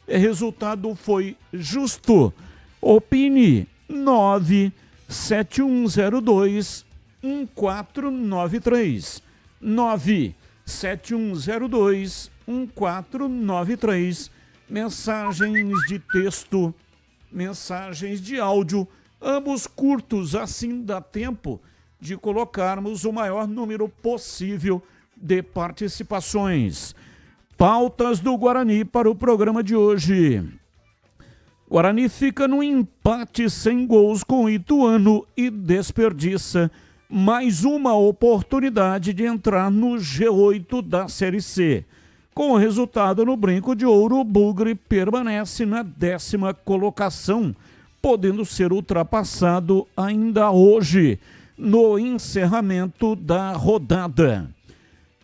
Resultado foi justo. Opine 971021493. 971021493. Mensagens de texto, mensagens de áudio, ambos curtos, assim dá tempo de colocarmos o maior número possível de participações. Pautas do Guarani para o programa de hoje. Guarani fica no empate sem gols com o Ituano e desperdiça mais uma oportunidade de entrar no G8 da Série C. Com o resultado no Brinco de Ouro, o Bugre permanece na 10ª colocação, podendo ser ultrapassado ainda hoje, no encerramento da rodada.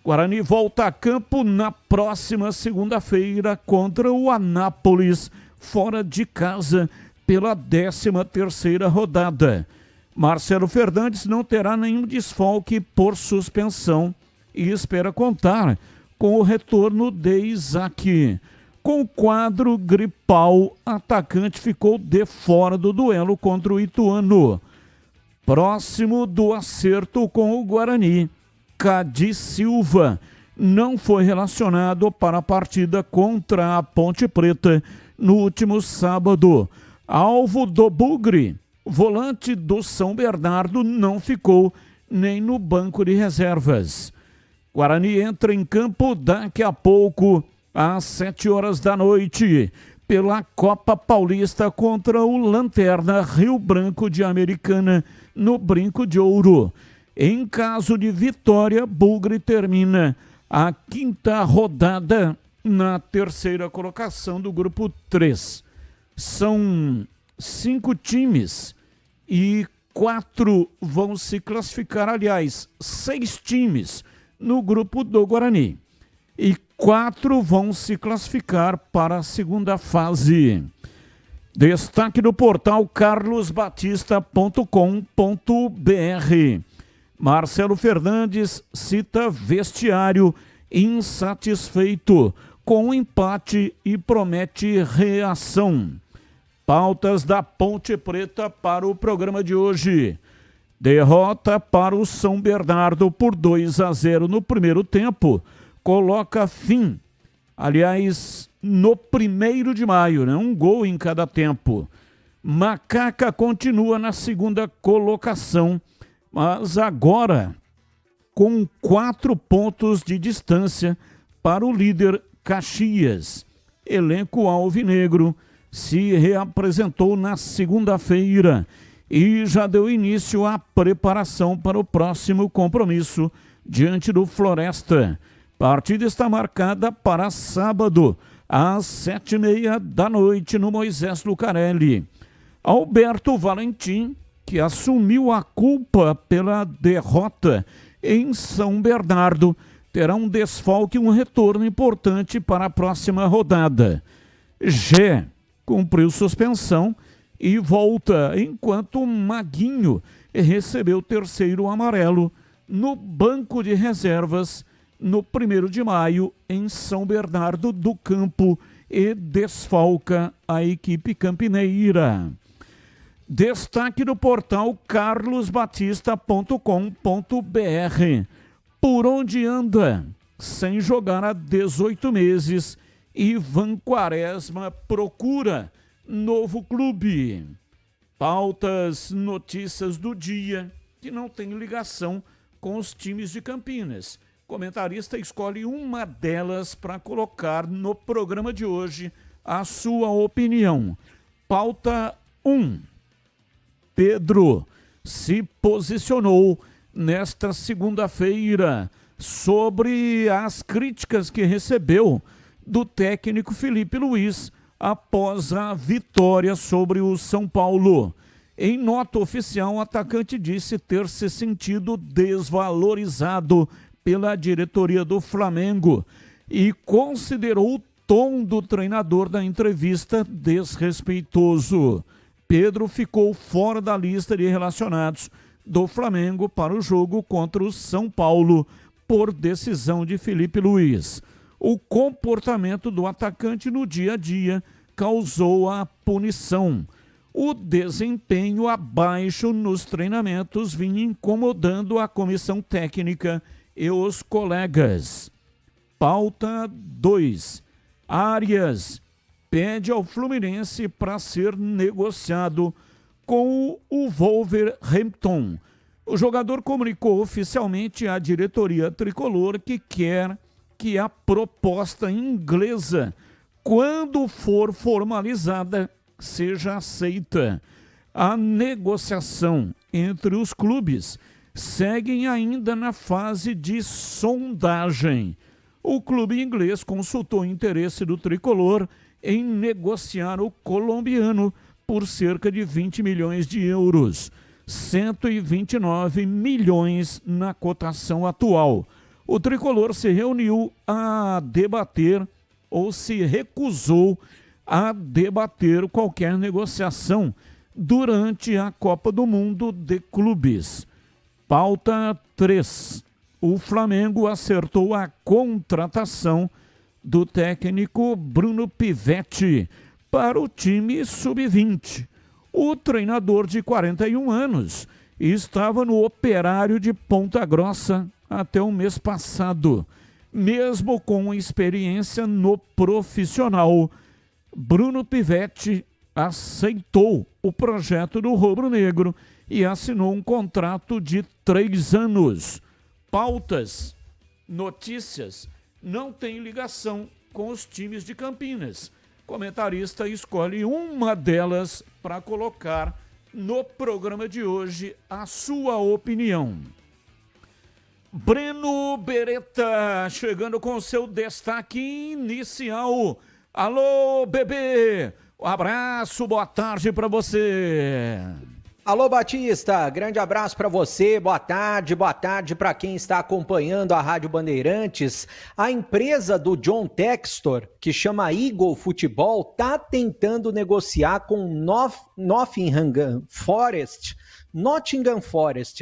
Guarani volta a campo na próxima segunda-feira contra o Anápolis, fora de casa, pela 13ª rodada. Marcelo Fernandes não terá nenhum desfalque por suspensão e espera contar com o retorno de Isaac. Com o quadro gripal, atacante ficou de fora do duelo contra o Ituano. Próximo do acerto com o Guarani, Cadi Silva não foi relacionado para a partida contra a Ponte Preta no último sábado. Alvo do Bugre, volante do São Bernardo, não ficou nem no banco de reservas. Guarani entra em campo daqui a pouco, às 7h da noite, pela Copa Paulista contra o Lanterna Rio Branco de Americana, no Brinco de Ouro. Em caso de vitória, Bugre termina a 5ª rodada na 3ª colocação do grupo 3. São 5 times e 4 vão se classificar, aliás, 6 times no grupo do Guarani. E 4 vão se classificar para a segunda fase. Destaque do portal carlosbatista.com.br. Marcelo Fernandes cita vestiário insatisfeito com o empate e promete reação. Pautas da Ponte Preta para o programa de hoje. Derrota para o São Bernardo por 2-0 no primeiro tempo. Coloca fim, aliás, no 1º de maio, né? Um gol em cada tempo. Macaca continua na 2ª colocação, mas agora com 4 pontos de distância para o líder Caxias. Elenco alvinegro se reapresentou na segunda-feira e já deu início à preparação para o próximo compromisso diante do Floresta. Partida está marcada para sábado, às 7h30 da noite, no Moisés Lucarelli. Alberto Valentim, que assumiu a culpa pela derrota em São Bernardo, terá um desfalque e um retorno importante para a próxima rodada. Gé cumpriu suspensão e volta, enquanto Maguinho recebeu o 3º amarelo no banco de reservas no 1º de maio em São Bernardo do Campo e desfalca a equipe campineira. Destaque do portal carlosbatista.com.br. Por onde anda? Sem jogar há 18 meses, Ivan Quaresma procura novo clube. Pautas, notícias do dia que não tem ligação com os times de Campinas. Comentarista escolhe uma delas para colocar no programa de hoje a sua opinião. Pauta 1. Pedro se posicionou nesta segunda-feira sobre as críticas que recebeu do técnico Felipe Luiz após a vitória sobre o São Paulo. Em nota oficial, o atacante disse ter se sentido desvalorizado pela diretoria do Flamengo e considerou o tom do treinador da entrevista desrespeitoso. Pedro ficou fora da lista de relacionados do Flamengo para o jogo contra o São Paulo por decisão de Felipe Luiz. O comportamento do atacante no dia a dia causou a punição. O desempenho abaixo nos treinamentos vinha incomodando a comissão técnica e os colegas. Pauta 2. Arias pede ao Fluminense para ser negociado com o Wolverhampton. O jogador comunicou oficialmente à diretoria tricolor que quer que a proposta inglesa, quando for formalizada, seja aceita. A negociação entre os clubes segue ainda na fase de sondagem. O clube inglês consultou o interesse do tricolor em negociar o colombiano por cerca de 20 milhões de euros, 129 milhões na cotação atual. O tricolor se reuniu a debater ou se recusou a debater qualquer negociação durante a Copa do Mundo de Clubes. Pauta 3. O Flamengo acertou a contratação do técnico Bruno Pivetti para o time sub-20. O treinador de 41 anos estava no Operário de Ponta Grossa até o mês passado. Mesmo com experiência no profissional, Bruno Pivetti aceitou o projeto do rubro-negro e assinou um contrato de 3 anos. Pautas, notícias, não tem ligação com os times de Campinas. Comentarista escolhe uma delas para colocar no programa de hoje a sua opinião. Breno Beretta chegando com seu destaque inicial. Alô, bebê! Um abraço, boa tarde para você. Alô, Batista, grande abraço para você, boa tarde para quem está acompanhando a Rádio Bandeirantes. A empresa do John Textor, que chama Eagle Futebol, está tentando negociar com Nottingham Forest,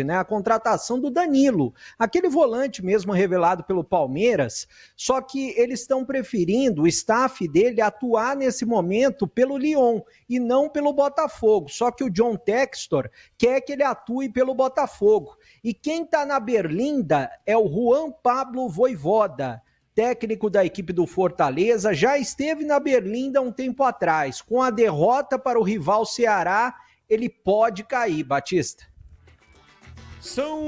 né? A contratação do Danilo, aquele volante mesmo revelado pelo Palmeiras, só que eles estão preferindo o staff dele atuar nesse momento pelo Lyon e não pelo Botafogo, só que o John Textor quer que ele atue pelo Botafogo. E quem está na berlinda é o Juan Pablo Vojvoda, técnico da equipe do Fortaleza, já esteve na berlinda um tempo atrás. Com a derrota para o rival Ceará, ele pode cair, Batista. São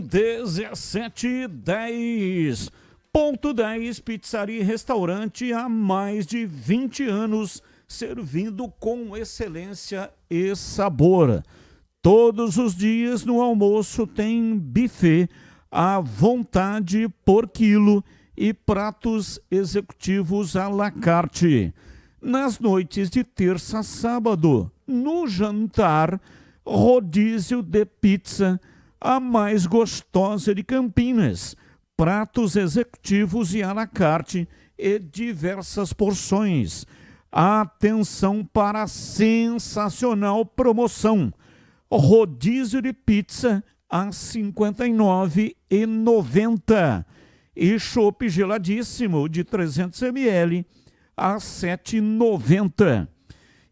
17h10. Ponto 10, pizzaria e restaurante há mais de 20 anos, servindo com excelência e sabor. Todos os dias no almoço tem buffet à vontade por quilo e pratos executivos à la carte. Nas noites de terça a sábado, no jantar, rodízio de pizza, a mais gostosa de Campinas, pratos executivos e à la carte e diversas porções. Atenção para a sensacional promoção. Rodízio de pizza a R$ 59,90 e chopp geladíssimo de 300 ml a R$ 7,90.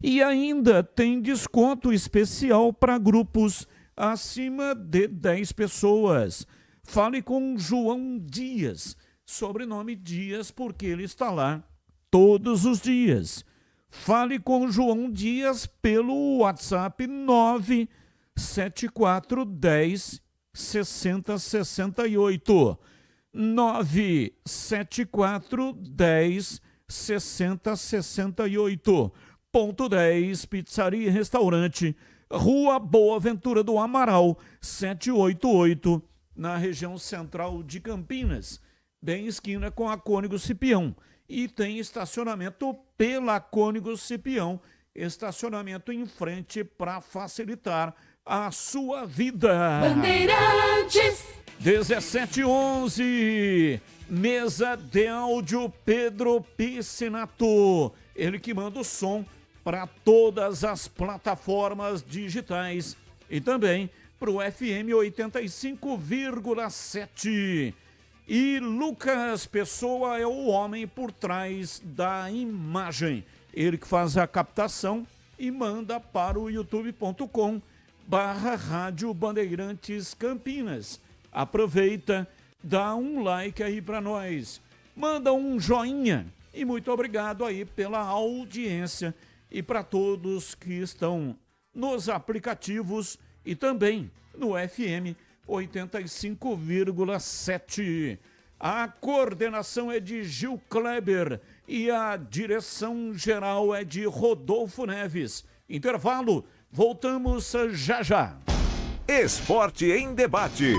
E ainda tem desconto especial para grupos acima de 10 pessoas. Fale com João Dias, sobrenome Dias porque ele está lá todos os dias. Fale com João Dias pelo WhatsApp 97410 6068. 97410 6068. Ponto 10, pizzaria e restaurante, Rua Boa Ventura do Amaral, 788, na região central de Campinas, bem esquina com a Cônigo Cipião. E tem estacionamento pela Cônigo Cipião, estacionamento em frente para facilitar a sua vida. Bandeirantes 17h11, mesa de áudio Pedro Piscinato, ele que manda o som para todas as plataformas digitais e também para o FM 85,7. E Lucas Pessoa é o homem por trás da imagem. Ele que faz a captação e manda para o youtube.com/Rádio Bandeirantes Campinas. Aproveita, dá um like aí para nós, manda um joinha e muito obrigado aí pela audiência e para todos que estão nos aplicativos e também no FM 85,7. A coordenação é de Gil Kleber e a direção geral é de Rodolfo Neves. Intervalo, voltamos já já. Esporte em debate,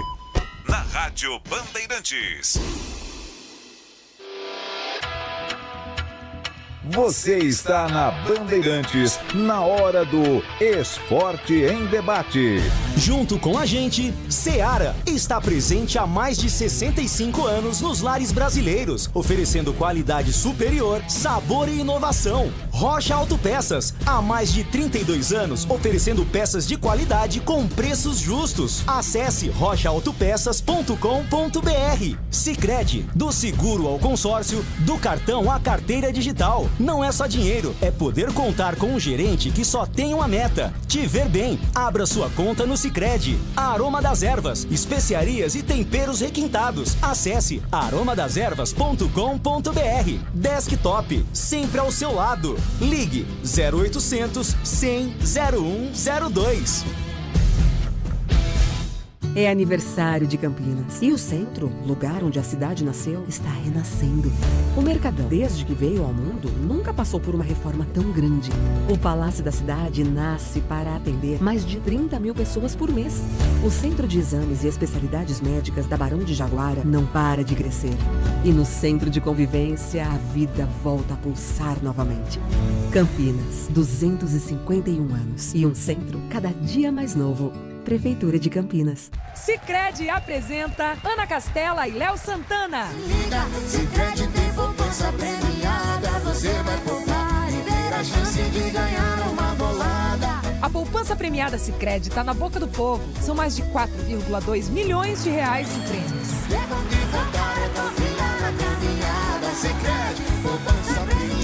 na Rádio Bandeirantes. Você está na Bandeirantes, na hora do Esporte em Debate. Junto com a gente, Seara está presente há mais de 65 anos nos lares brasileiros, oferecendo qualidade superior, sabor e inovação. Rocha Autopeças, há mais de 32 anos, oferecendo peças de qualidade com preços justos. Acesse rochaautopeças.com.br. Sicredi, do seguro ao consórcio, do cartão à carteira digital. Não é só dinheiro, é poder contar com um gerente que só tem uma meta: te ver bem. Abra sua conta no Sicredi. Aroma das Ervas, especiarias e temperos requintados. Acesse aromadeservas.com.br. Desktop, sempre ao seu lado. Ligue 0800 100 0102. É aniversário de Campinas. E o centro, lugar onde a cidade nasceu, está renascendo. O Mercadão, desde que veio ao mundo, nunca passou por uma reforma tão grande. O Palácio da Cidade nasce para atender mais de 30 mil pessoas por mês. O Centro de Exames e Especialidades Médicas da Barão de Jaguara não para de crescer. E no Centro de Convivência, a vida volta a pulsar novamente. Campinas, 251 anos. E um centro cada dia mais novo. Prefeitura de Campinas. Sicredi apresenta Ana Castela e Léo Santana. Sicredi tem poupança premiada, você vai poupar e ter a chance de ganhar uma bolada. A poupança premiada Sicredi está na boca do povo. São mais de 4,2 milhões de reais em prêmios. É bom de contar, é confiar na caminhada. Sicredi, poupança premiada.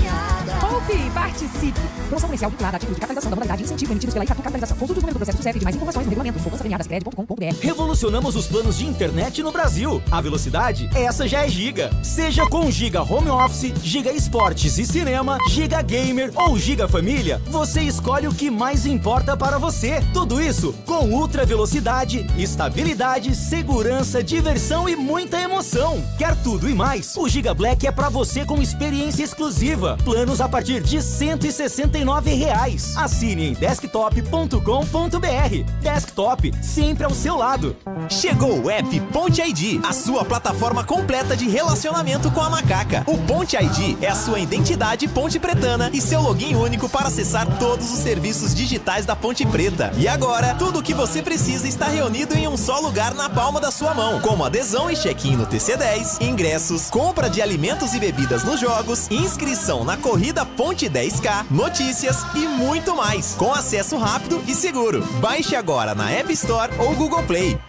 Poupe e participe. Promoção comercial vinculada a títulos de capitalização da modalidade incentivo emitidos pela Itatu Capitalização. Consulte os números do processo do CEP de mais informações no regulamento poupançapremiadasicredi.com.br. Revolucionamos os planos de internet no Brasil. A velocidade, essa já é Giga. Seja com Giga Home Office, Giga Esportes e Cinema, Giga Gamer ou Giga Família, você escolhe o que mais importa para você. Tudo isso com ultra velocidade, estabilidade, segurança, diversão e muita emoção. Quer tudo e mais? O Giga Black é para você com experiência exclusiva. Planos a partir de R$ 169. Assine em desktop.com.br. Desktop, sempre ao seu lado. Chegou o app Ponte ID, a sua plataforma completa de relacionamento com a macaca. O Ponte ID é a sua identidade ponte pretana e seu login único para acessar todos os serviços digitais da Ponte Preta. E agora, tudo o que você precisa está reunido em um só lugar na palma da sua mão, como adesão e check-in no TC10, ingressos, compra de alimentos e bebidas nos jogos, inscrição na corrida Ponte 10K, notícias e muito mais, com acesso rápido e seguro. Baixe agora na App Store ou Google Play.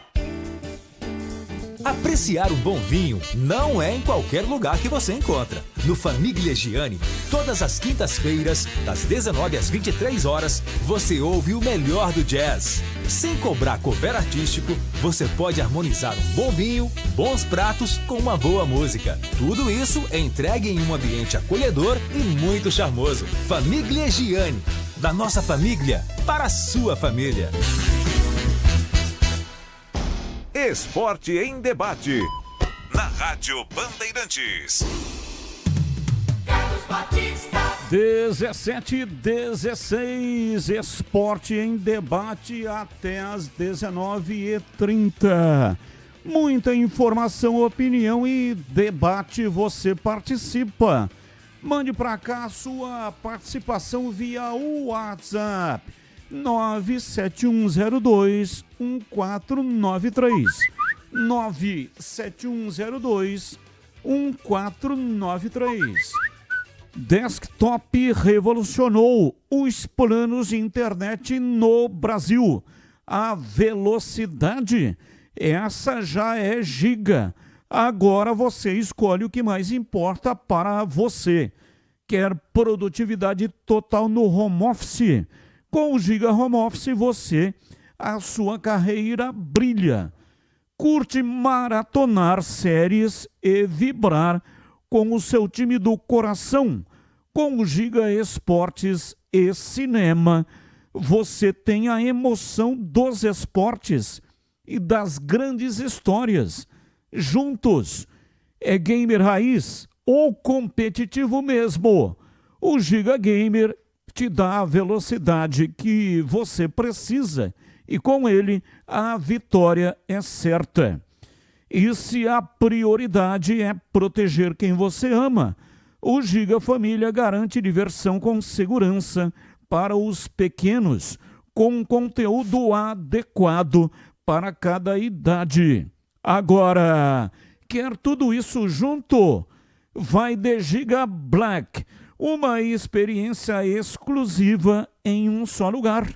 Apreciar um bom vinho não é em qualquer lugar que você encontra. No Famiglia Gianni, todas as quintas-feiras, das 19 às 23 horas, você ouve o melhor do jazz. Sem cobrar cover artístico, você pode harmonizar um bom vinho, bons pratos com uma boa música. Tudo isso é entregue em um ambiente acolhedor e muito charmoso. Famiglia Gianni, da nossa família para a sua família. Esporte em debate, na Rádio Bandeirantes. 17h16, Esporte em debate até às 19h30. Muita informação, opinião e debate, você participa. Mande para cá a sua participação via WhatsApp. 97102-1493. 97102-1493. Desktop revolucionou os planos de internet no Brasil. A velocidade, essa já é Giga. Agora você escolhe o que mais importa para você. Quer produtividade total no home office? Com o Giga Home Office a sua carreira brilha. Curte maratonar séries e vibrar com o seu time do coração. Com o Giga Esportes e Cinema, você tem a emoção dos esportes e das grandes histórias. Juntos, é gamer raiz ou competitivo mesmo? O Giga Gamer te dá a velocidade que você precisa e com ele a vitória é certa. E se a prioridade é proteger quem você ama, o Giga Família garante diversão com segurança para os pequenos, com conteúdo adequado para cada idade. Agora, quer tudo isso junto? Vai de Giga Black, uma experiência exclusiva em um só lugar.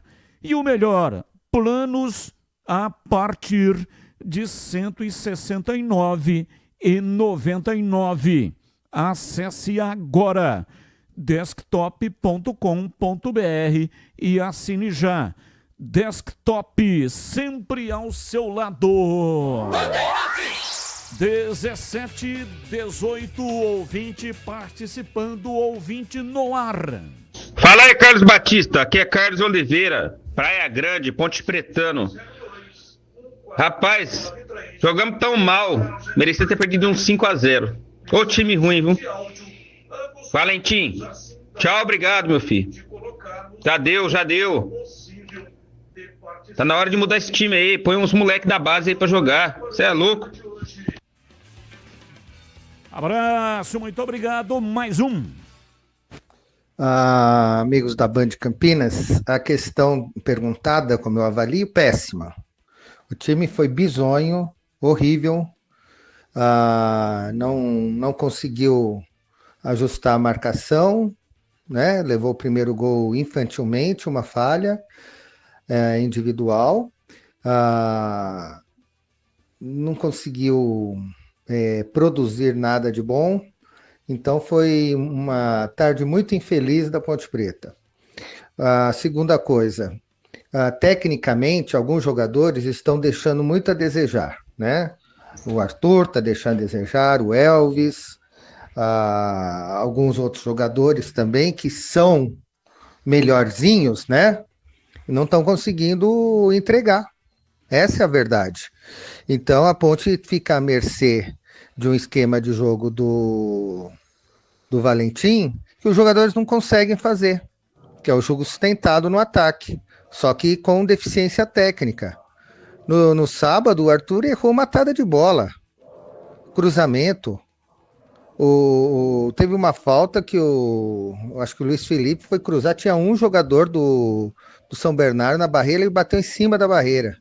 E o melhor, planos a partir de R$ 169,99. Acesse agora desktop.com.br e assine já. Desktop, sempre ao seu lado. 17, 18, ouvinte participando, ouvinte no ar. Fala aí, Carlos Batista, aqui é Carlos Oliveira, Praia Grande, Ponte Pretano. Rapaz, jogamos tão mal, merecia ter perdido uns 5-0. Ô time ruim, viu? Valentim, tchau, obrigado, meu filho. Já deu. Tá na hora de mudar esse time aí, põe uns moleques da base aí pra jogar. Você é louco? Abraço, muito obrigado. Mais um. Amigos da Band Campinas, a questão perguntada, como eu avalio, péssima. O time foi bizonho, horrível, não conseguiu ajustar a marcação, né? Levou o primeiro gol infantilmente, uma falha individual, não conseguiu produzir nada de bom. Então foi uma tarde muito infeliz da Ponte Preta. A segunda coisa, tecnicamente, alguns jogadores estão deixando muito a desejar, né? O Arthur está deixando a desejar, o Elvis, alguns outros jogadores também que são melhorzinhos, né? Não estão conseguindo entregar. Essa é a verdade. Então a Ponte fica à mercê de um esquema de jogo do Valentim que os jogadores não conseguem fazer, que é o jogo sustentado no ataque, só que com deficiência técnica. No sábado, o Arthur errou matada de bola, cruzamento. Teve uma falta que acho que o Luiz Felipe foi cruzar, tinha um jogador do São Bernardo na barreira e bateu em cima da barreira.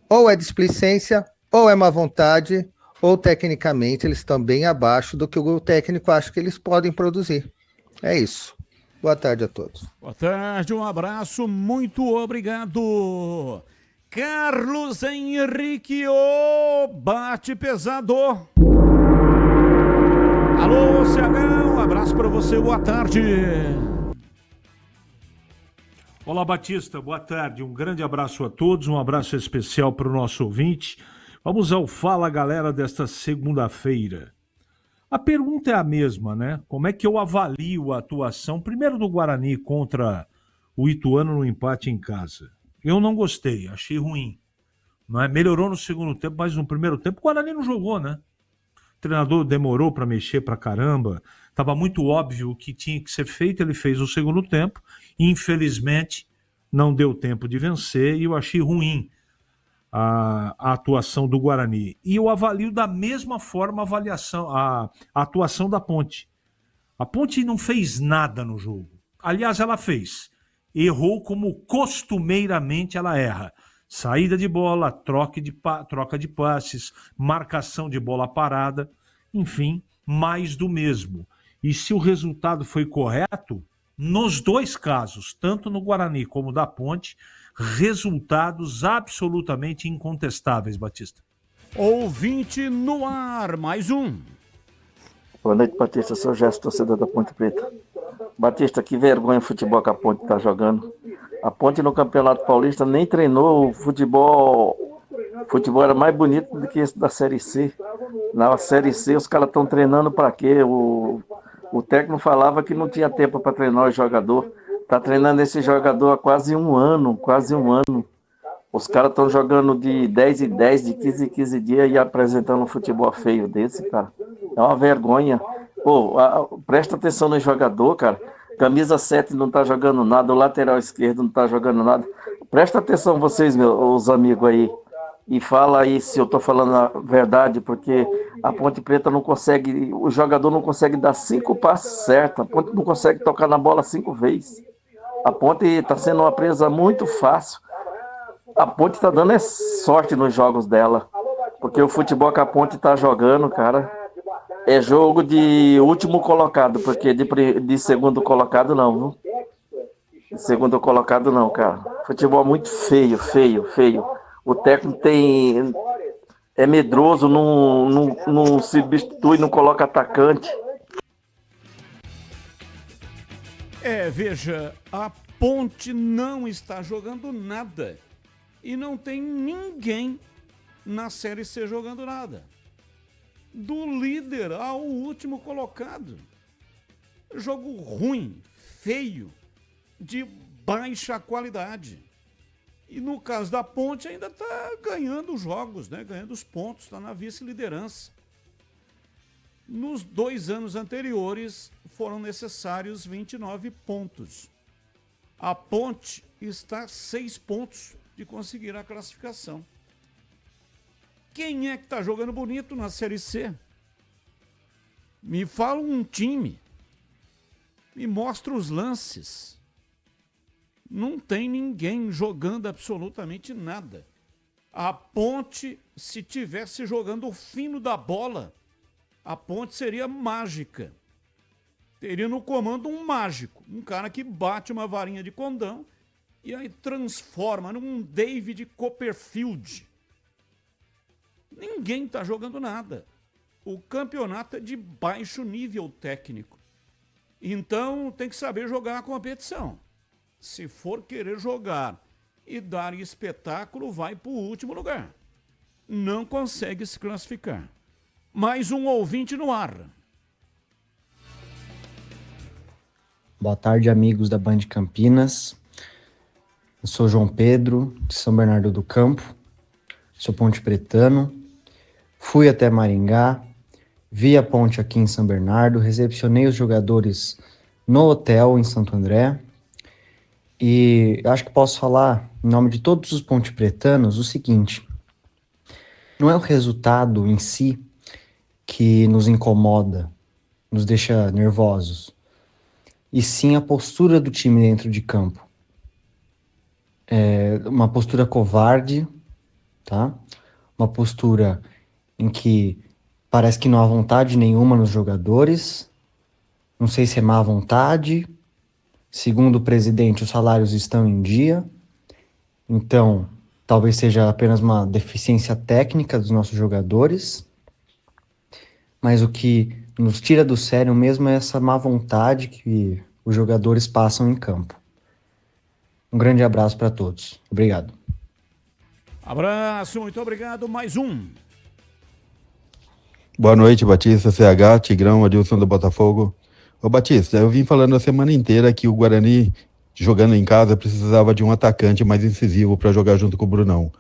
Ou é displicência, ou é má vontade, ou tecnicamente eles estão bem abaixo do que o técnico acha que eles podem produzir. É isso. Boa tarde a todos. Boa tarde, um abraço, muito obrigado. Carlos Henrique, bate pesado. Alô, CH, um abraço para você, boa tarde. Olá, Batista, boa tarde. Um grande abraço a todos, um abraço especial para o nosso ouvinte. Vamos ao Fala Galera desta segunda-feira. A pergunta é a mesma, né? Como é que eu avalio a atuação, primeiro do Guarani contra o Ituano no empate em casa? Eu não gostei, achei ruim. Não é? Melhorou no segundo tempo, mas no primeiro tempo o Guarani não jogou, né? O treinador demorou para mexer pra caramba. Estava muito óbvio o que tinha que ser feito, ele fez no segundo tempo. Infelizmente, não deu tempo de vencer e eu achei ruim a atuação do Guarani. E eu avalio da mesma forma a atuação da Ponte. A Ponte não fez nada no jogo. Aliás, ela fez. Errou como costumeiramente ela erra. Saída de bola, troca de passes, marcação de bola parada, enfim, mais do mesmo. E se o resultado foi correto, nos dois casos, tanto no Guarani como da Ponte, resultados absolutamente incontestáveis, Batista. Ouvinte no ar, mais um. Boa noite, Batista. Eu sou o Gerson, torcedor da Ponte Preta. Batista, que vergonha o futebol que a Ponte está jogando. A Ponte no Campeonato Paulista nem treinou o futebol. O futebol era mais bonito do que esse da Série C. Na Série C os caras estão treinando para quê? O técnico falava que não tinha tempo para treinar o jogador. Está treinando esse jogador há quase um ano. Os caras estão jogando de 10 em 10, de 15 em 15 dias e apresentando um futebol feio desse, cara. É uma vergonha. Pô, presta atenção no jogador, cara. Camisa 7 não tá jogando nada, o lateral esquerdo não tá jogando nada. Presta atenção vocês, meus amigos aí. E fala aí se eu tô falando a verdade, porque a Ponte Preta não consegue, o jogador não consegue dar 5 passes certos. A Ponte não consegue tocar na bola 5 vezes. A Ponte tá sendo uma presa muito fácil. A Ponte tá dando sorte nos jogos dela. Porque o futebol que a Ponte tá jogando, cara, é jogo de último colocado. Porque de segundo colocado não, viu? De segundo colocado não, cara. Futebol muito feio. O técnico é medroso, não se substitui, não coloca atacante. Veja, a Ponte não está jogando nada. E não tem ninguém na Série C jogando nada. Do líder ao último colocado. Jogo ruim, feio, de baixa qualidade. E no caso da Ponte ainda está ganhando jogos, né? Ganhando os pontos, está na vice-liderança. Nos 2 anos anteriores foram necessários 29 pontos. A Ponte está a 6 pontos de conseguir a classificação. Quem é que está jogando bonito na Série C? Me fala um time. Me mostra os lances. Não tem ninguém jogando absolutamente nada. A Ponte, se tivesse jogando o fino da bola, a Ponte seria mágica. Teria no comando um mágico, um cara que bate uma varinha de condão e aí transforma num David Copperfield. Ninguém está jogando nada. O campeonato é de baixo nível técnico. Então tem que saber jogar a competição. Se for querer jogar e dar espetáculo, vai para o último lugar. Não consegue se classificar. Mais um ouvinte no ar. Boa tarde, amigos da Band Campinas. Eu sou João Pedro, de São Bernardo do Campo. Sou ponte pretano. Fui até Maringá. Vi a ponte aqui em São Bernardo. Recepcionei os jogadores no hotel em Santo André. E acho que posso falar, em nome de todos os ponte pretanos, o seguinte. Não é o resultado em si que nos incomoda, nos deixa nervosos. E sim a postura do time dentro de campo. É uma postura covarde, tá? Uma postura em que parece que não há vontade nenhuma nos jogadores. Não sei se é má vontade. Segundo o presidente, os salários estão em dia. Então, talvez seja apenas uma deficiência técnica dos nossos jogadores. Mas o que nos tira do sério mesmo é essa má vontade que os jogadores passam em campo. Um grande abraço para todos. Obrigado. Abraço, muito obrigado. Mais um. Boa noite, Batista, CH, Tigrão, Adilson do Botafogo. Ô Batista, eu vim falando a semana inteira que o Guarani, jogando em casa, precisava de um atacante mais incisivo para jogar junto com o Brunão.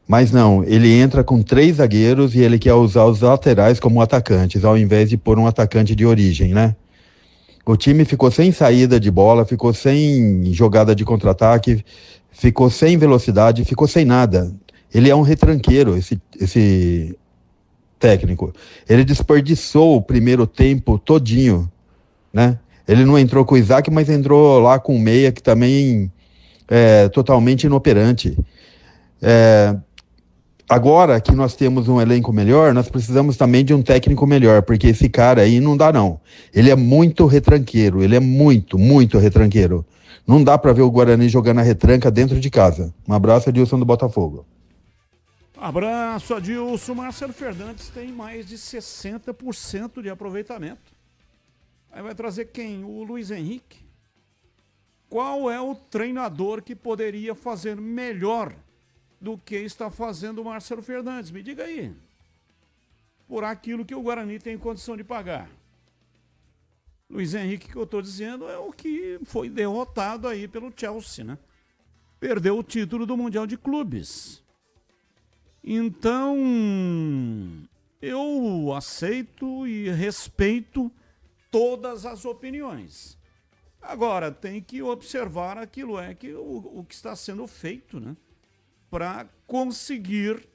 Mas não, ele entra com 3 zagueiros e ele quer usar os laterais como atacantes, ao invés de pôr um atacante de origem, né? O time ficou sem saída de bola, ficou sem jogada de contra-ataque, ficou sem velocidade, ficou sem nada. Ele é um retranqueiro, esse técnico. Ele desperdiçou o primeiro tempo todinho, né? Ele não entrou com o Isaac, mas entrou lá com o Meia, que também é totalmente inoperante. Agora que nós temos um elenco melhor, nós precisamos também de um técnico melhor, porque esse cara aí não dá não. Ele é muito retranqueiro, ele é muito, muito retranqueiro. Não dá para ver o Guarani jogando a retranca dentro de casa. Um abraço, Adilson do Botafogo. Abraço, Adilson. Marcelo Fernandes tem mais de 60% de aproveitamento. Aí vai trazer quem? O Luiz Henrique? Qual é o treinador que poderia fazer melhor do que está fazendo o Marcelo Fernandes? Me diga aí. Por aquilo que o Guarani tem condição de pagar. Luiz Henrique, que eu estou dizendo, é o que foi derrotado aí pelo Chelsea, né? Perdeu o título do Mundial de Clubes. Então, eu aceito e respeito todas as opiniões. Agora, tem que observar aquilo o que está sendo feito, né? Para conseguir,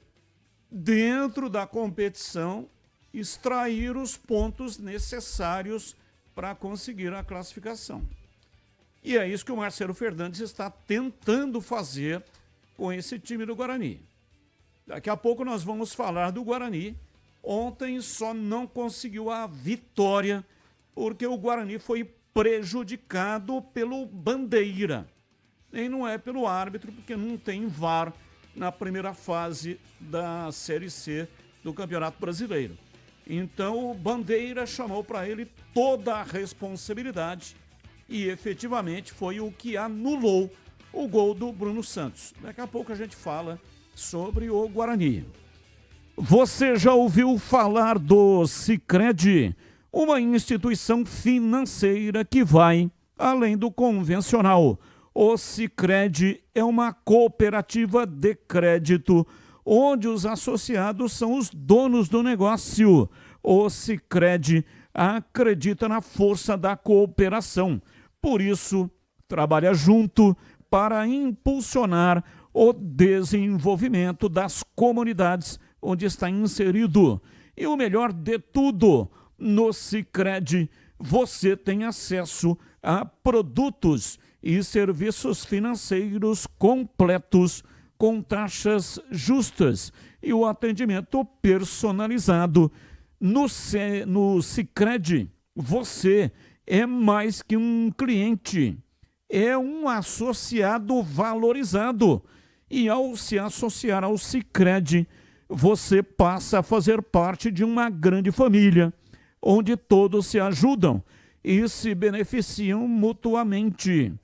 dentro da competição, extrair os pontos necessários para conseguir a classificação. E é isso que o Marcelo Fernandes está tentando fazer com esse time do Guarani. Daqui a pouco nós vamos falar do Guarani. Ontem só não conseguiu a vitória porque o Guarani foi prejudicado pelo Bandeira. E não é pelo árbitro, porque não tem VAR na primeira fase da Série C do Campeonato Brasileiro. Então o Bandeira chamou para ele toda a responsabilidade e efetivamente foi o que anulou o gol do Bruno Santos. Daqui a pouco a gente fala sobre o Guarani. Você já ouviu falar do Sicredi, uma instituição financeira que vai além do convencional. O Sicredi é uma cooperativa de crédito onde os associados são os donos do negócio. O Sicredi acredita na força da cooperação. Por isso, trabalha junto para impulsionar o desenvolvimento das comunidades onde está inserido. E o melhor de tudo, no Sicredi você tem acesso a produtos e serviços financeiros completos com taxas justas e o atendimento personalizado. No Sicredi, você é mais que um cliente, é um associado valorizado. E ao se associar ao Sicredi, você passa a fazer parte de uma grande família, onde todos se ajudam e se beneficiam mutuamente.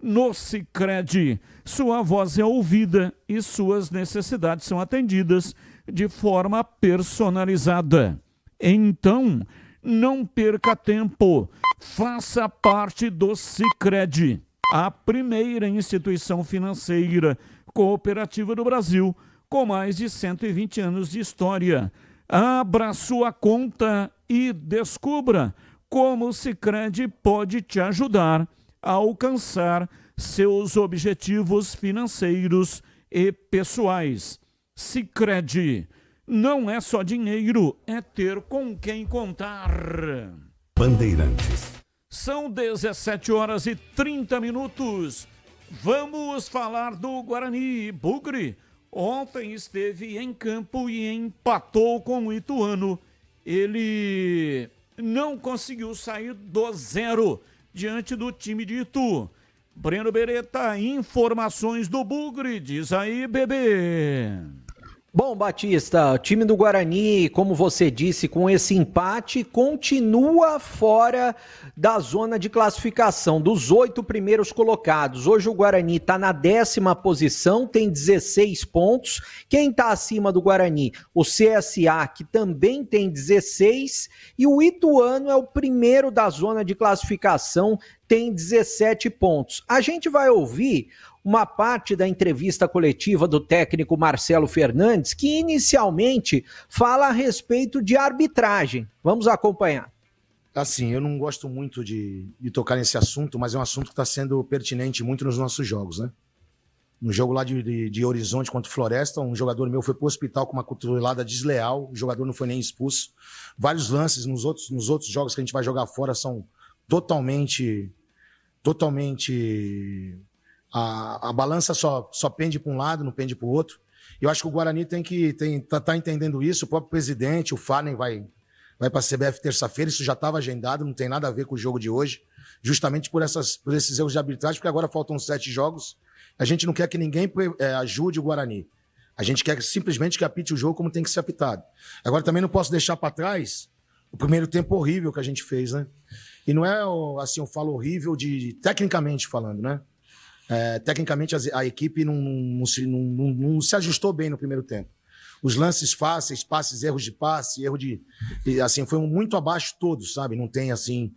No Sicredi, sua voz é ouvida e suas necessidades são atendidas de forma personalizada. Então, não perca tempo, faça parte do Sicredi, a primeira instituição financeira cooperativa do Brasil, com mais de 120 anos de história. Abra sua conta e descubra como o Sicredi pode te ajudar a alcançar seus objetivos financeiros e pessoais. Sicredi não é só dinheiro, é ter com quem contar. Bandeirantes. São 17h30. Vamos falar do Guarani. Bugre ontem esteve em campo e empatou com o Ituano. Ele não conseguiu sair do zero diante do time de Itu. Breno Beretta, informações do Bugre. Diz aí, bebê. Bom, Batista, o time do Guarani, como você disse, com esse empate, continua fora da zona de classificação, dos 8 primeiros colocados. Hoje o Guarani está na 10ª posição, tem 16 pontos. Quem está acima do Guarani? O CSA, que também tem 16, e o Ituano é o primeiro da zona de classificação, tem 17 pontos. A gente vai ouvir uma parte da entrevista coletiva do técnico Marcelo Fernandes, que inicialmente fala a respeito de arbitragem. Vamos acompanhar. Assim, eu não gosto muito de tocar nesse assunto, mas é um assunto que está sendo pertinente muito nos nossos jogos, né? No jogo lá de Horizonte contra o Floresta, um jogador meu foi para o hospital com uma cotovelada desleal, o jogador não foi nem expulso. Vários lances nos outros jogos que a gente vai jogar fora são totalmente... A balança só pende para um lado, não pende para o outro. Eu acho que o Guarani tá entendendo isso. O próprio presidente, o Farnen, vai para a CBF terça-feira. Isso já estava agendado, não tem nada a ver com o jogo de hoje. Justamente por esses erros de arbitragem, porque agora faltam 7 jogos. A gente não quer que ninguém ajude o Guarani. A gente quer simplesmente que apite o jogo como tem que ser apitado. Agora, também não posso deixar para trás o primeiro tempo horrível que a gente fez, né? E não é, assim, eu falo horrível tecnicamente falando, né? Tecnicamente, a equipe não se ajustou bem no primeiro tempo. Os lances fáceis, passes, erros de passe, assim, foi muito abaixo todos, sabe? Não tem, assim...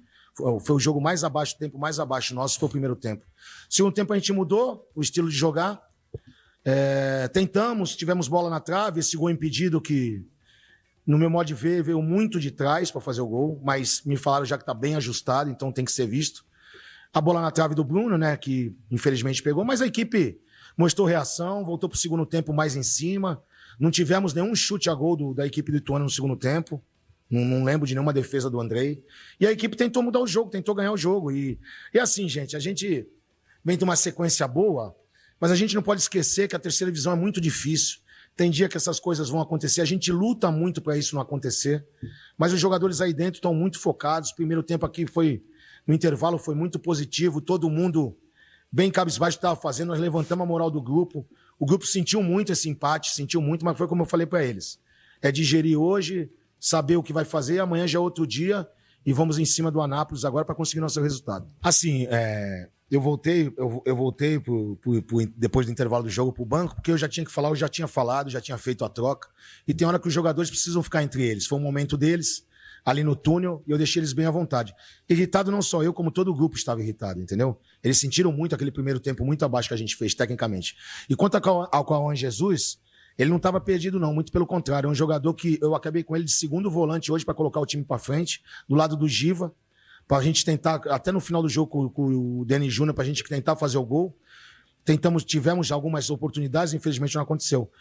Foi o jogo mais abaixo, o tempo mais abaixo nosso foi o primeiro tempo. Segundo tempo a gente mudou o estilo de jogar. Tentamos, tivemos bola na trave, esse gol impedido que, no meu modo de ver, veio muito de trás para fazer o gol, mas me falaram já que está bem ajustado, então tem que ser visto. A bola na trave do Bruno, né, que infelizmente pegou, mas a equipe mostrou reação, voltou para o segundo tempo mais em cima. Não tivemos nenhum chute a gol da equipe do Ituano no segundo tempo. Não lembro de nenhuma defesa do Andrei. E a equipe tentou mudar o jogo, tentou ganhar o jogo. E assim, gente, a gente vem de uma sequência boa, mas a gente não pode esquecer que a terceira divisão é muito difícil. Tem dia que essas coisas vão acontecer, a gente luta muito para isso não acontecer, mas os jogadores aí dentro estão muito focados. O primeiro tempo aqui no intervalo foi muito positivo, todo mundo bem cabisbaixo estava fazendo, nós levantamos a moral do grupo. O grupo sentiu muito esse empate, mas foi como eu falei para eles. É digerir hoje, saber o que vai fazer, amanhã já é outro dia e vamos em cima do Anápolis agora para conseguir nosso resultado. Assim, eu voltei depois do intervalo do jogo pro banco, porque eu já tinha que falar, eu já tinha falado, já tinha feito a troca, e tem hora que os jogadores precisam ficar entre eles. Foi um momento deles, ali no túnel, e eu deixei eles bem à vontade. Irritado não só eu, como todo o grupo estava irritado, entendeu? Eles sentiram muito aquele primeiro tempo muito abaixo que a gente fez, tecnicamente. E quanto ao Cauã Jesus, ele não estava perdido, não, muito pelo contrário. É um jogador que eu acabei com ele de segundo volante hoje para colocar o time para frente, do lado do Giva, para a gente tentar, até no final do jogo com o Denis Júnior, para a gente tentar fazer o gol. Tivemos algumas oportunidades, infelizmente não aconteceu.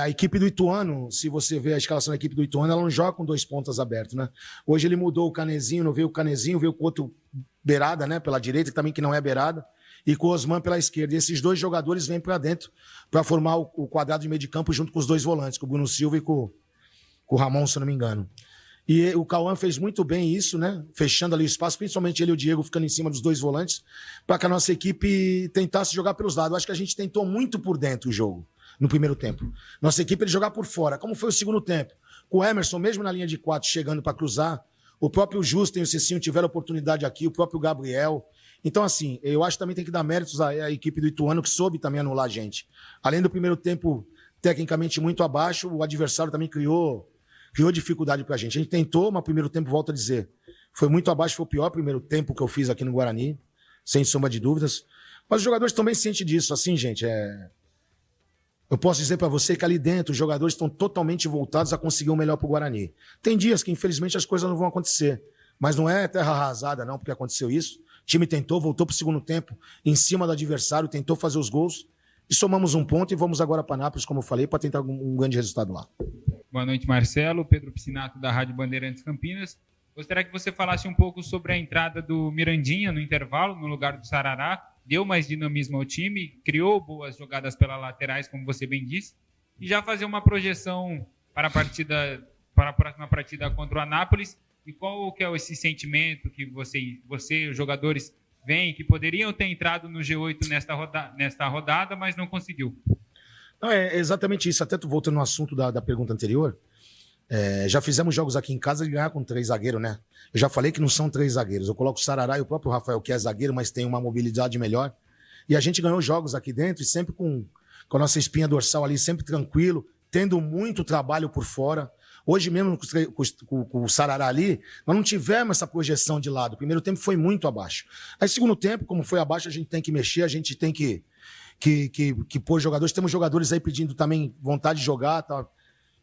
A equipe do Ituano, se você vê a escalação da equipe do Ituano, ela não joga com 2 pontas abertos, né? Hoje ele mudou o Canezinho, não veio o Canezinho, veio com outro beirada, né? Pela direita, também que não é beirada, e com o Osman pela esquerda. E esses 2 jogadores vêm para dentro para formar o quadrado de meio de campo junto com os 2 volantes, com o Bruno Silva e com o Ramon, se eu não me engano. E o Cauã fez muito bem isso, né? Fechando ali o espaço, principalmente ele e o Diego ficando em cima dos 2 volantes, para que a nossa equipe tentasse jogar pelos lados. Eu acho que a gente tentou muito por dentro o jogo, no primeiro tempo. Nossa equipe ele jogar por fora, como foi o segundo tempo. Com o Emerson, mesmo na linha de 4, chegando para cruzar, o próprio Justo e o Cicinho tiveram oportunidade aqui, o próprio Gabriel. Então, assim, eu acho que também tem que dar méritos à equipe do Ituano, que soube também anular a gente. Além do primeiro tempo, tecnicamente, muito abaixo, o adversário também criou dificuldade pra gente. A gente tentou, mas o primeiro tempo, volto a dizer, foi muito abaixo, foi o pior primeiro tempo que eu fiz aqui no Guarani, sem sombra de dúvidas. Mas os jogadores também sentem disso. Assim, gente, eu posso dizer pra você que ali dentro os jogadores estão totalmente voltados a conseguir o melhor pro Guarani. Tem dias que, infelizmente, as coisas não vão acontecer. Mas não é terra arrasada, não, porque aconteceu isso. O time tentou, voltou pro segundo tempo, em cima do adversário, tentou fazer os gols. E somamos 1 ponto e vamos agora para Nápoles, como eu falei, para tentar um grande resultado lá. Boa noite, Marcelo. Pedro Piscinato, da Rádio Bandeirantes Campinas. Gostaria que você falasse um pouco sobre a entrada do Mirandinha no intervalo, no lugar do Sarará. Deu mais dinamismo ao time, criou boas jogadas pelas laterais, como você bem disse. E já fazer uma projeção para a próxima partida contra o Anápolis. E qual que é esse sentimento que você e os jogadores veem, que poderiam ter entrado no G8 nesta rodada, mas não conseguiu? Não, é exatamente isso. Até voltando no assunto da pergunta anterior, já fizemos jogos aqui em casa de ganhar com 3 zagueiros, né? Eu já falei que não são 3 zagueiros. Eu coloco o Sarará e o próprio Rafael, que é zagueiro, mas tem uma mobilidade melhor. E a gente ganhou jogos aqui dentro e sempre com a nossa espinha dorsal ali, sempre tranquilo, tendo muito trabalho por fora. Hoje mesmo, com o Sarará ali, nós não tivemos essa projeção de lado. O primeiro tempo foi muito abaixo. Aí, segundo tempo, como foi abaixo, a gente tem que mexer, a gente tem que pôr jogadores. Temos jogadores aí pedindo também vontade de jogar, tá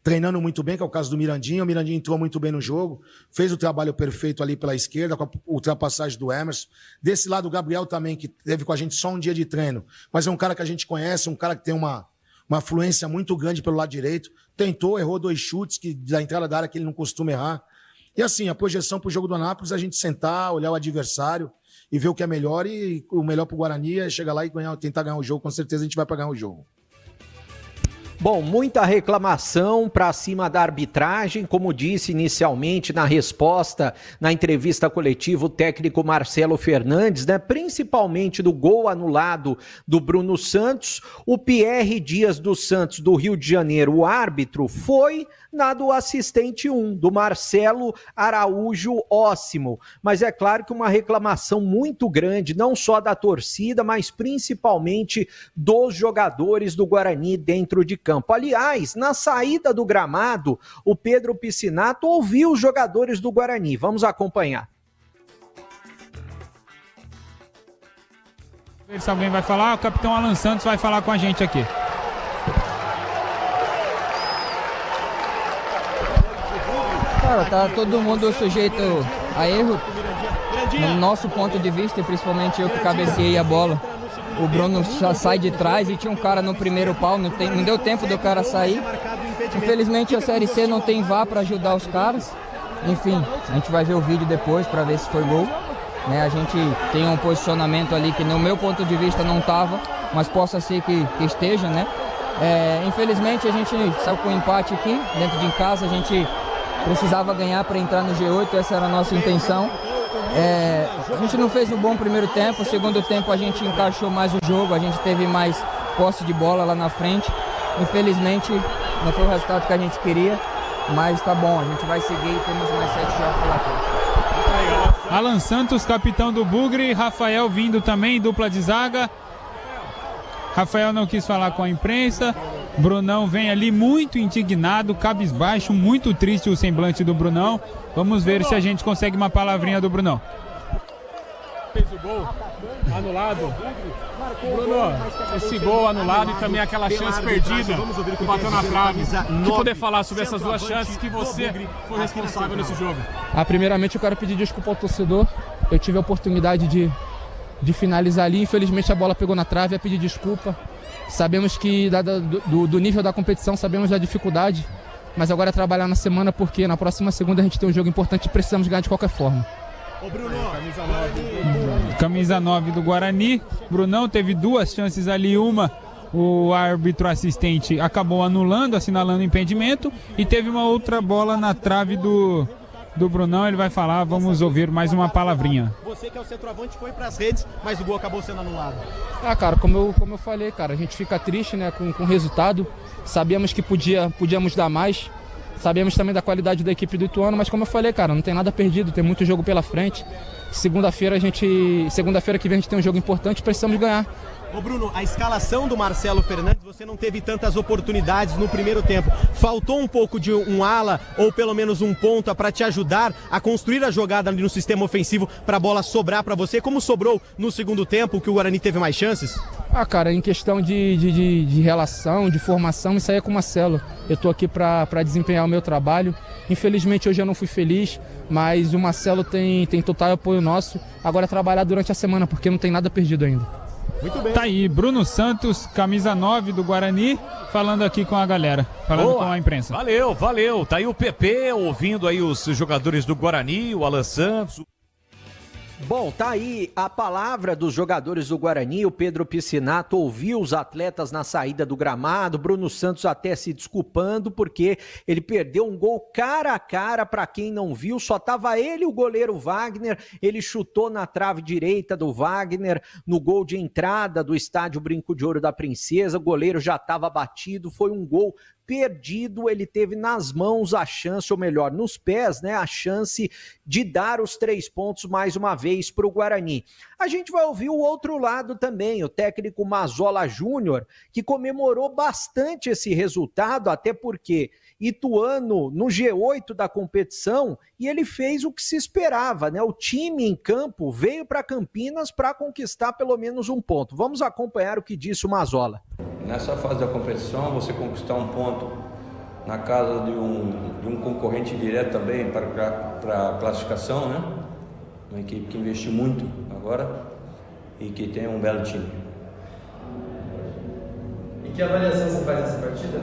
treinando muito bem, que é o caso do Mirandinha. O Mirandinha entrou muito bem no jogo, fez o trabalho perfeito ali pela esquerda, com a ultrapassagem do Emerson. Desse lado, o Gabriel também, que teve com a gente só um dia de treino, mas é um cara que a gente conhece, um cara que tem uma fluência muito grande pelo lado direito. Tentou, errou 2 chutes da entrada da área que ele não costuma errar. E assim, a projeção para o jogo do Anápolis é a gente sentar, olhar o adversário e ver o que é melhor. E o melhor para o Guarani é chegar lá e tentar ganhar o jogo. Com certeza a gente vai para ganhar o jogo. Bom, muita reclamação para cima da arbitragem, como disse inicialmente na resposta na entrevista coletiva o técnico Marcelo Fernandes, né? Principalmente do gol anulado do Bruno Santos. O Pierre Dias dos Santos do Rio de Janeiro, o árbitro, foi na do assistente 1, do Marcelo Araújo Ósimo. Mas é claro que uma reclamação muito grande, não só da torcida, mas principalmente dos jogadores do Guarani dentro de campo. Aliás, na saída do gramado, o Pedro Piscinato ouviu os jogadores do Guarani. Vamos acompanhar. Ver se alguém vai falar. O capitão Alan Santos vai falar com a gente aqui. Cara, tá todo mundo sujeito a erro. No nosso ponto de vista, e principalmente eu que cabeceei a bola. O Bruno já sai de trás e tinha um cara no primeiro pau, não deu tempo do cara sair. Infelizmente a Série C não tem VAR para ajudar os caras. Enfim, a gente vai ver o vídeo depois para ver se foi gol. Né, a gente tem um posicionamento ali que no meu ponto de vista não estava, mas possa ser que esteja, né? Infelizmente a gente saiu com um empate aqui, dentro de casa, a gente precisava ganhar para entrar no G8, essa era a nossa intenção. A gente não fez um bom primeiro tempo, segundo tempo a gente encaixou mais o jogo, a gente teve mais posse de bola lá na frente. Infelizmente não foi o resultado que a gente queria, mas tá bom, a gente vai seguir e temos mais 7 jogos pela frente. Alan Santos, capitão do Bugre, Rafael vindo também, dupla de zaga. Rafael não quis falar com a imprensa. Brunão vem ali muito indignado, cabisbaixo, muito triste o semblante do Brunão. Vamos ver se a gente consegue uma palavrinha do Brunão. Fez o gol anulado. Bruno, esse gol anulado e também aquela chance perdida que bateu na trave. O que poder falar sobre essas duas chances que você foi responsável nesse jogo? Primeiramente eu quero pedir desculpa ao torcedor. Eu tive a oportunidade de finalizar ali. Infelizmente a bola pegou na trave, é pedir desculpa. Sabemos que do nível da competição, sabemos da dificuldade. Mas agora é trabalhar na semana porque na próxima segunda a gente tem um jogo importante e precisamos ganhar de qualquer forma. Ô Bruno, camisa 9 do Guarani. Brunão teve duas chances ali, uma o árbitro assistente acabou anulando, assinalando impedimento, e teve uma outra bola na trave do Brunão. Ele vai falar, vamos ouvir mais uma palavrinha. Você que é o centroavante foi para as redes, mas o gol acabou sendo anulado. Cara, como eu falei, cara, a gente fica triste, né, com o resultado. Sabíamos que podíamos dar mais. Sabemos também da qualidade da equipe do Ituano, mas como eu falei, cara, não tem nada perdido, tem muito jogo pela frente. Segunda-feira que vem a gente tem um jogo importante, precisamos ganhar. Ô Bruno, a escalação do Marcelo Fernandes, você não teve tantas oportunidades no primeiro tempo. Faltou um pouco de um ala ou pelo menos um ponta para te ajudar a construir a jogada ali no sistema ofensivo para a bola sobrar para você, como sobrou no segundo tempo, que o Guarani teve mais chances? Cara, em questão de relação, de formação, isso aí é com o Marcelo. Eu tô aqui para desempenhar o meu trabalho. Infelizmente hoje eu não fui feliz, mas o Marcelo tem total apoio nosso. Agora é trabalhar durante a semana, porque não tem nada perdido ainda. Muito bem. Tá aí, Bruno Santos, camisa 9 do Guarani, falando aqui com a galera, falando com a imprensa. Valeu. Tá aí o PP ouvindo aí os jogadores do Guarani, o Alan Santos. Bom, tá aí a palavra dos jogadores do Guarani. O Pedro Piscinato ouviu os atletas na saída do gramado, Bruno Santos até se desculpando porque ele perdeu um gol cara a cara. Para quem não viu, só tava ele e o goleiro Wagner. Ele chutou na trave direita do Wagner no gol de entrada do estádio Brinco de Ouro da Princesa. O goleiro já estava batido, foi um gol perdido. Ele teve nas mãos a chance, ou melhor, nos pés, né, a chance de dar os 3 pontos mais uma vez para o Guarani. A gente vai ouvir o outro lado também, o técnico Mazola Júnior, que comemorou bastante esse resultado, até porque Ituano no G8 da competição, e ele fez o que se esperava, né? O time em campo veio para Campinas para conquistar pelo menos um ponto. Vamos acompanhar o que disse o Mazola. Nessa fase da competição, você conquistar um ponto na casa de um concorrente direto também para a classificação, né? Uma equipe que investiu muito agora e que tem um belo time. E que avaliação você faz dessa partida?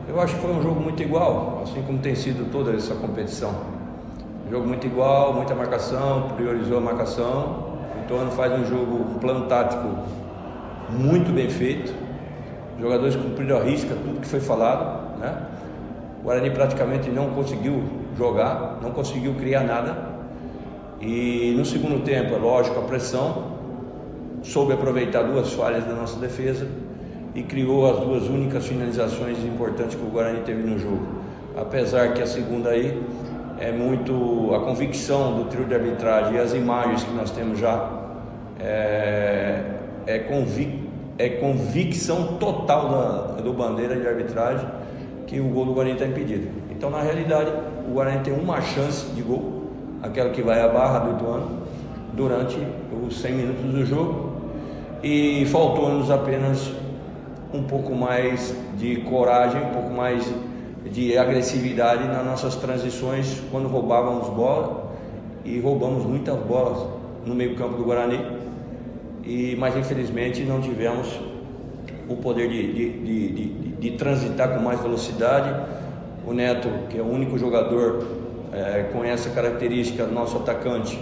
Eu acho que foi um jogo muito igual, assim como tem sido toda essa competição. Um jogo muito igual, muita marcação, priorizou a marcação. O Ituano faz um plano tático muito bem feito. Os jogadores cumpriram a risca tudo que foi falado, né? O Guarani praticamente não conseguiu jogar, não conseguiu criar nada. E no segundo tempo, é lógico, a pressão, soube aproveitar 2 falhas da nossa defesa e criou as 2 únicas finalizações importantes que o Guarani teve no jogo. Apesar que a segunda aí é muito a convicção do trio de arbitragem e as imagens que nós temos já é convicção total do Bandeira de arbitragem que o gol do Guarani está impedido. Então, na realidade, o Guarani tem uma chance de gol, aquela que vai à barra do Ituano, durante os 100 minutos do jogo, e faltou-nos apenas um pouco mais de coragem, um pouco mais de agressividade nas nossas transições quando roubávamos bola, e roubamos muitas bolas no meio campo do Guarani, mas infelizmente não tivemos o poder de transitar com mais velocidade. O Neto, que é o único jogador com essa característica, nosso atacante,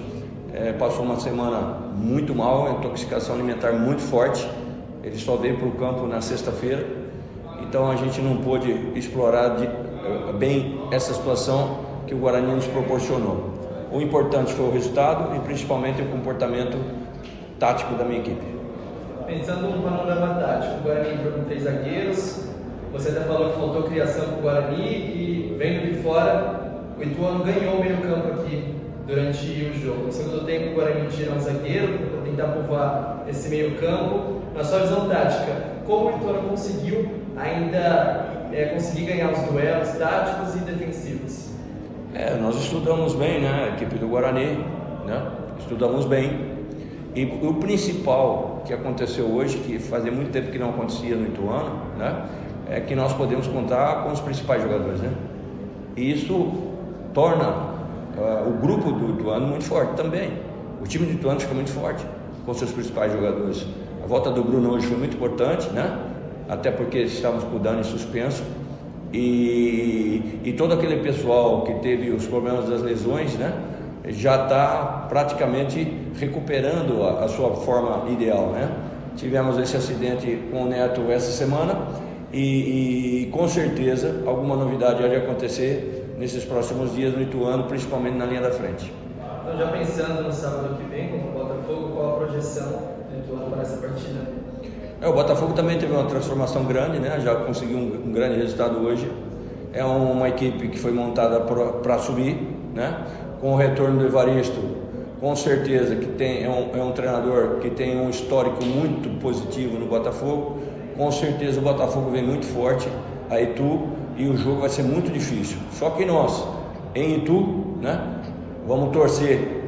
passou uma semana muito mal, intoxicação alimentar muito forte. Ele só veio para o campo na sexta-feira, então a gente não pôde explorar bem essa situação que o Guarani nos proporcionou. O importante foi o resultado e principalmente o comportamento tático da minha equipe. Pensando no panorama tático, o Guarani entrou com 3 zagueiros, você até falou que faltou criação para o Guarani e vendo de fora, o Ituano ganhou o meio campo aqui durante o jogo. No segundo tempo, o Guarani tira um zagueiro para tentar povoar esse meio campo. Na sua visão tática, como o Ituano conseguiu ainda conseguir ganhar os duelos táticos e defensivos? Nós estudamos bem, né, a equipe do Guarani, né? Estudamos bem. E o principal que aconteceu hoje, que fazia muito tempo que não acontecia no Ituano, né, é que nós podemos contar com os principais jogadores, né? E isso torna o grupo do Ituano muito forte também. O time do Ituano fica muito forte com seus principais jogadores. A volta do Bruno hoje foi muito importante, né? Até porque estávamos com o Dani suspenso. E todo aquele pessoal que teve os problemas das lesões, né, já está praticamente recuperando a sua forma ideal, né? Tivemos esse acidente com o Neto essa semana e com certeza alguma novidade há de acontecer nesses próximos dias no Ituano, principalmente na linha da frente. Então, já pensando no sábado que vem contra o Botafogo, qual a projeção do Ituano para essa partida? O Botafogo também teve uma transformação grande, né? Já conseguiu um grande resultado hoje. É uma equipe que foi montada para subir, né? Com o retorno do Evaristo, com certeza que é um treinador que tem um histórico muito positivo no Botafogo. Com certeza o Botafogo vem muito forte a Itu e o jogo vai ser muito difícil. Só que nós, em Itu, né, vamos torcer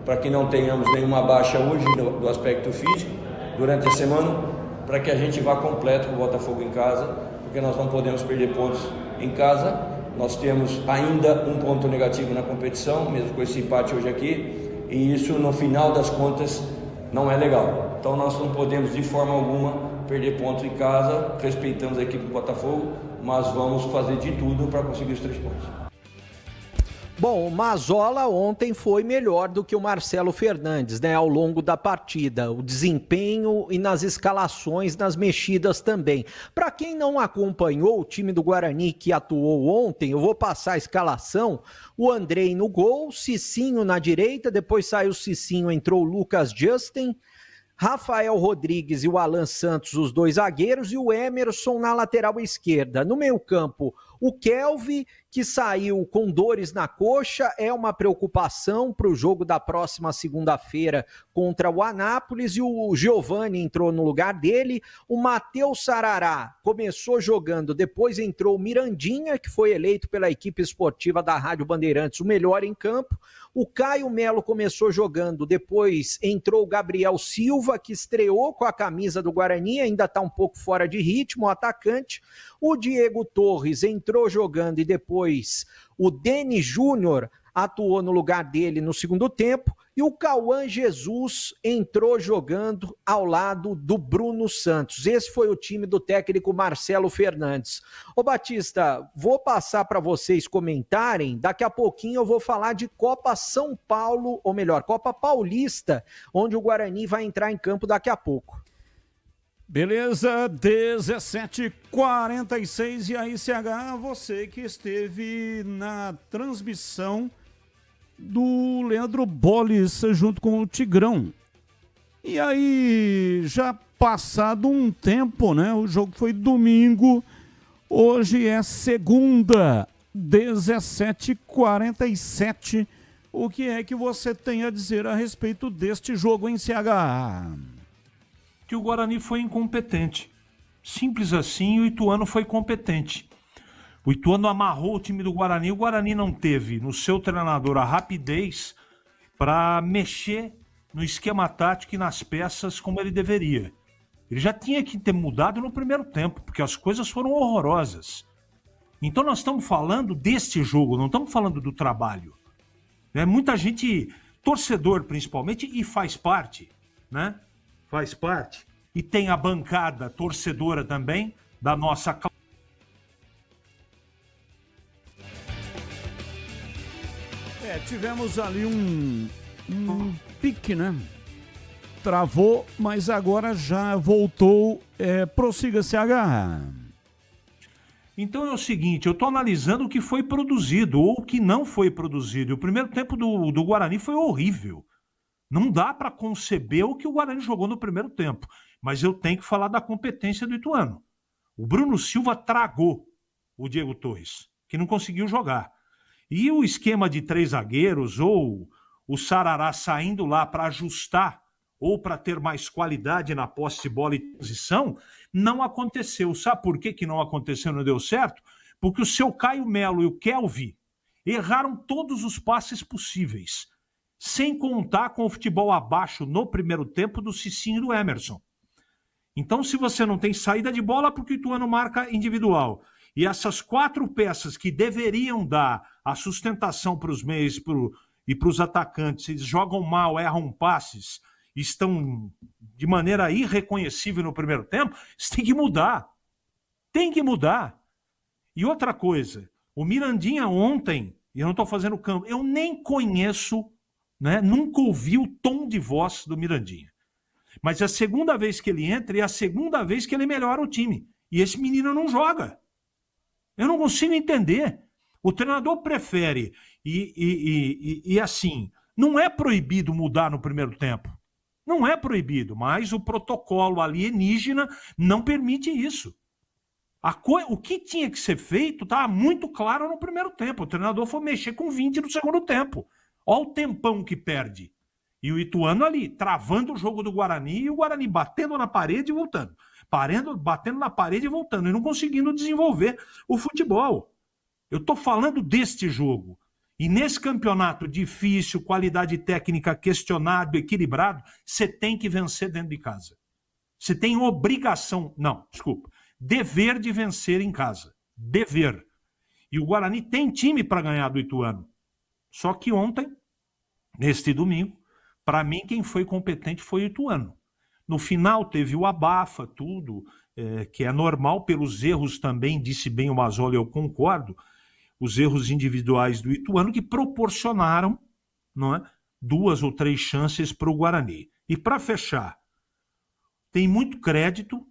para que não tenhamos nenhuma baixa hoje do aspecto físico durante a semana, para que a gente vá completo com o Botafogo em casa, porque nós não podemos perder pontos em casa. Nós temos ainda um ponto negativo na competição, mesmo com esse empate hoje aqui, e isso no final das contas não é legal. Então nós não podemos de forma alguma perder pontos em casa, respeitamos a equipe do Botafogo, mas vamos fazer de tudo para conseguir os 3 pontos. Bom, o Mazzola ontem foi melhor do que o Marcelo Fernandes, né, ao longo da partida, o desempenho e nas escalações, nas mexidas também. Para quem não acompanhou o time do Guarani que atuou ontem, eu vou passar a escalação: o Andrei no gol, Cicinho na direita, depois saiu o Cicinho, entrou o Lucas Justin, Rafael Rodrigues e o Alan Santos, os 2 zagueiros, e o Emerson na lateral esquerda. No meio campo, o Kelvin, que saiu com dores na coxa, é uma preocupação para o jogo da próxima segunda-feira contra o Anápolis, e o Giovani entrou no lugar dele. O Matheus Sarará começou jogando, depois entrou o Mirandinha, que foi eleito pela equipe esportiva da Rádio Bandeirantes o melhor em campo. O Caio Melo começou jogando, depois entrou o Gabriel Silva, que estreou com a camisa do Guarani, ainda está um pouco fora de ritmo, o atacante. O Diego Torres entrou jogando e depois o Denis Júnior atuou no lugar dele no segundo tempo, e o Cauã Jesus entrou jogando ao lado do Bruno Santos. Esse foi o time do técnico Marcelo Fernandes. Ô Batista, vou passar para vocês comentarem, daqui a pouquinho eu vou falar de Copa São Paulo, ou melhor, Copa Paulista, onde o Guarani vai entrar em campo daqui a pouco. Beleza, 17h46 e aí, CH, você que esteve na transmissão do Leandro Bolles junto com o Tigrão. E aí, já passado um tempo, né? O jogo foi domingo, hoje é segunda, 17h47. O que é que você tem a dizer a respeito deste jogo em CH? Que o Guarani foi incompetente. Simples assim, o Ituano foi competente. O Ituano amarrou o time do Guarani. O Guarani não teve no seu treinador a rapidez para mexer no esquema tático e nas peças como ele deveria. Ele já tinha que ter mudado no primeiro tempo, porque as coisas foram horrorosas. Então nós estamos falando deste jogo, não estamos falando do trabalho. Muita gente, torcedor principalmente, e faz parte, né? Faz parte. E tem a bancada torcedora também da nossa... Tivemos ali um pique, né? Travou, mas agora já voltou. Prossiga, CH. Então é o seguinte, eu estou analisando o que foi produzido ou o que não foi produzido. O primeiro tempo do Guarani foi horrível. Não dá para conceber o que o Guarani jogou no primeiro tempo. Mas eu tenho que falar da competência do Ituano. O Bruno Silva tragou o Diego Torres, que não conseguiu jogar. E o esquema de 3 zagueiros, ou o Sarará saindo lá para ajustar, ou para ter mais qualidade na posse de bola e transição, não aconteceu. Sabe por que não aconteceu, não deu certo? Porque o seu Caio Melo e o Kelvin erraram todos os passes possíveis. Sem contar com o futebol abaixo no primeiro tempo do Cicinho e do Emerson. Então, se você não tem saída de bola, porque o Ituano marca individual, e essas 4 peças que deveriam dar a sustentação para os meios e para os atacantes, eles jogam mal, erram passes, estão de maneira irreconhecível no primeiro tempo, isso tem que mudar. Tem que mudar. E outra coisa, o Mirandinha ontem, e eu não estou fazendo campo, eu nem conheço, né? Nunca ouvi o tom de voz do Mirandinha. Mas é a segunda vez que ele entra e é a segunda vez que ele melhora o time. E esse menino não joga. Eu não consigo entender. O treinador prefere. E assim, não é proibido mudar no primeiro tempo. Não é proibido, mas o protocolo alienígena não permite isso. O que tinha que ser feito estava muito claro no primeiro tempo. O treinador foi mexer com 20 no segundo tempo. Olha o tempão que perde. E o Ituano ali, travando o jogo do Guarani, e o Guarani batendo na parede e voltando. Batendo na parede e voltando. E não conseguindo desenvolver o futebol. Eu estou falando deste jogo. E nesse campeonato difícil, qualidade técnica questionável, equilibrado, você tem que vencer dentro de casa. Você tem obrigação, dever de vencer em casa. Dever. E o Guarani tem time para ganhar do Ituano. Só que ontem, neste domingo, para mim quem foi competente foi o Ituano. No final teve o abafa, tudo, que é normal pelos erros também, disse bem o Mazzoli, eu concordo, os erros individuais do Ituano que proporcionaram, não é, 2 ou 3 chances para o Guarani. E para fechar, tem muito crédito,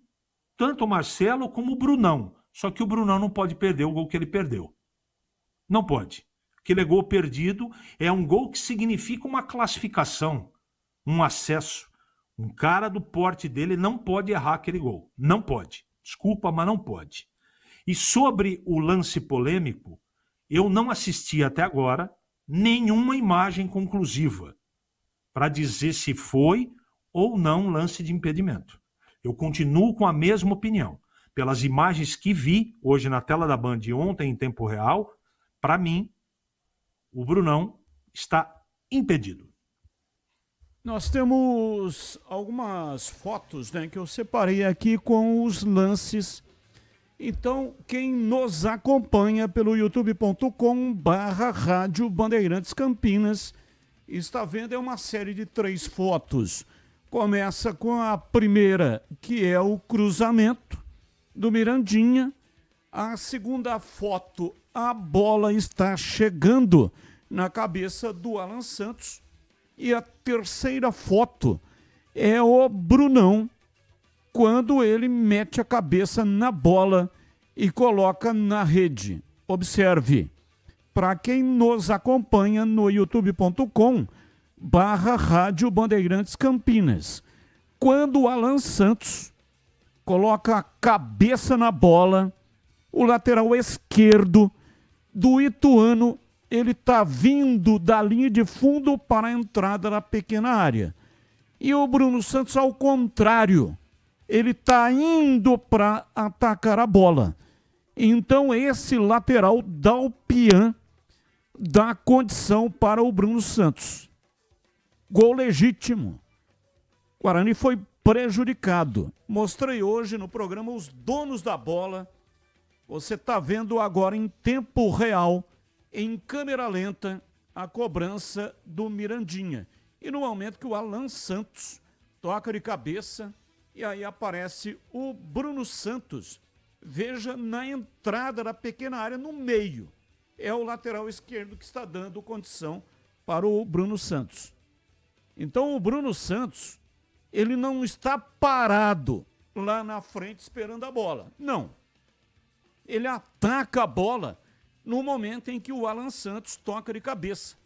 tanto o Marcelo como o Brunão, só que o Brunão não pode perder o gol que ele perdeu. Não pode. Aquele gol perdido é um gol que significa uma classificação, um acesso. Um cara do porte dele não pode errar aquele gol. Não pode. Desculpa, mas não pode. E sobre o lance polêmico, eu não assisti até agora nenhuma imagem conclusiva para dizer se foi ou não lance de impedimento. Eu continuo com a mesma opinião. Pelas imagens que vi hoje na tela da Band e ontem em tempo real, para mim, o Brunão está impedido. Nós temos algumas fotos, né, que eu separei aqui com os lances. Então, quem nos acompanha pelo youtube.com/Rádio Bandeirantes Campinas está vendo uma série de 3 fotos. Começa com a primeira, que é o cruzamento do Mirandinha. A segunda foto, a bola está chegando na cabeça do Alan Santos. E a terceira foto é o Brunão quando ele mete a cabeça na bola e coloca na rede. Observe, para quem nos acompanha no youtube.com/Rádio Bandeirantes Campinas, quando o Alan Santos coloca a cabeça na bola, o lateral esquerdo do Ituano, ele está vindo da linha de fundo para a entrada da pequena área. E o Bruno Santos, ao contrário, ele está indo para atacar a bola. Então esse lateral Dalpian dá condição para o Bruno Santos. Gol legítimo. Guarani foi prejudicado. Mostrei hoje no programa os donos da bola. Você está vendo agora em tempo real, em câmera lenta, a cobrança do Mirandinha. E no momento que o Alan Santos toca de cabeça, e aí aparece o Bruno Santos. Veja na entrada da pequena área, no meio. É o lateral esquerdo que está dando condição para o Bruno Santos. Então o Bruno Santos, ele não está parado lá na frente esperando a bola. Não. Ele ataca a bola no momento em que o Alan Santos toca de cabeça.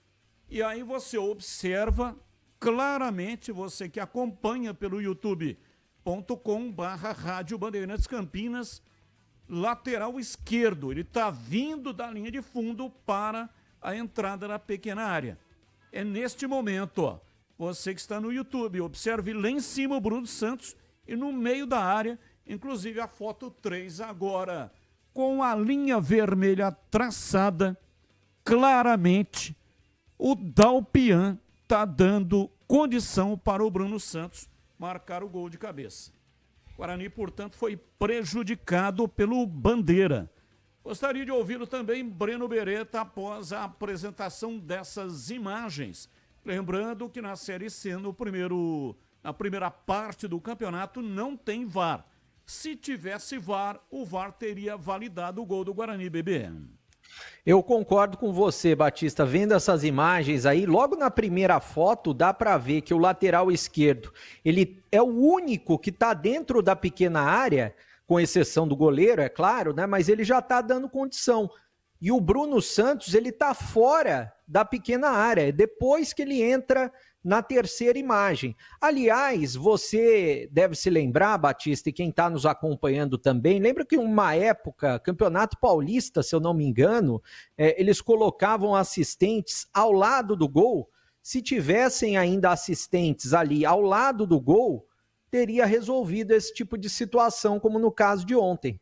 E aí você observa claramente, você que acompanha pelo youtube.com/Rádio Bandeirantes Campinas, lateral esquerdo. Ele está vindo da linha de fundo para a entrada da pequena área. É neste momento, ó, você que está no YouTube, observe lá em cima o Bruno Santos e no meio da área, inclusive a foto 3 agora, com a linha vermelha traçada, claramente o Dalpian está dando condição para o Bruno Santos marcar o gol de cabeça. O Guarani, portanto, foi prejudicado pelo Bandeira. Gostaria de ouvi-lo também, Breno Beretta, após a apresentação dessas imagens. Lembrando que na Série C, na primeira parte do campeonato, não tem VAR. Se tivesse VAR, o VAR teria validado o gol do Guarani, bebê. Eu concordo com você, Batista. Vendo essas imagens aí, logo na primeira foto, dá para ver que o lateral esquerdo, ele é o único que está dentro da pequena área, com exceção do goleiro, é claro, né? Mas ele já está dando condição. E o Bruno Santos, ele está fora da pequena área, depois que ele entra na terceira imagem. Aliás, você deve se lembrar, Batista, e quem está nos acompanhando também, lembra que uma época, Campeonato Paulista, se eu não me engano, eles colocavam assistentes ao lado do gol. Se tivessem ainda assistentes ali ao lado do gol, teria resolvido esse tipo de situação, como no caso de ontem.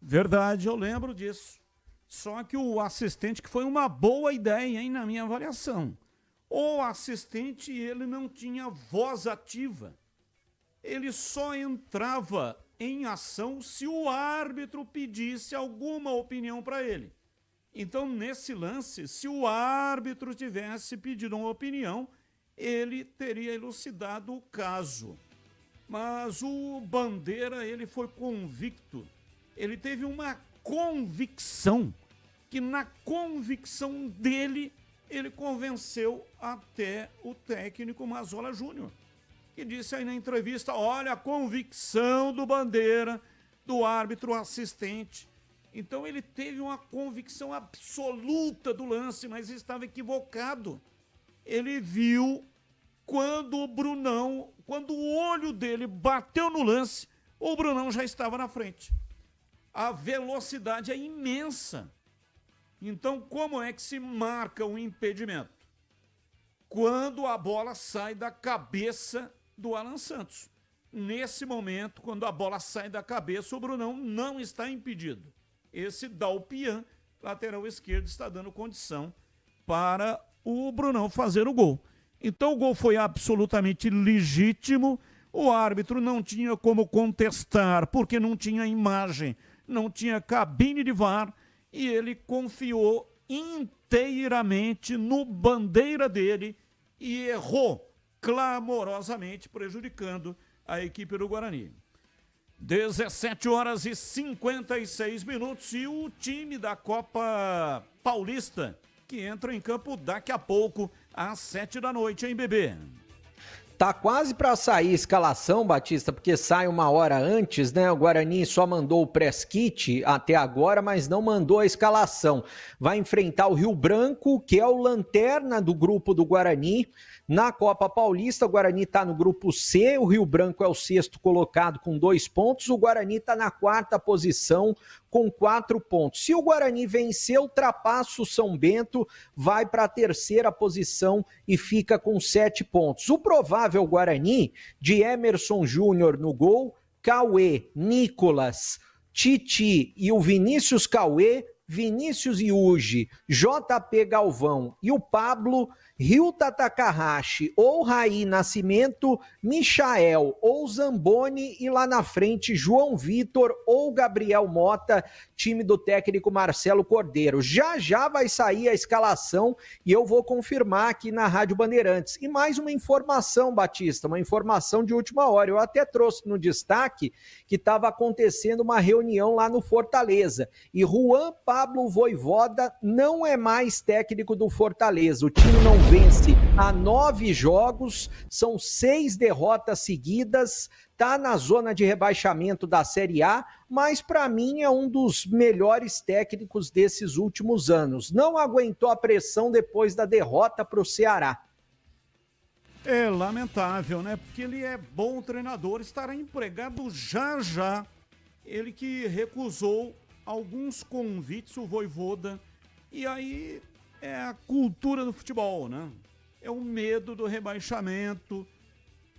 Verdade, eu lembro disso. Só que o assistente, que foi uma boa ideia, hein, na minha avaliação. O assistente, ele não tinha voz ativa. Ele só entrava em ação se o árbitro pedisse alguma opinião para ele. Então, nesse lance, se o árbitro tivesse pedido uma opinião, ele teria elucidado o caso. Mas o Bandeira, ele foi convicto. Ele teve uma convicção, que na convicção dele, ele convenceu até o técnico Mazzola Júnior, que disse aí na entrevista, olha a convicção do Bandeira, do árbitro assistente. Então ele teve uma convicção absoluta do lance, mas estava equivocado. Ele viu quando o Brunão, quando o olho dele bateu no lance, o Brunão já estava na frente. A velocidade é imensa. Então, como é que se marca um impedimento? Quando a bola sai da cabeça do Alan Santos. Nesse momento, quando a bola sai da cabeça, o Brunão não está impedido. Esse Dalpian, lateral esquerdo, está dando condição para o Brunão fazer o gol. Então, o gol foi absolutamente legítimo. O árbitro não tinha como contestar, porque não tinha imagem, não tinha cabine de VAR. E ele confiou inteiramente no Bandeira dele e errou clamorosamente, prejudicando a equipe do Guarani. 17h56 e o time da Copa Paulista, que entra em campo daqui a pouco, às 7 da noite, hein, bebê? Tá quase para sair a escalação, Batista, porque sai uma hora antes, né? O Guarani só mandou o press kit até agora, mas não mandou a escalação. Vai enfrentar o Rio Branco, que é o lanterna do grupo do Guarani. Na Copa Paulista, o Guarani está no grupo C, o Rio Branco é o 6º colocado com 2 pontos, o Guarani está na 4ª posição com 4 pontos. Se o Guarani vencer, ultrapassa o São Bento, vai para a 3ª posição e fica com 7 pontos. O provável Guarani, de Emerson Júnior no gol, Cauê, Nicolas, Titi e o Vinícius Cauê, Vinícius Iuji, JP Galvão e o Pablo, Ryuta Takahashi ou Raí Nascimento, Michael ou Zamboni e lá na frente João Vitor ou Gabriel Mota, time do técnico Marcelo Cordeiro. Já vai sair a escalação e eu vou confirmar aqui na Rádio Bandeirantes. E mais uma informação, Batista, uma informação de última hora. Eu até trouxe no destaque que estava acontecendo uma reunião lá no Fortaleza e Juan Pablo Vojvoda não é mais técnico do Fortaleza. O time não vence há 9 jogos, são 6 derrotas seguidas, tá na zona de rebaixamento da Série A, mas para mim é um dos melhores técnicos desses últimos anos. Não aguentou a pressão depois da derrota para o Ceará. É lamentável, né? Porque ele é bom treinador, estará empregado já. Ele que recusou alguns convites, o Vojvoda, e aí é a cultura do futebol, né? É o medo do rebaixamento,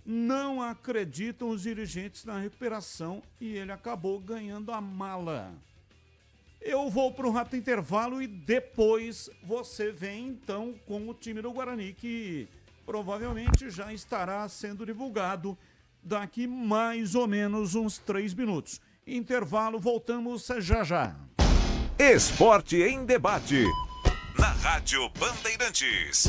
não acreditam os dirigentes na recuperação e ele acabou ganhando a mala. Eu vou para um rápido intervalo e depois você vem então com o time do Guarani, que provavelmente já estará sendo divulgado daqui mais ou menos uns 3 minutos. Intervalo, voltamos já. Esporte em debate. Na Rádio Bandeirantes.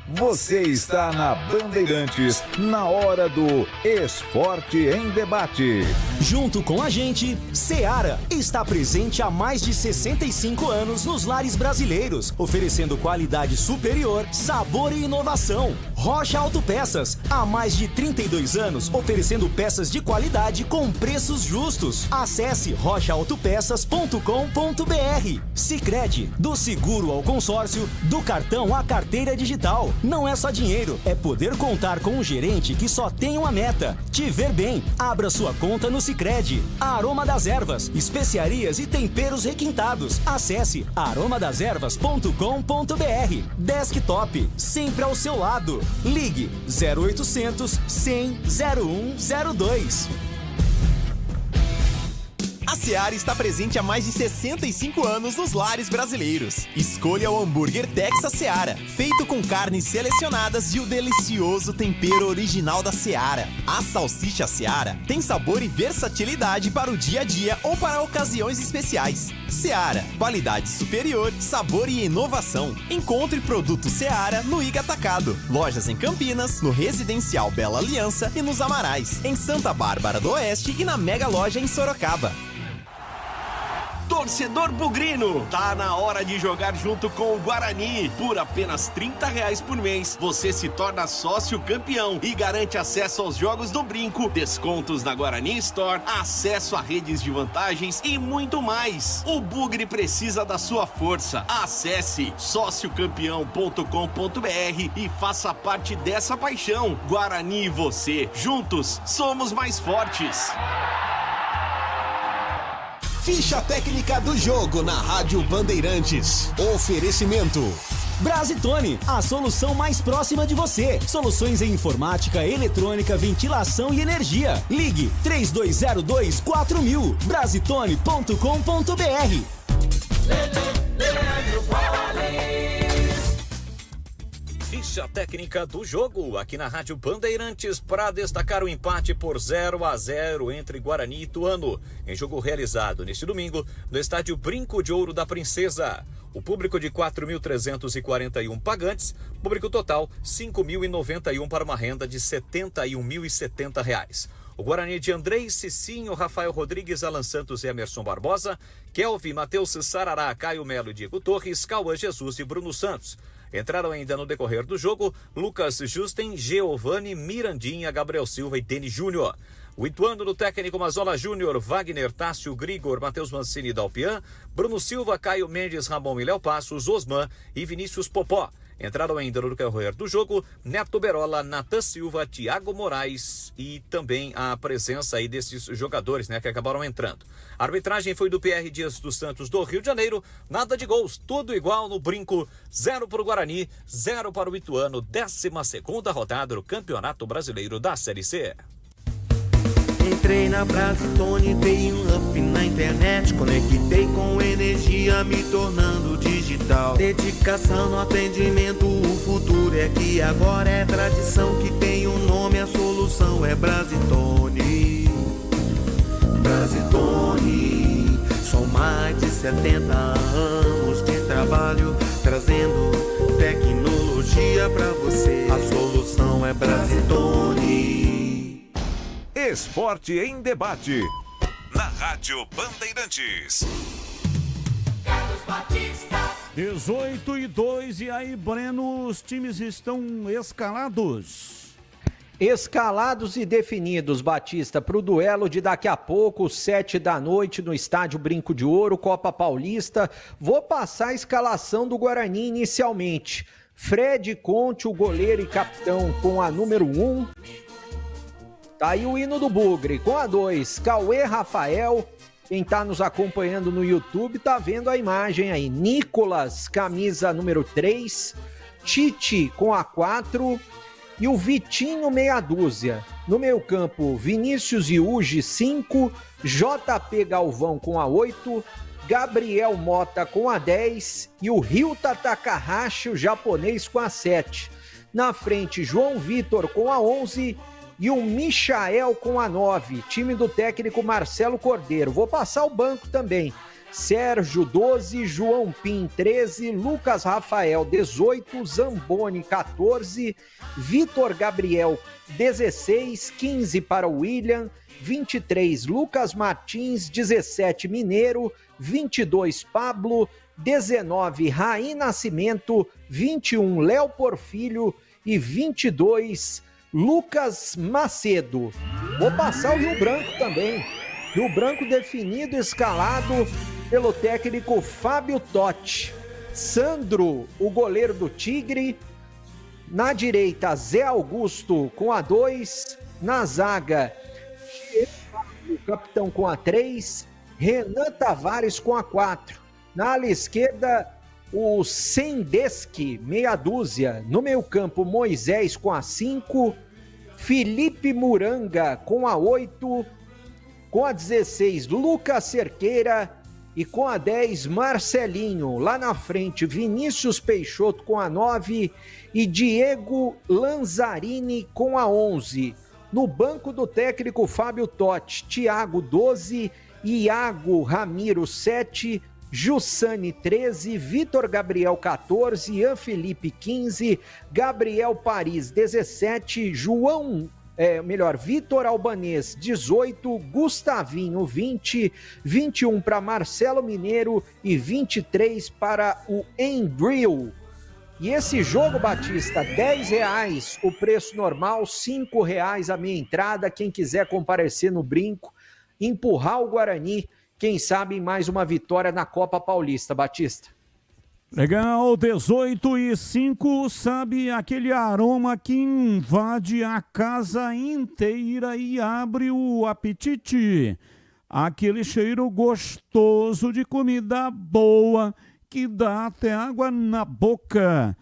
Você está na Bandeirantes, na hora do Esporte em Debate. Junto com a gente, Seara está presente há mais de 65 anos nos lares brasileiros, oferecendo qualidade superior, sabor e inovação. Rocha Autopeças, há mais de 32 anos, oferecendo peças de qualidade com preços justos. Acesse rochaautopeças.com.br. Sicredi, do seguro ao consórcio, do cartão à carteira digital. Não é só dinheiro, é poder contar com um gerente que só tem uma meta: te ver bem. Abra sua conta no Sicredi. Aroma das Ervas, especiarias e temperos requintados. Acesse aromadeservas.com.br. Desktop, sempre ao seu lado. Ligue 0800 100 0102. A Seara está presente há mais de 65 anos nos lares brasileiros. Escolha o hambúrguer Texas Seara, feito com carnes selecionadas e o delicioso tempero original da Seara. A salsicha Seara tem sabor e versatilidade para o dia a dia ou para ocasiões especiais. Seara, qualidade superior, sabor e inovação. Encontre produto Seara no Iga Atacado. Lojas em Campinas, no Residencial Bela Aliança e nos Amarais, em Santa Bárbara do Oeste e na Mega Loja em Sorocaba. Torcedor bugrino, tá na hora de jogar junto com o Guarani. Por apenas R$30 por mês, você se torna sócio campeão e garante acesso aos jogos do Brinco, descontos na Guarani Store, acesso a redes de vantagens e muito mais. O Bugre precisa da sua força. Acesse sociocampeão.com.br e faça parte dessa paixão. Guarani e você, juntos, somos mais fortes. Ficha técnica do jogo na Rádio Bandeirantes. Oferecimento Brasitone, a solução mais próxima de você. Soluções em informática, eletrônica, ventilação e energia. Ligue 3202-4000. Brasitone.com.br. Ficha técnica do jogo aqui na Rádio Bandeirantes para destacar o empate por 0-0 entre Guarani e Ituano, em jogo realizado neste domingo no estádio Brinco de Ouro da Princesa. O público de 4.341 pagantes, público total 5.091 para uma renda de R$ 71.070. O Guarani de Andrei, Cicinho, Rafael Rodrigues, Alan Santos e Emerson Barbosa, Kelvin, Matheus Sarará, Caio Melo e Diego Torres, Cauã Jesus e Bruno Santos. Entraram ainda no decorrer do jogo Lucas Justen, Giovani, Mirandinha, Gabriel Silva e Denis Júnior. O Ituano do técnico Mazola Júnior, Wagner, Tássio, Grigor, Matheus Mancini e Dalpian, Bruno Silva, Caio Mendes, Ramon e Léo Passos, Osman e Vinícius Popó. Entraram ainda no decorrer do jogo Neto Berola, Natan Silva, Thiago Moraes e também a presença aí desses jogadores, que acabaram entrando. A arbitragem foi do PR Dias dos Santos do Rio de Janeiro, nada de gols, tudo igual no brinco, 0 para o Guarani, 0 para o Ituano, 12ª rodada do Campeonato Brasileiro da Série C. Entrei na Brasitone, dei um up na internet, conectei com energia, me tornando digital. Dedicação no atendimento, o futuro é que agora é tradição, que tem um nome, a solução é Brasitone. Brasitone, são mais de 70 anos de trabalho, trazendo tecnologia pra você. A solução é Brasitone. Esporte em Debate, na Rádio Bandeirantes. 18:02, e aí, Breno, os times estão escalados? Escalados e definidos, Batista, para o duelo de daqui a pouco, 7 da noite, no estádio Brinco de Ouro, Copa Paulista. Vou passar a escalação do Guarani inicialmente. Fred Conte, o goleiro e capitão, com a número 1. Tá aí o hino do Bugre. Com a 2, Cauê Rafael. Quem tá nos acompanhando no YouTube tá vendo a imagem aí. Nicolas, camisa número 3. Tite com a 4. E o Vitinho, meia dúzia. No meio campo, Vinícius Iuji, 5. JP Galvão com a 8. Gabriel Mota com a 10. E o Ryuta Takahashi, o japonês, com a 7. Na frente, João Vitor com a 11. E o Michael com a 9, time do técnico Marcelo Cordeiro. Vou passar o banco também. Sérgio, 12, João Pim, 13, Lucas Rafael, 18, Zamboni, 14, Vitor Gabriel, 16, 15 para o William, 23, Lucas Martins, 17, Mineiro, 22, Pablo, 19, Raí Nascimento, 21, Léo Porfílio e 22, Lucas Macedo. Vou passar o Rio Branco também. Rio Branco definido, escalado pelo técnico Fábio Totti. Sandro, o goleiro do Tigre. Na direita, Zé Augusto com a 2. Na zaga, o capitão com a 3. Renan Tavares com a 4. Na ala esquerda, o Sendeski, meia dúzia. No meio campo, Moisés com a 5. Felipe Muranga com a 8. Com a 16, Lucas Cerqueira. E com a 10, Marcelinho. Lá na frente, Vinícius Peixoto com a 9. E Diego Lanzarini com a 11. No banco do técnico Fábio Totti, Thiago, 12. Iago Ramiro, 7. Jussane, 13, Vitor Gabriel, 14, Ian Felipe, 15, Gabriel Paris, 17, Vitor Albanês, 18, Gustavinho, 20, 21 para Marcelo Mineiro e 23 para o Andrew. E esse jogo, Batista, R$10 o preço normal, R$5 a meia entrada. Quem quiser comparecer no Brinco, empurrar o Guarani, quem sabe mais uma vitória na Copa Paulista, Batista. Legal, 18:05, sabe aquele aroma que invade a casa inteira e abre o apetite? Aquele cheiro gostoso de comida boa que dá até água na boca.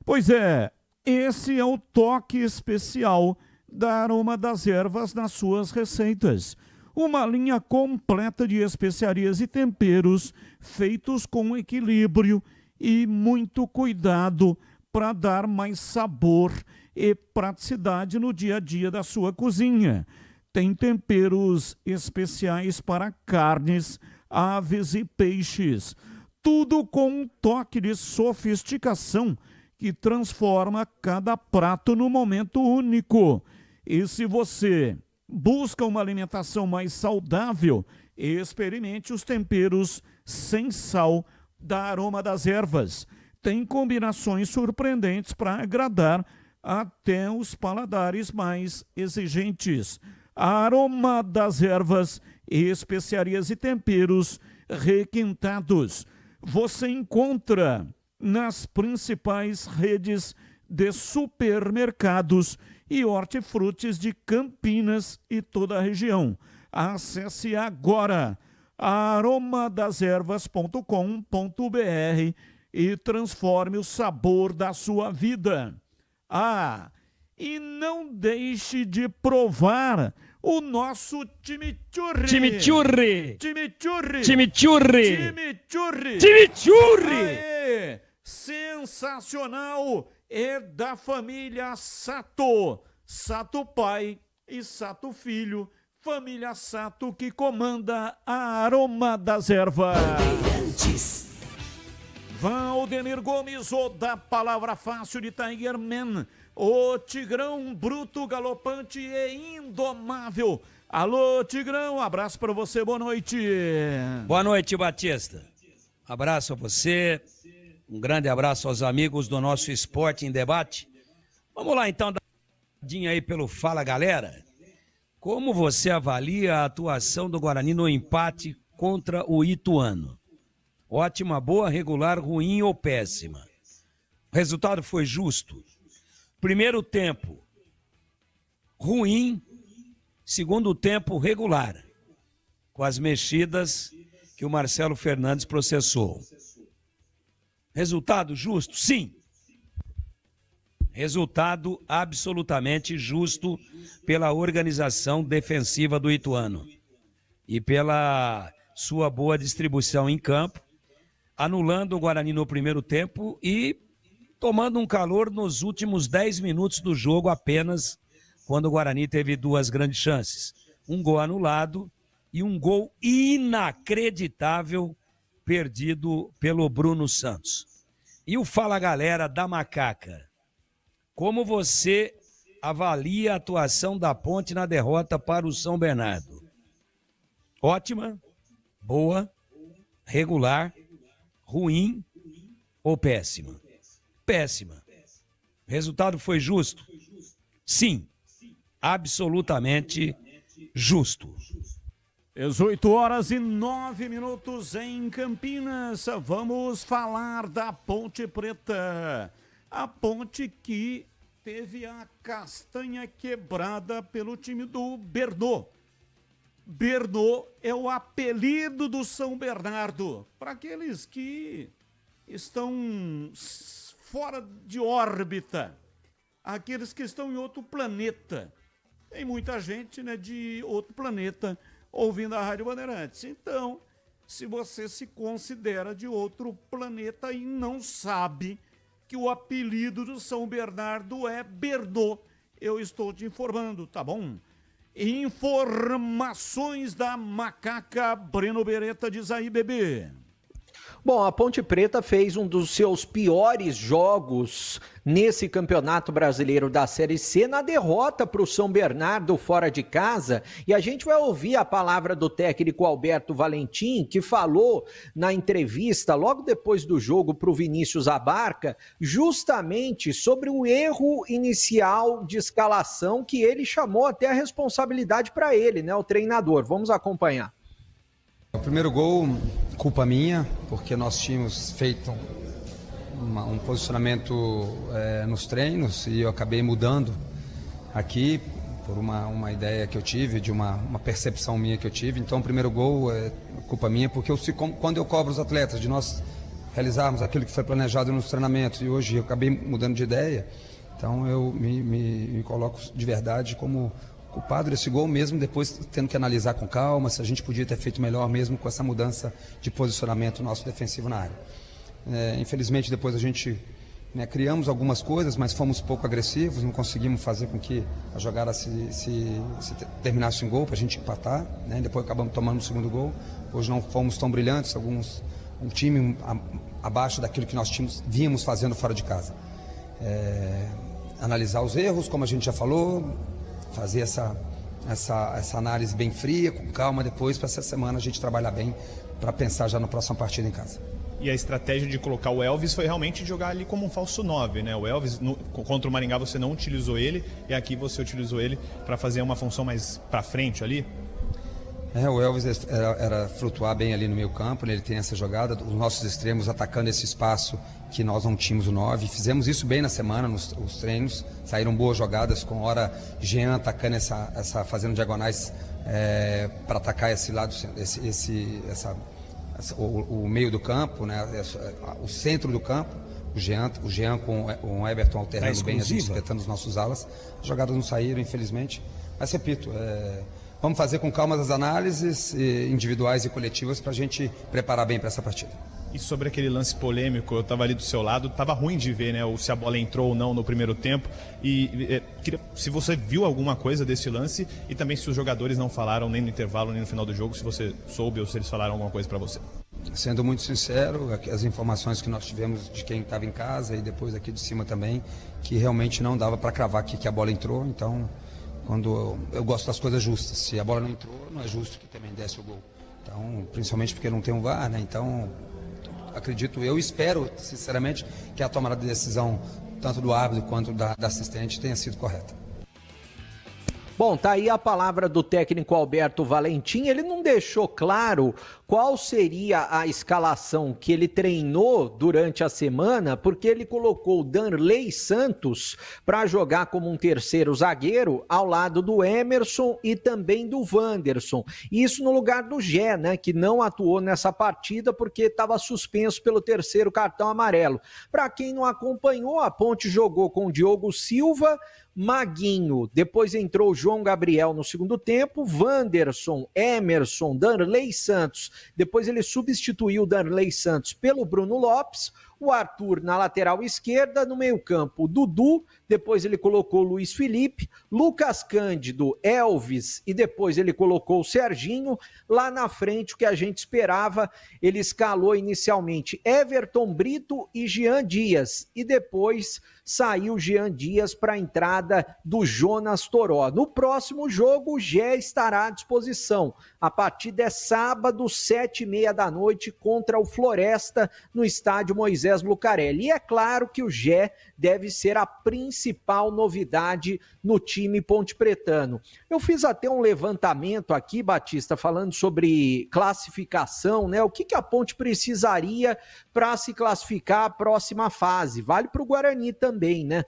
Pois é, esse é o toque especial da Aroma das Ervas nas suas receitas. Uma linha completa de especiarias e temperos feitos com equilíbrio e muito cuidado para dar mais sabor e praticidade no dia a dia da sua cozinha. Tem temperos especiais para carnes, aves e peixes. Tudo com um toque de sofisticação que transforma cada prato num momento único. E se você busca uma alimentação mais saudável, experimente os temperos sem sal da Aroma das Ervas. tem combinações surpreendentes para agradar até os paladares mais exigentes. Aroma das ervas, especiarias e temperos requintados. Você encontra nas principais redes de supermercados e hortifrutis de Campinas e toda a região. Acesse agora aromadeservas.com.br e transforme o sabor da sua vida. Ah, e não deixe de provar o nosso chimichurri. Chimichurri. Chimichurri. Chimichurri. Chimichurri. Chimichurri. Aê, sensacional. É da família Sato. Sato pai e Sato filho. Família Sato que comanda a Aroma das Ervas. Valdemir Gomes, o da palavra fácil de Tiger Man. O Tigrão bruto, galopante e indomável. Alô, Tigrão, abraço para você, boa noite. Boa noite, Batista. Abraço a você, um grande abraço aos amigos do nosso Esporte em Debate. Vamos lá, então, dar uma olhadinha aí pelo Fala Galera. Como você avalia a atuação do Guarani no empate contra o Ituano? Ótima, boa, regular, ruim ou péssima? O resultado foi justo. Primeiro tempo, ruim. Segundo tempo, regular. Com as mexidas que o Marcelo Fernandes processou. Resultado justo? Sim. Resultado absolutamente justo pela organização defensiva do Ituano. E pela sua boa distribuição em campo, anulando o Guarani no primeiro tempo e tomando um calor nos últimos 10 minutos do jogo apenas, quando o Guarani teve duas grandes chances. Um gol anulado e um gol inacreditável perdido pelo Bruno Santos. E o Fala Galera da Macaca. Como você avalia a atuação da Ponte na derrota para o São Bernardo? Ótima, boa, regular, ruim ou péssima? Péssima. Resultado foi justo? Sim, absolutamente justo. 18h09 em Campinas. Vamos falar da Ponte Preta. A Ponte que teve a castanha quebrada pelo time do Bernô. Bernô é o apelido do São Bernardo. Para aqueles que estão fora de órbita, aqueles que estão em outro planeta. Tem muita gente, né, de outro planeta ouvindo a Rádio Bandeirantes. Então, se você se considera de outro planeta e não sabe que o apelido do São Bernardo é Bernô, eu estou te informando, tá bom? Informações da Macaca. Breno Beretta, diz aí, bebê. Bom, a Ponte Preta fez um dos seus piores jogos nesse Campeonato Brasileiro da Série C, na derrota para o São Bernardo fora de casa. E a gente vai ouvir a palavra do técnico Alberto Valentim, que falou na entrevista logo depois do jogo para o Vinícius Abarca, justamente sobre o erro inicial de escalação que ele chamou até a responsabilidade para ele, né, o treinador. Vamos acompanhar. O primeiro gol, culpa minha, porque nós tínhamos feito um posicionamento nos treinos e eu acabei mudando aqui por uma ideia que eu tive, de uma percepção minha que eu tive. Então o primeiro gol é culpa minha, porque quando eu cobro os atletas de nós realizarmos aquilo que foi planejado nos treinamentos e hoje eu acabei mudando de ideia, então eu me coloco de verdade como culpado desse gol, mesmo depois tendo que analisar com calma se a gente podia ter feito melhor mesmo com essa mudança de posicionamento nosso defensivo na área. Infelizmente depois a gente criamos algumas coisas, mas fomos pouco agressivos, não conseguimos fazer com que a jogada se terminasse em gol para a gente empatar, né? Depois acabamos tomando o segundo gol. Hoje não fomos tão brilhantes, um time abaixo daquilo que nós vínhamos fazendo fora de casa. Analisar os erros, como a gente já falou, fazer essa análise bem fria, com calma depois, para essa semana a gente trabalhar bem, para pensar já na próxima partida em casa. E a estratégia de colocar o Elvis foi realmente jogar ali como um falso 9, né? O Elvis, contra o Maringá, você não utilizou ele, e aqui você utilizou ele para fazer uma função mais para frente ali. O Elvis era flutuar bem ali no meio campo, né? Ele tem essa jogada, os nossos extremos atacando esse espaço que nós não tínhamos o 9. Fizemos isso bem na semana, nos treinos, saíram boas jogadas, com hora Jean atacando fazendo diagonais para atacar esse lado, o meio do campo, né? O centro do campo, o Jean com o Everton alternando bem, espetando os nossos alas. As jogadas não saíram, infelizmente, mas repito, vamos fazer com calma as análises individuais e coletivas para a gente preparar bem para essa partida. E sobre aquele lance polêmico, eu estava ali do seu lado, estava ruim de ver, né, se a bola entrou ou não no primeiro tempo. E se você viu alguma coisa desse lance e também se os jogadores não falaram nem no intervalo nem no final do jogo, se você soube ou se eles falaram alguma coisa para você. Sendo muito sincero, as informações que nós tivemos de quem estava em casa e depois aqui de cima também, que realmente não dava para cravar que a bola entrou. Então, quando eu gosto das coisas justas, se a bola não entrou, não é justo que também desse o gol. Então, principalmente porque não tem um VAR, né? Então, eu espero, sinceramente, que a tomada de decisão, tanto do árbitro quanto da assistente, tenha sido correta. Bom, tá aí a palavra do técnico Alberto Valentim. Ele não deixou claro qual seria a escalação que ele treinou durante a semana, porque ele colocou o Danley Santos para jogar como um terceiro zagueiro ao lado do Emerson e também do Wanderson. Isso no lugar do Gé, né, que não atuou nessa partida porque estava suspenso pelo terceiro cartão amarelo. Para quem não acompanhou, a Ponte jogou com o Diogo Silva, Maguinho, depois entrou o João Gabriel no segundo tempo, Wanderson, Emerson, Danley Santos, depois ele substituiu o Danley Santos pelo Bruno Lopes, o Arthur na lateral esquerda, no meio campo o Dudu, depois ele colocou o Luiz Felipe, Lucas Cândido, Elvis e depois ele colocou o Serginho, lá na frente o que a gente esperava, ele escalou inicialmente Everton Brito e Jean Dias e depois saiu Jean Dias para a entrada do Jonas Toró. No próximo jogo o Gé estará à disposição, a partida é sábado, 7h30 da noite contra o Floresta no estádio Moisés Lucarelli. E é claro que o Gé deve ser a principal novidade no time pontepretano. Eu fiz até um levantamento aqui, Batista, falando sobre classificação, né? O que a Ponte precisaria para se classificar à próxima fase? Vale para o Guarani também, né?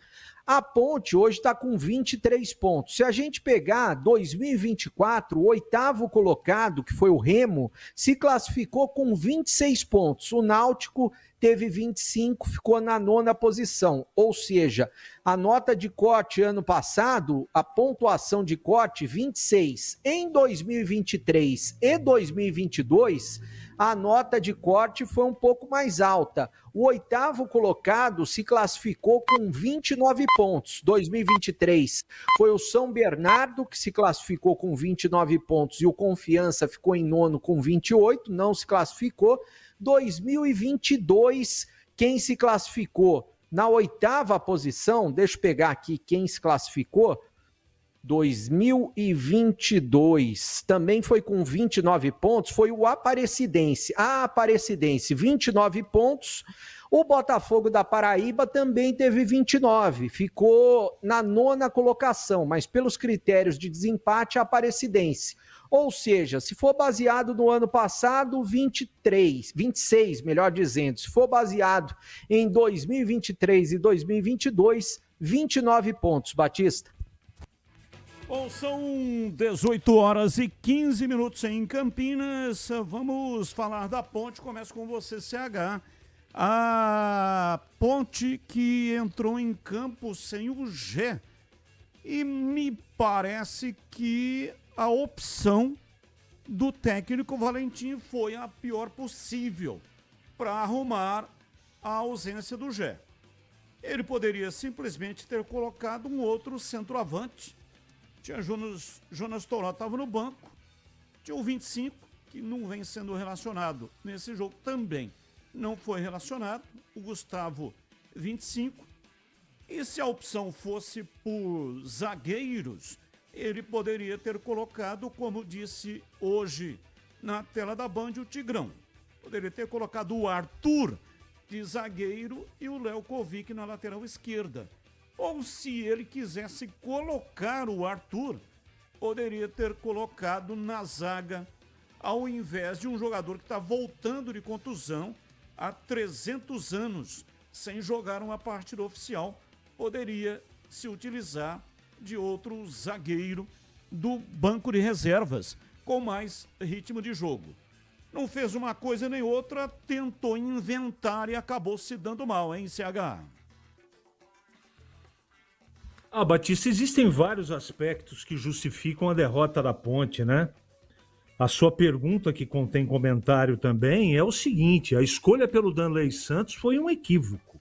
A Ponte hoje está com 23 pontos. Se a gente pegar 2024, o oitavo colocado, que foi o Remo, se classificou com 26 pontos. O Náutico teve 25, ficou na 9ª posição. Ou seja, a nota de corte ano passado, a pontuação de corte, 26. Em 2023 e 2022, a nota de corte foi um pouco mais alta. O oitavo colocado se classificou com 29 pontos. 2023 foi o São Bernardo que se classificou com 29 pontos e o Confiança ficou em 9º com 28, não se classificou. 2022, quem se classificou na 8ª posição, deixa eu pegar aqui quem se classificou, 2022, também foi com 29 pontos, foi o Aparecidense. A Aparecidense, 29 pontos. O Botafogo da Paraíba também teve 29, ficou na 9ª colocação, mas pelos critérios de desempate, a Aparecidense. Ou seja, se for baseado no ano passado, 26, melhor dizendo. Se for baseado em 2023 e 2022, 29 pontos, Batista. Bom, são 18h15 em Campinas. Vamos falar da Ponte. Começa com você, CH. A Ponte que entrou em campo sem o Gé. E me parece que a opção do técnico Valentim foi a pior possível para arrumar a ausência do Gé. Ele poderia simplesmente ter colocado um outro centroavante. Tinha Jonas Toró, estava no banco. Tinha o 25, que não vem sendo relacionado nesse jogo também. Não foi relacionado. O Gustavo, 25. E se a opção fosse por zagueiros, ele poderia ter colocado, como disse hoje na tela da Band, o Tigrão. Poderia ter colocado o Arthur de zagueiro e o Léo Kovic na lateral esquerda. Ou se ele quisesse colocar o Arthur, poderia ter colocado na zaga, ao invés de um jogador que está voltando de contusão há 300 anos, sem jogar uma partida oficial, poderia se utilizar de outro zagueiro do banco de reservas, com mais ritmo de jogo. Não fez uma coisa nem outra, tentou inventar e acabou se dando mal, hein, CH? Batista, existem vários aspectos que justificam a derrota da Ponte, né? A sua pergunta, que contém comentário também, é o seguinte: a escolha pelo Danley Santos foi um equívoco.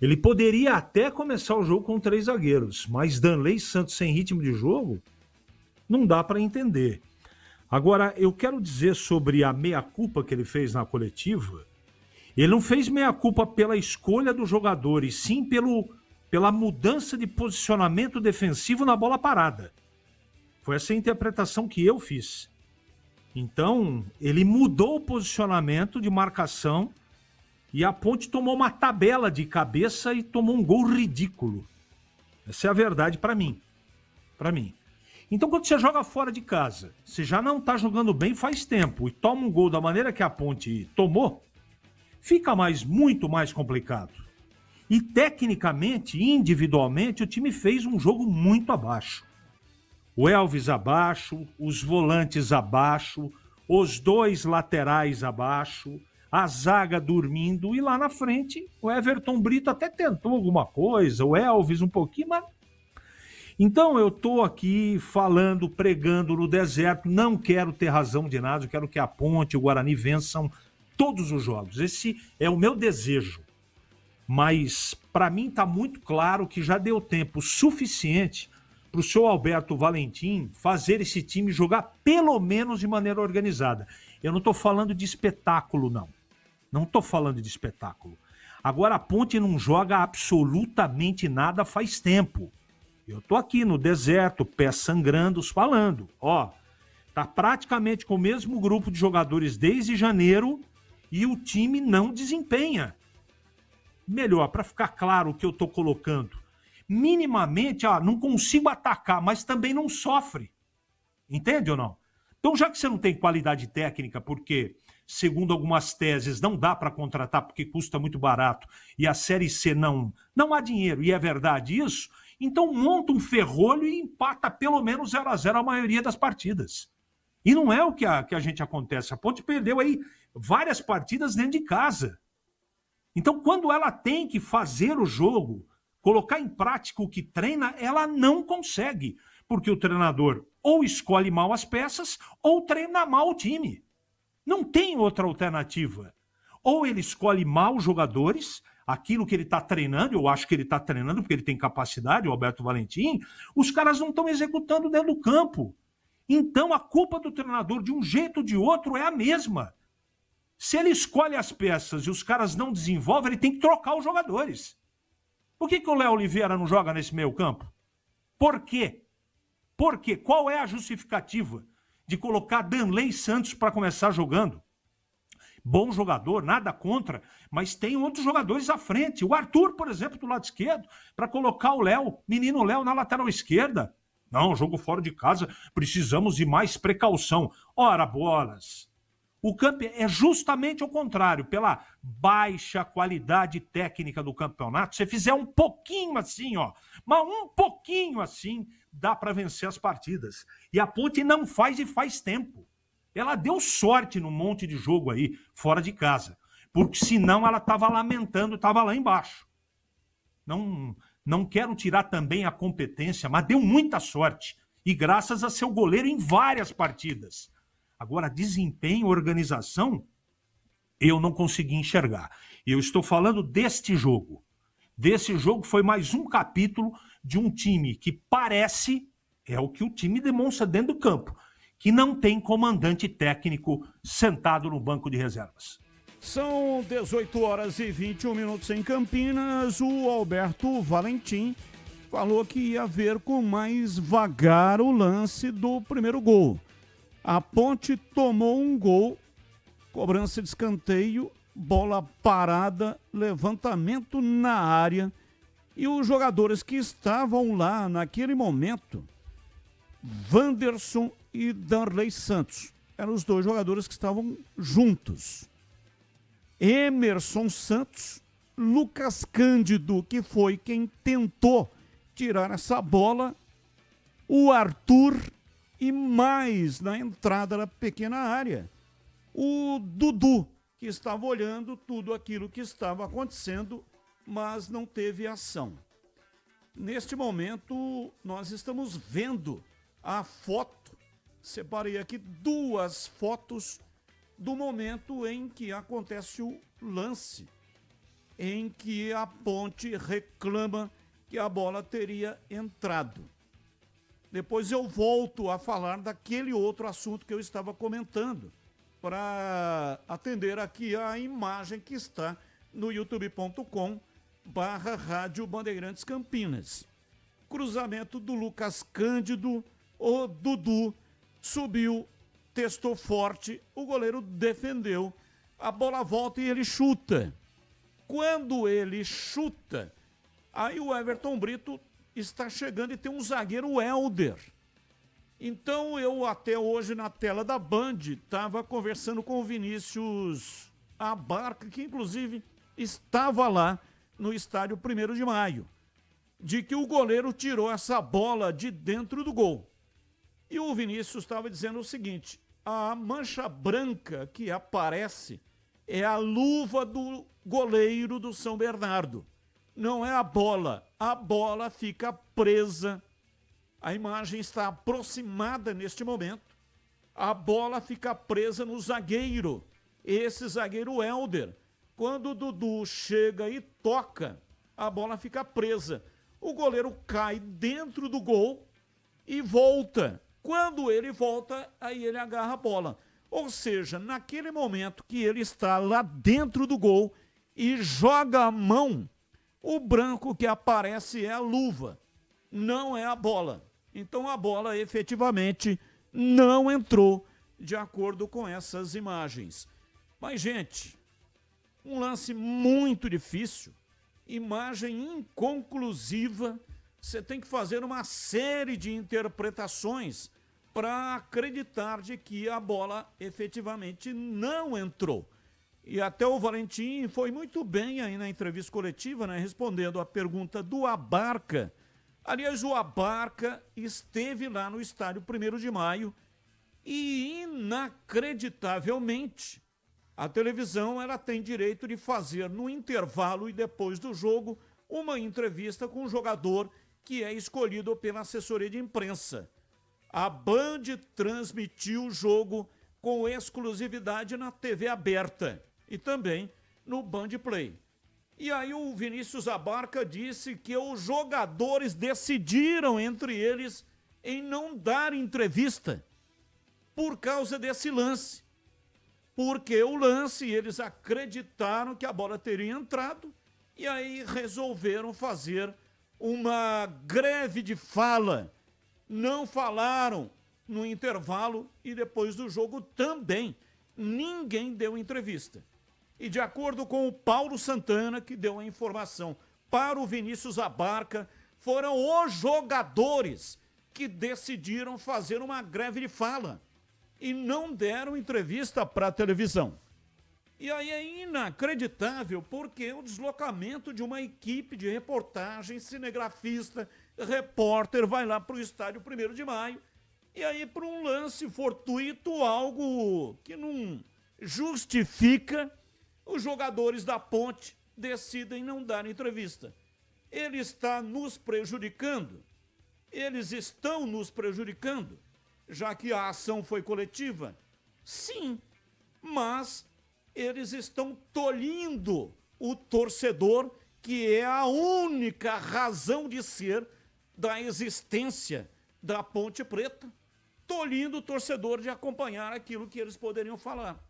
Ele poderia até começar o jogo com 3 zagueiros, mas Danley Santos sem ritmo de jogo, não dá para entender. Agora, eu quero dizer sobre a meia-culpa que ele fez na coletiva. Ele não fez meia-culpa pela escolha do jogador, e sim pela mudança de posicionamento defensivo na bola parada. Foi essa a interpretação que eu fiz. Então, ele mudou o posicionamento de marcação e a Ponte tomou uma tabela de cabeça e tomou um gol ridículo. Essa é a verdade para mim. Então, quando você joga fora de casa, você já não está jogando bem faz tempo e toma um gol da maneira que a Ponte tomou, fica muito mais complicado. E tecnicamente, individualmente, o time fez um jogo muito abaixo. O Elvis abaixo, os volantes abaixo, os 2 laterais abaixo, a zaga dormindo, e lá na frente o Everton Brito até tentou alguma coisa, o Elvis um pouquinho, mas... Então eu estou aqui falando, pregando no deserto, não quero ter razão de nada, eu quero que a Ponte e o Guarani vençam todos os jogos. Esse é o meu desejo. Mas para mim está muito claro que já deu tempo suficiente para o senhor Alberto Valentim fazer esse time jogar pelo menos de maneira organizada. Eu não estou falando de espetáculo, não. Não estou falando de espetáculo. Agora a Ponte não joga absolutamente nada faz tempo. Eu estou aqui no deserto, pés sangrando, falando. Tá praticamente com o mesmo grupo de jogadores desde janeiro e o time não desempenha. Melhor, para ficar claro o que eu estou colocando, minimamente, não consigo atacar, mas também não sofre. Entende ou não? Então, já que você não tem qualidade técnica, porque, segundo algumas teses, não dá para contratar porque custa muito barato e a Série C não há dinheiro, e é verdade isso, então monta um ferrolho e empata pelo menos 0-0 a maioria das partidas. E não é o que a gente acontece. A Ponte perdeu aí várias partidas dentro de casa. Então, quando ela tem que fazer o jogo, colocar em prática o que treina, ela não consegue, porque o treinador ou escolhe mal as peças ou treina mal o time. Não tem outra alternativa. Ou ele escolhe mal os jogadores, aquilo que ele está treinando, eu acho que ele está treinando porque ele tem capacidade, o Alberto Valentim, os caras não estão executando dentro do campo. Então, a culpa do treinador, de um jeito ou de outro, é a mesma. Se ele escolhe as peças e os caras não desenvolvem, ele tem que trocar os jogadores. Por que o Léo Oliveira não joga nesse meio campo? Por quê? Por quê? Qual é a justificativa de colocar Danley Santos para começar jogando? Bom jogador, nada contra, mas tem outros jogadores à frente. O Arthur, por exemplo, do lado esquerdo, para colocar o Léo, menino Léo, na lateral esquerda. Não, jogo fora de casa, precisamos de mais precaução. Ora, bolas! O campo é justamente o contrário, pela baixa qualidade técnica do campeonato. Se você fizer um pouquinho assim, mas um pouquinho assim, dá para vencer as partidas. E a Ponte não faz e faz tempo. Ela deu sorte num monte de jogo aí, fora de casa. Porque senão ela estava lamentando, estava lá embaixo. Não quero tirar também a competência, mas deu muita sorte. E graças a seu goleiro em várias partidas. Agora, desempenho, organização, eu não consegui enxergar. Eu estou falando deste jogo. Desse jogo foi mais um capítulo de um time que parece, é o que o time demonstra dentro do campo, que não tem comandante técnico sentado no banco de reservas. São 18 horas e 21 minutos em Campinas. O Alberto Valentim falou que ia ver com mais vagar o lance do primeiro gol. A Ponte tomou um gol Cobrança de escanteio, bola parada, levantamento na área. E os jogadores que estavam lá naquele momento, Wanderson e Darley Santos, eram os dois jogadores que estavam juntos. Emerson Santos, Lucas Cândido, que foi quem tentou tirar essa bola, o Arthur e mais na entrada da pequena área, o Dudu, que estava olhando tudo aquilo que estava acontecendo, mas não teve ação. Neste momento, nós estamos vendo a foto, separei aqui 2 fotos do momento em que acontece o lance, em que a Ponte reclama que a bola teria entrado. Depois eu volto a falar daquele outro assunto que eu estava comentando, para atender aqui a imagem que está no youtube.com/Rádio Bandeirantes Campinas. Cruzamento do Lucas Cândido, o Dudu subiu, testou forte, o goleiro defendeu, a bola volta e ele chuta. Quando ele chuta, aí o Everton Brito está chegando e tem um zagueiro Helder. Então eu até hoje na tela da Band estava conversando com o Vinícius Abarca, que inclusive estava lá no estádio 1º de Maio, de que o goleiro tirou essa bola de dentro do gol. E o Vinícius estava dizendo o seguinte: a mancha branca que aparece é a luva do goleiro do São Bernardo. Não é a bola fica presa. A imagem está aproximada neste momento. A bola fica presa no zagueiro. Esse zagueiro Helder. Quando o Dudu chega e toca, a bola fica presa. O goleiro cai dentro do gol e volta. Quando ele volta, aí ele agarra a bola. Ou seja, naquele momento que ele está lá dentro do gol e joga a mão, o branco que aparece é a luva, não é a bola. Então a bola efetivamente não entrou de acordo com essas imagens. Mas, gente, um lance muito difícil, imagem inconclusiva, você tem que fazer uma série de interpretações para acreditar de que a bola efetivamente não entrou. E até o Valentim foi muito bem aí na entrevista coletiva, né, respondendo a pergunta do Abarca. Aliás, o Abarca esteve lá no estádio 1º de Maio e, inacreditavelmente, a televisão ela tem direito de fazer no intervalo e depois do jogo uma entrevista com um jogador que é escolhido pela assessoria de imprensa. A Band transmitiu o jogo com exclusividade na TV aberta e também no Band Play. E aí o Vinícius Abarca disse que os jogadores decidiram entre eles em não dar entrevista por causa desse lance. Porque o lance, eles acreditaram que a bola teria entrado e aí resolveram fazer uma greve de fala. Não falaram no intervalo e depois do jogo também. Ninguém deu entrevista. E de acordo com o Paulo Santana, que deu a informação para o Vinícius Abarca, foram os jogadores que decidiram fazer uma greve de fala e não deram entrevista para a televisão. E aí é inacreditável, porque o deslocamento de uma equipe de reportagem, cinegrafista, repórter, vai lá para o estádio 1º de Maio, e aí para um lance fortuito, algo que não justifica, os jogadores da Ponte decidem não dar entrevista. Ele está nos prejudicando? Eles estão nos prejudicando, já que a ação foi coletiva? Sim, mas eles estão tolhindo o torcedor, que é a única razão de ser da existência da Ponte Preta, tolhindo o torcedor de acompanhar aquilo que eles poderiam falar.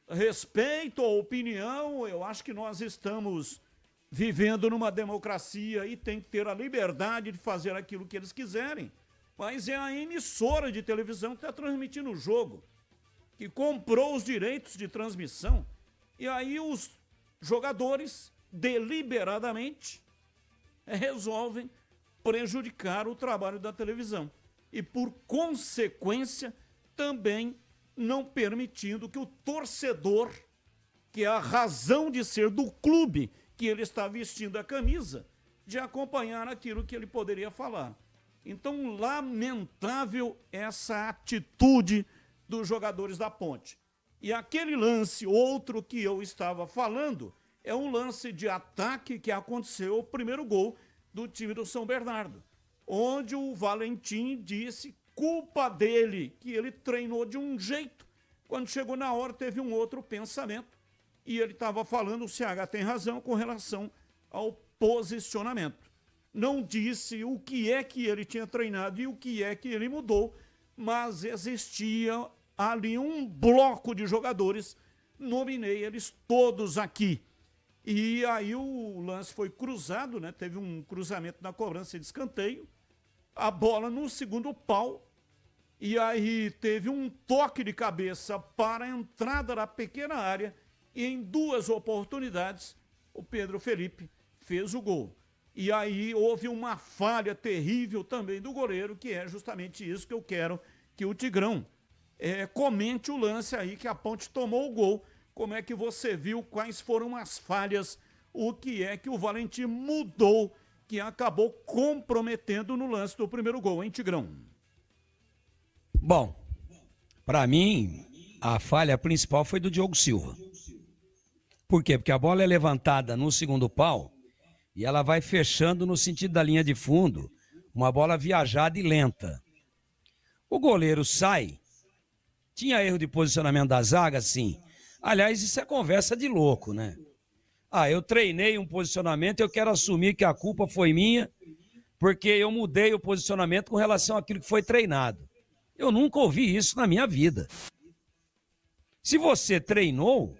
Respeito à opinião, eu acho que nós estamos vivendo numa democracia e tem que ter a liberdade de fazer aquilo que eles quiserem, mas é a emissora de televisão que está transmitindo o jogo. que comprou os direitos de transmissão, e aí os jogadores deliberadamente resolvem prejudicar o trabalho da televisão e, por consequência, também não permitindo que o torcedor, que é a razão de ser do clube que ele está vestindo a camisa, de acompanhar aquilo que ele poderia falar. Então, lamentável essa atitude dos jogadores da Ponte. E aquele lance, outro que eu estava falando, é um lance de ataque que aconteceu o primeiro gol do time do São Bernardo, onde o Valentim disse culpa dele, que ele treinou de um jeito, quando chegou na hora teve um outro pensamento, e ele estava falando, o CH tem razão, com relação ao posicionamento. Não disse o que é que ele tinha treinado e o que é que ele mudou, mas existia ali um bloco de jogadores, nominei eles todos aqui. E aí o lance foi cruzado, né? Teve um cruzamento na cobrança de escanteio, a bola no segundo pau, e aí teve um toque de cabeça para a entrada da pequena área, e em 2 oportunidades o Pedro Felipe fez o gol. E aí houve uma falha terrível também do goleiro, que é justamente isso que eu quero que o Tigrão comente o lance aí, que a Ponte tomou o gol. Como é que você viu, quais foram as falhas, o que é que o Valentim mudou, que acabou comprometendo no lance do primeiro gol, hein, Tigrão? Bom, para mim, a falha principal foi do Diogo Silva. Por quê? Porque a bola é levantada no segundo pau e ela vai fechando no sentido da linha de fundo, uma bola viajada e lenta. O goleiro sai, tinha erro de posicionamento da zaga, sim. Aliás, isso é conversa de louco, né? Eu treinei um posicionamento, eu quero assumir que a culpa foi minha, porque eu mudei o posicionamento com relação àquilo que foi treinado. Eu nunca ouvi isso na minha vida. Se você treinou,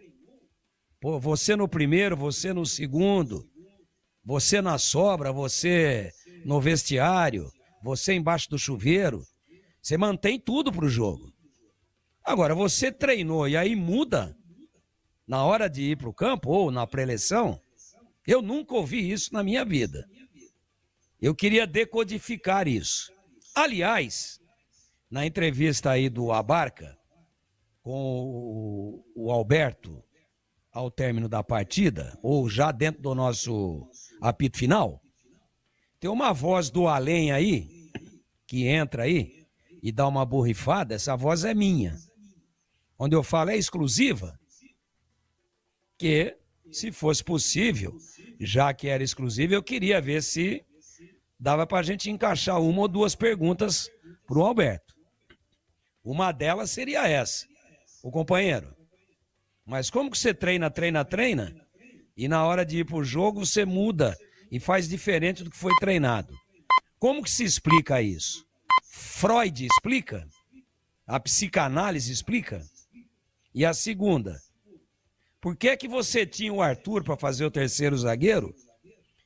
você no primeiro, você no segundo, você na sobra, você no vestiário, você embaixo do chuveiro, você mantém tudo pro jogo. Agora, você treinou e aí muda na hora de ir pro campo ou na pré-eleição, eu nunca ouvi isso na minha vida. Eu queria decodificar isso. Aliás, na entrevista aí do Abarca, com o Alberto, ao término da partida, ou já dentro do nosso apito final, tem uma voz do além aí, que entra aí e dá uma borrifada, essa voz é minha. Onde eu falo é exclusiva, que se fosse possível, já que era exclusiva, eu queria ver se dava para a gente encaixar 1 ou 2 perguntas para o Alberto. Uma delas seria essa: o companheiro, mas como que você treina, e na hora de ir para o jogo você muda e faz diferente do que foi treinado? Como que se explica isso? Freud explica? A psicanálise explica? E a segunda, por que que você tinha o Arthur para fazer o terceiro zagueiro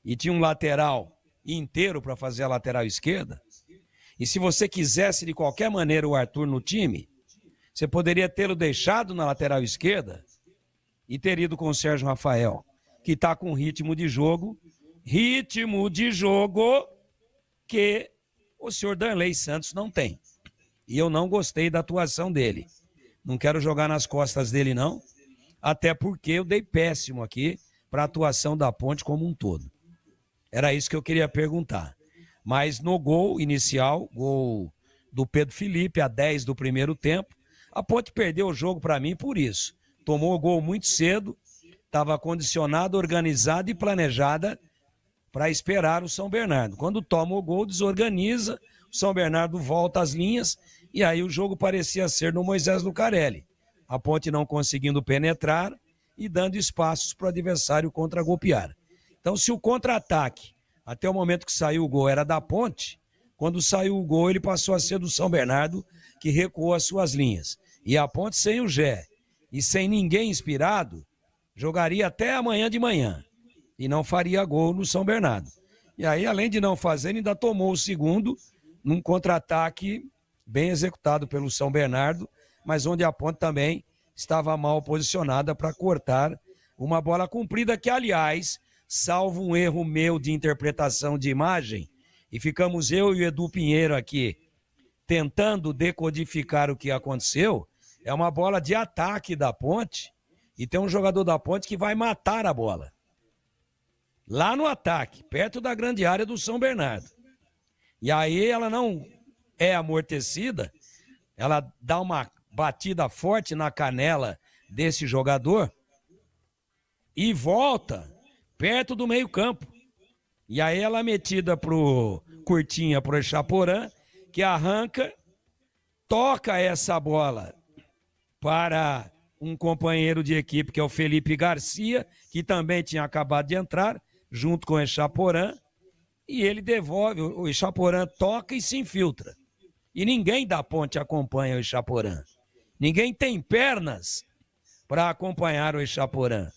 e tinha um lateral inteiro para fazer a lateral esquerda? E se você quisesse de qualquer maneira o Arthur no time, você poderia tê-lo deixado na lateral esquerda e ter ido com o Sérgio Rafael, que está com ritmo de jogo que o senhor Danley Santos não tem. E eu não gostei da atuação dele. Não quero jogar nas costas dele, não, até porque eu dei péssimo aqui para a atuação da Ponte como um todo. Era isso que eu queria perguntar. Mas no gol inicial, gol do Pedro Felipe, a 10 do primeiro tempo, a Ponte perdeu o jogo para mim por isso. Tomou o gol muito cedo, estava condicionada, organizada e planejada para esperar o São Bernardo. Quando toma o gol, desorganiza, o São Bernardo volta às linhas e aí o jogo parecia ser no Moisés Lucarelli. A Ponte não conseguindo penetrar e dando espaços para o adversário contra-golpear. Então, se o contra-ataque, até o momento que saiu o gol, era da Ponte, quando saiu o gol, ele passou a ser do São Bernardo, que recuou as suas linhas. E a Ponte, sem o Gé e sem ninguém inspirado, jogaria até amanhã de manhã e não faria gol no São Bernardo. E aí, além de não fazer, ainda tomou o segundo num contra-ataque bem executado pelo São Bernardo, mas onde a Ponte também estava mal posicionada para cortar uma bola comprida que, aliás, salvo um erro meu de interpretação de imagem, e ficamos eu e o Edu Pinheiro aqui tentando decodificar o que aconteceu, é uma bola de ataque da Ponte e tem um jogador da Ponte que vai matar a bola. Lá no ataque, perto da grande área do São Bernardo. E aí ela não é amortecida, ela dá uma batida forte na canela desse jogador e volta perto do meio-campo. E aí ela é metida curtinha pro Echaporã, que arranca, toca essa bola para um companheiro de equipe, que é o Felipe Garcia, que também tinha acabado de entrar, junto com o Echaporã, e ele devolve, o Echaporã toca e se infiltra. E ninguém da Ponte acompanha o Echaporã. Ninguém tem pernas para acompanhar o Echaporã.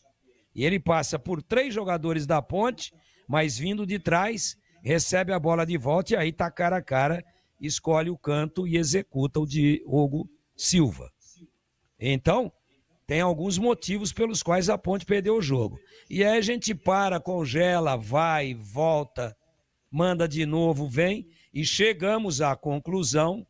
E ele passa por 3 jogadores da Ponte, mas vindo de trás, recebe a bola de volta e aí tá cara a cara, escolhe o canto e executa o Diogo Silva. Então, tem alguns motivos pelos quais a Ponte perdeu o jogo. E aí a gente para, congela, vai, volta, manda de novo, vem, e chegamos à conclusão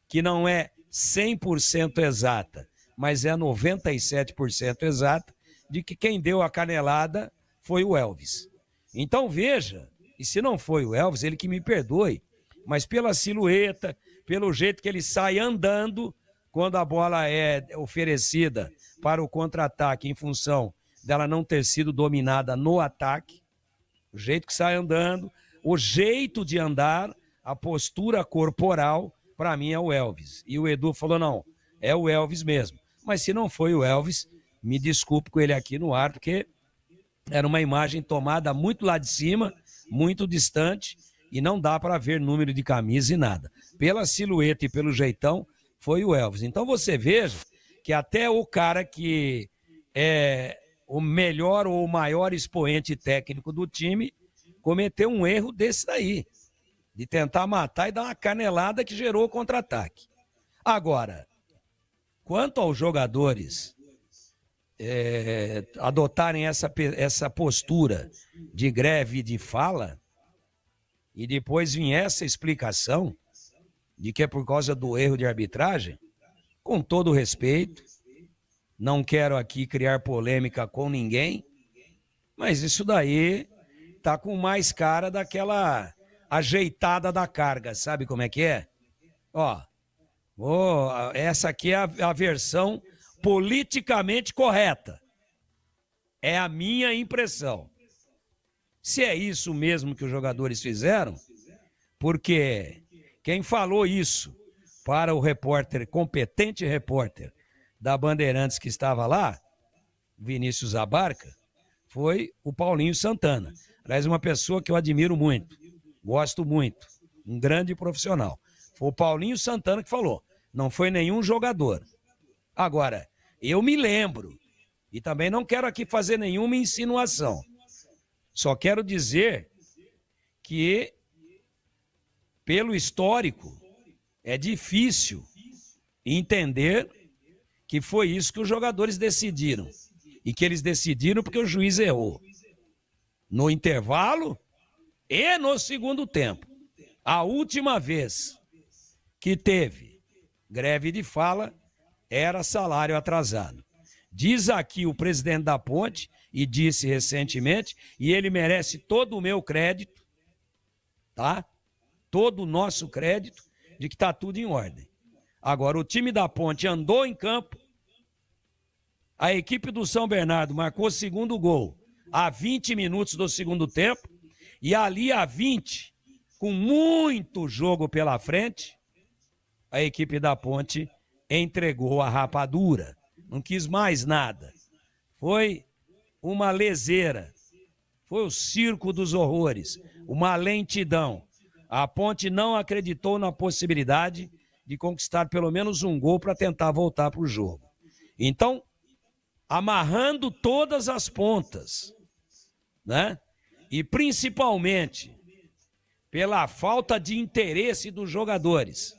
que não é 100% exata, mas é 97% exata, de que quem deu a canelada foi o Elvis. Então veja, e se não foi o Elvis, ele que me perdoe, mas pela silhueta, pelo jeito que ele sai andando quando a bola é oferecida para o contra-ataque em função dela não ter sido dominada no ataque, o jeito que sai andando, o jeito de andar, a postura corporal, para mim é o Elvis. E o Edu falou, não, é o Elvis mesmo. Mas se não foi o Elvis, me desculpe com ele aqui no ar, porque era uma imagem tomada muito lá de cima, muito distante, e não dá para ver número de camisa e nada. Pela silhueta e pelo jeitão, foi o Elvis. Então você veja que até o cara que é o melhor ou o maior expoente técnico do time cometeu um erro desse daí, de tentar matar e dar uma canelada que gerou o contra-ataque. Agora, quanto aos jogadores adotarem essa postura de greve de fala e depois vir essa explicação de que é por causa do erro de arbitragem, com todo respeito, não quero aqui criar polêmica com ninguém, mas isso daí tá com mais cara daquela ajeitada da carga, sabe como é que é? Ó, essa aqui é a versão politicamente correta. É a minha impressão. Se é isso mesmo que os jogadores fizeram, porque quem falou isso para o repórter, competente repórter da Bandeirantes que estava lá, Vinícius Abarca, foi o Paulinho Santana. Aliás, uma pessoa que eu admiro muito, gosto muito, um grande profissional. Foi o Paulinho Santana que falou, não foi nenhum jogador. Agora, eu me lembro, e também não quero aqui fazer nenhuma insinuação, só quero dizer que, pelo histórico, é difícil entender que foi isso que os jogadores decidiram. E que eles decidiram porque o juiz errou. No intervalo e no segundo tempo. A última vez que teve greve de fala era salário atrasado. Diz aqui o presidente da Ponte, e disse recentemente, e ele merece todo o meu crédito, tá? Todo o nosso crédito, de que está tudo em ordem. Agora, o time da Ponte andou em campo, a equipe do São Bernardo marcou o segundo gol a 20 minutos do segundo tempo, e ali a 20, com muito jogo pela frente, a equipe da Ponte entregou a rapadura, não quis mais nada. Foi uma leseira, foi o circo dos horrores, uma lentidão. A Ponte não acreditou na possibilidade de conquistar pelo menos um gol para tentar voltar para o jogo. Então, amarrando todas as pontas, né? E principalmente pela falta de interesse dos jogadores,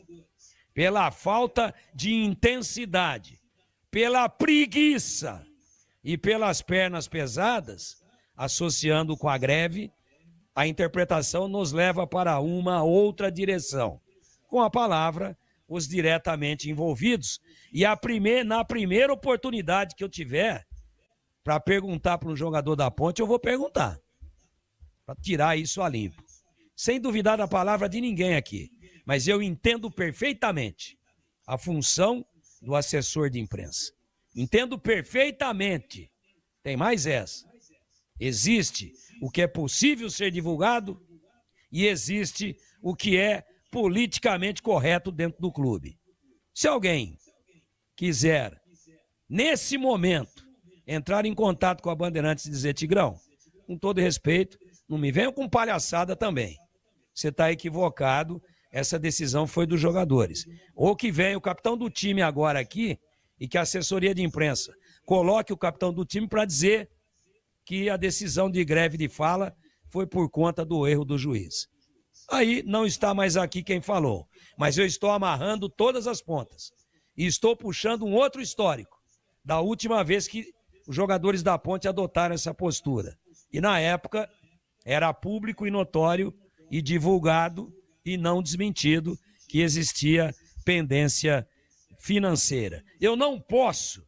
pela falta de intensidade, pela preguiça e pelas pernas pesadas, associando com a greve, a interpretação nos leva para uma outra direção. Com a palavra, os diretamente envolvidos. E na primeira oportunidade que eu tiver para perguntar para um jogador da Ponte, eu vou perguntar. Para tirar isso a limpo. Sem duvidar da palavra de ninguém aqui. Mas eu entendo perfeitamente a função do assessor de imprensa. Entendo perfeitamente. Tem mais essa. Existe o que é possível ser divulgado e existe o que é politicamente correto dentro do clube. Se alguém quiser, nesse momento, entrar em contato com a Bandeirantes e dizer, Tigrão, com todo respeito, não me venham com palhaçada também. Você está equivocado, essa decisão foi dos jogadores. Ou que venha o capitão do time agora aqui e que a assessoria de imprensa coloque o capitão do time para dizer que a decisão de greve de fala foi por conta do erro do juiz. Aí não está mais aqui quem falou, mas eu estou amarrando todas as pontas e estou puxando um outro histórico da última vez que os jogadores da Ponte adotaram essa postura. E na época era público e notório e divulgado e não desmentido que existia pendência financeira. Eu não posso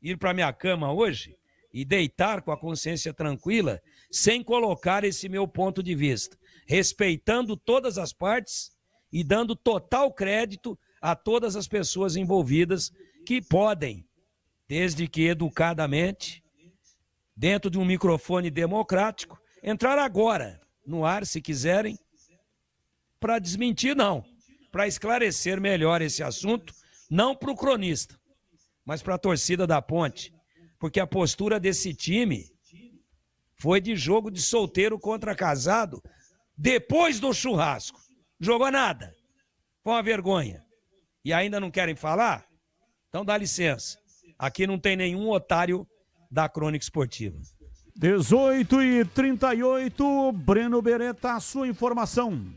ir para minha cama hoje e deitar com a consciência tranquila sem colocar esse meu ponto de vista, respeitando todas as partes e dando total crédito a todas as pessoas envolvidas que podem, desde que educadamente, dentro de um microfone democrático, entrar agora no ar, se quiserem, para desmentir, não, para esclarecer melhor esse assunto, não para o cronista, mas para a torcida da Ponte, porque a postura desse time foi de jogo de solteiro contra casado depois do churrasco. Jogou nada. Foi uma vergonha. E ainda não querem falar? Então dá licença. Aqui não tem nenhum otário da Crônica Esportiva. 18h38, Breno Beretta, a sua informação.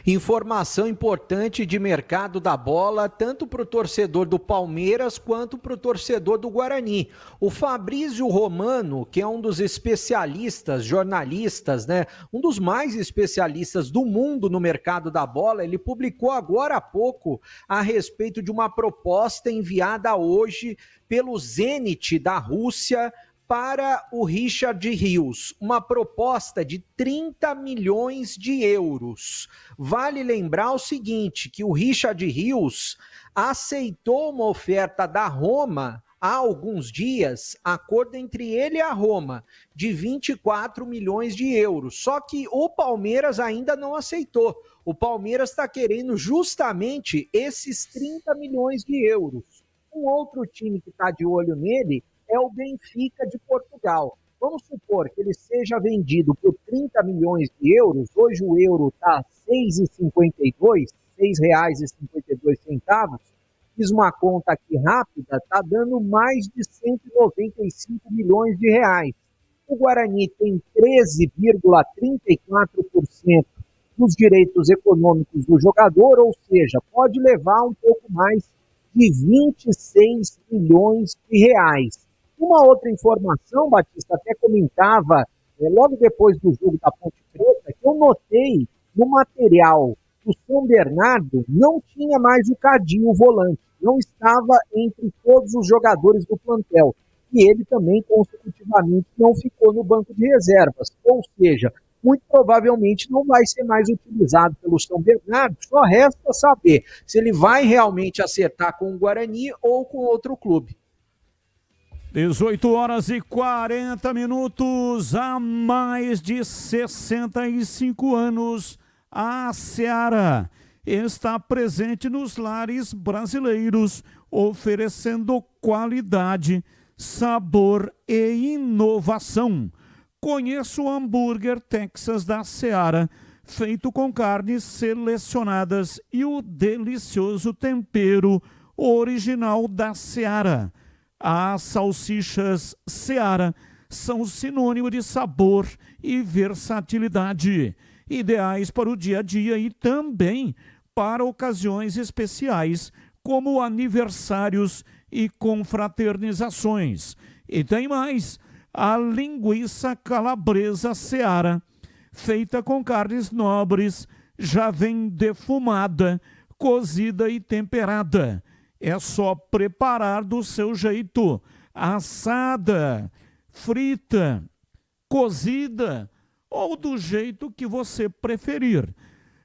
Informação importante de mercado da bola, tanto para o torcedor do Palmeiras quanto para o torcedor do Guarani. O Fabrício Romano, que é um dos especialistas, jornalistas, né? Um dos mais especialistas do mundo no mercado da bola, ele publicou agora há pouco a respeito de uma proposta enviada hoje pelo Zenit da Rússia para o Richard Rios, uma proposta de 30 milhões de euros. Vale lembrar o seguinte, que o Richard Rios aceitou uma oferta da Roma há alguns dias, acordo entre ele e a Roma, de 24 milhões de euros. Só que o Palmeiras ainda não aceitou. O Palmeiras está querendo justamente esses 30 milhões de euros. Um outro time que está de olho nele é o Benfica de Portugal. Vamos supor que ele seja vendido por 30 milhões de euros, hoje o euro está R$6,52, R$6,52, fiz uma conta aqui rápida, está dando mais de 195 milhões de reais. O Guarani tem 13,34% dos direitos econômicos do jogador, ou seja, pode levar um pouco mais de 26 milhões de reais. Uma outra informação, Batista, até comentava logo depois do jogo da Ponte Preta, que eu notei no material do São Bernardo não tinha mais o Cadinho, o volante, não estava entre todos os jogadores do plantel. E ele também, consecutivamente, não ficou no banco de reservas. Ou seja, muito provavelmente não vai ser mais utilizado pelo São Bernardo, só resta saber se ele vai realmente acertar com o Guarani ou com outro clube. 18h40, há mais de 65 anos, a Seara está presente nos lares brasileiros, oferecendo qualidade, sabor e inovação. Conheça o hambúrguer Texas da Seara, feito com carnes selecionadas e o delicioso tempero original da Seara. As salsichas Seara são sinônimo de sabor e versatilidade, ideais para o dia a dia e também para ocasiões especiais, como aniversários e confraternizações. E tem mais, a linguiça calabresa Seara, feita com carnes nobres, já vem defumada, cozida e temperada. É só preparar do seu jeito, assada, frita, cozida ou do jeito que você preferir.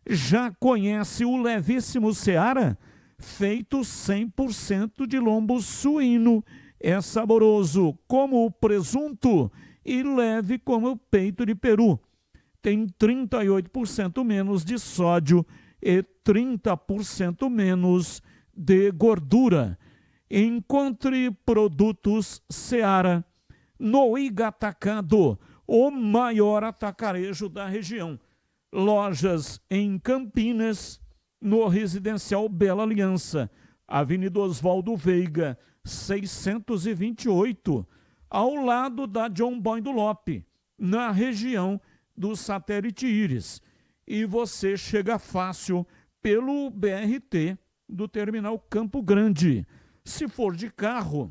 Já conhece o levíssimo Seara? Feito 100% de lombo suíno. É saboroso como o presunto e leve como o peito de peru. Tem 38% menos de sódio e 30% menos de gordura. Encontre produtos Seara no Iga Atacado, o maior atacarejo da região. Lojas em Campinas, no Residencial Bela Aliança, Avenida Oswaldo Veiga, 628, ao lado da John Boy do Lope, na região do Satélite Íris. E você chega fácil pelo BRT do Terminal Campo Grande. Se for de carro,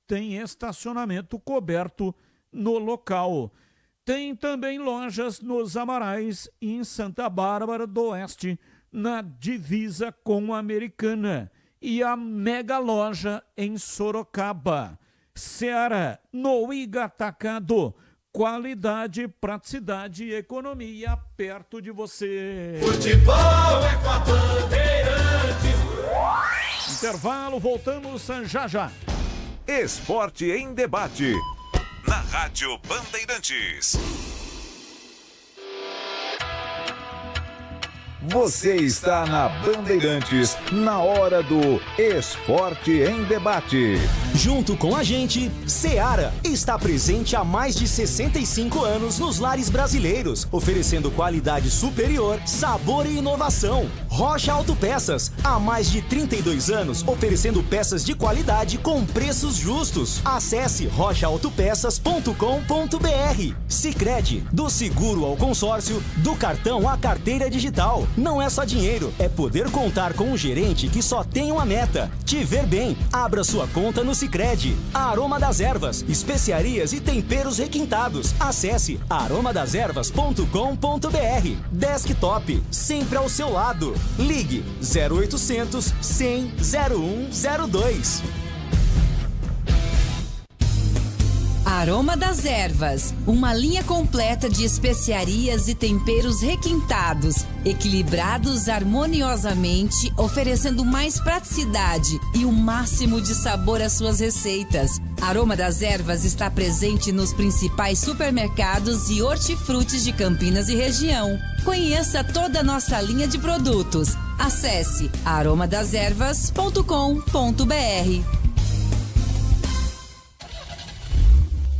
tem estacionamento coberto no local. Tem também lojas nos Amarais e em Santa Bárbara do Oeste, na divisa com a Americana, e a mega loja em Sorocaba. Seara, no Iga Atacado, qualidade, praticidade e economia perto de você. Futebol é com a Bandeirantes. Intervalo, voltamos já já. Esporte em debate. Na Rádio Bandeirantes. Você está na Bandeirantes, na hora do Esporte em Debate. Junto com a gente, Seara está presente há mais de 65 anos nos lares brasileiros, oferecendo qualidade superior, sabor e inovação. Rocha Autopeças, há mais de 32 anos, oferecendo peças de qualidade com preços justos. Acesse rochaautopeças.com.br. Sicredi, do seguro ao consórcio, do cartão à carteira digital. Não é só dinheiro, é poder contar com um gerente que só tem uma meta: te ver bem. Abra sua conta no Sicredi. Aroma das Ervas, especiarias e temperos requintados. Acesse aromadeservas.com.br. Desktop, sempre ao seu lado. Ligue 0800 100 0102. Aroma das Ervas, uma linha completa de especiarias e temperos requintados, equilibrados harmoniosamente, oferecendo mais praticidade e o máximo de sabor às suas receitas. Aroma das Ervas está presente nos principais supermercados e hortifrutis de Campinas e região. Conheça toda a nossa linha de produtos. Acesse aromadeservas.com.br.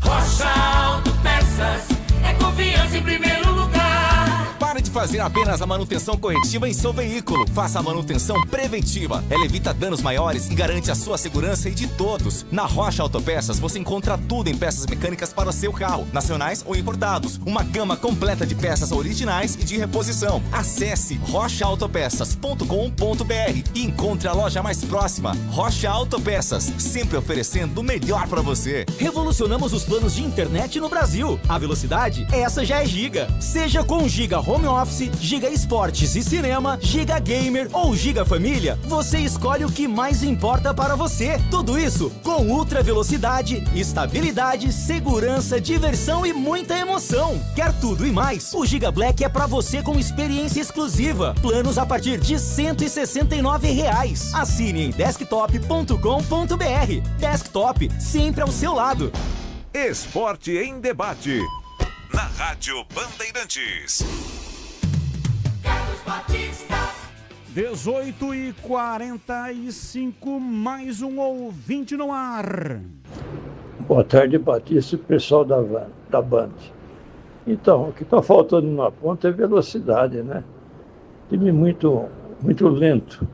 Rocha Autopeças é confiança em primeiro lugar. Pare de fazer apenas a manutenção corretiva em seu veículo. Faça a manutenção preventiva. Ela evita danos maiores e garante a sua segurança e de todos. Na Rocha Autopeças você encontra tudo em peças mecânicas para o seu carro, nacionais ou importados. Uma gama completa de peças originais e de reposição. Acesse rochaautopeças.com.br e encontre a loja mais próxima. Rocha Autopeças, sempre oferecendo o melhor para você. Revolucionamos os planos de internet no Brasil. A velocidade, essa já é Giga. Seja com Giga Home Office, Giga Esportes e Cinema, Giga Gamer ou Giga Família, você escolhe o que mais importa para você. Tudo isso com ultra velocidade, estabilidade, segurança, diversão e muita emoção. Quer tudo e mais? O Giga Black é para você com experiência exclusiva. Planos a partir de R$ 169. Assine em desktop.com.br. Desktop, sempre ao seu lado. Esporte em Debate. Na Rádio Bandeirantes. 18h45, mais um ouvinte no ar. Boa tarde, Batista e pessoal da Band. Então, o que está faltando na ponta é velocidade, né? Time muito lento.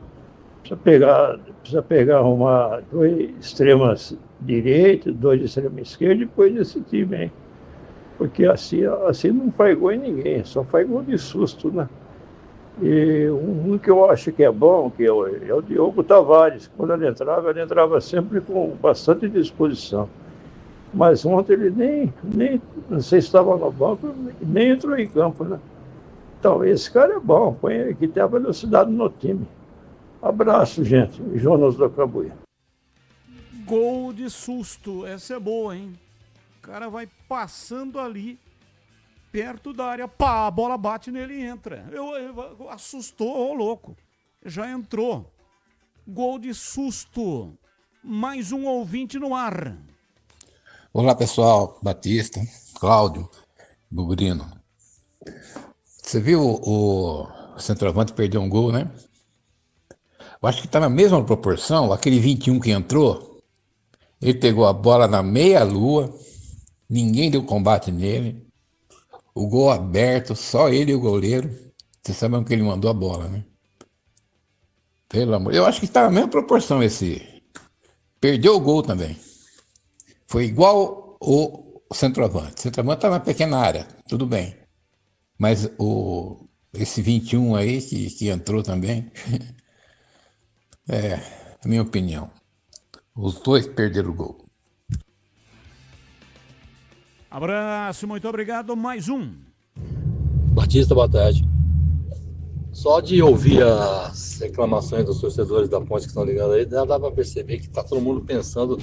Precisa pegar, arrumar dois extremas direita, dois de extrema esquerda e depois desse time aí. Porque assim não faz gol em ninguém, só faz gol de susto, né? E um que eu acho que é bom, que é o Diogo Tavares. Quando ele entrava sempre com bastante disposição. Mas ontem ele nem não sei se estava no banco, nem entrou em campo, né? Então, esse cara é bom, põe que tem a velocidade no time. Abraço, gente. Jonas da Cabuia. Gol de susto, essa é boa, hein? O cara vai passando ali, perto da área, pá, a bola bate nele e entra. Assustou, ô louco. Já entrou. Gol de susto. Mais um ouvinte no ar. Olá, pessoal. Batista, Cláudio, Bugrino. Você viu o centroavante perder um gol, né? Eu acho que está na mesma proporção, aquele 21 que entrou, ele pegou a bola na meia-lua, ninguém deu combate nele, o gol aberto, só ele e o goleiro. Vocês sabem que ele mandou a bola, né? Pelo amor, eu acho que está na mesma proporção esse. Perdeu o gol também. Foi igual o centroavante. O centroavante está na pequena área, tudo bem. Mas esse 21 aí que entrou também, é a minha opinião. Os dois perderam o gol. Abraço, muito obrigado. Mais um. Batista, boa tarde. Só de ouvir as reclamações dos torcedores da Ponte que estão ligando aí, dá para perceber que está todo mundo pensando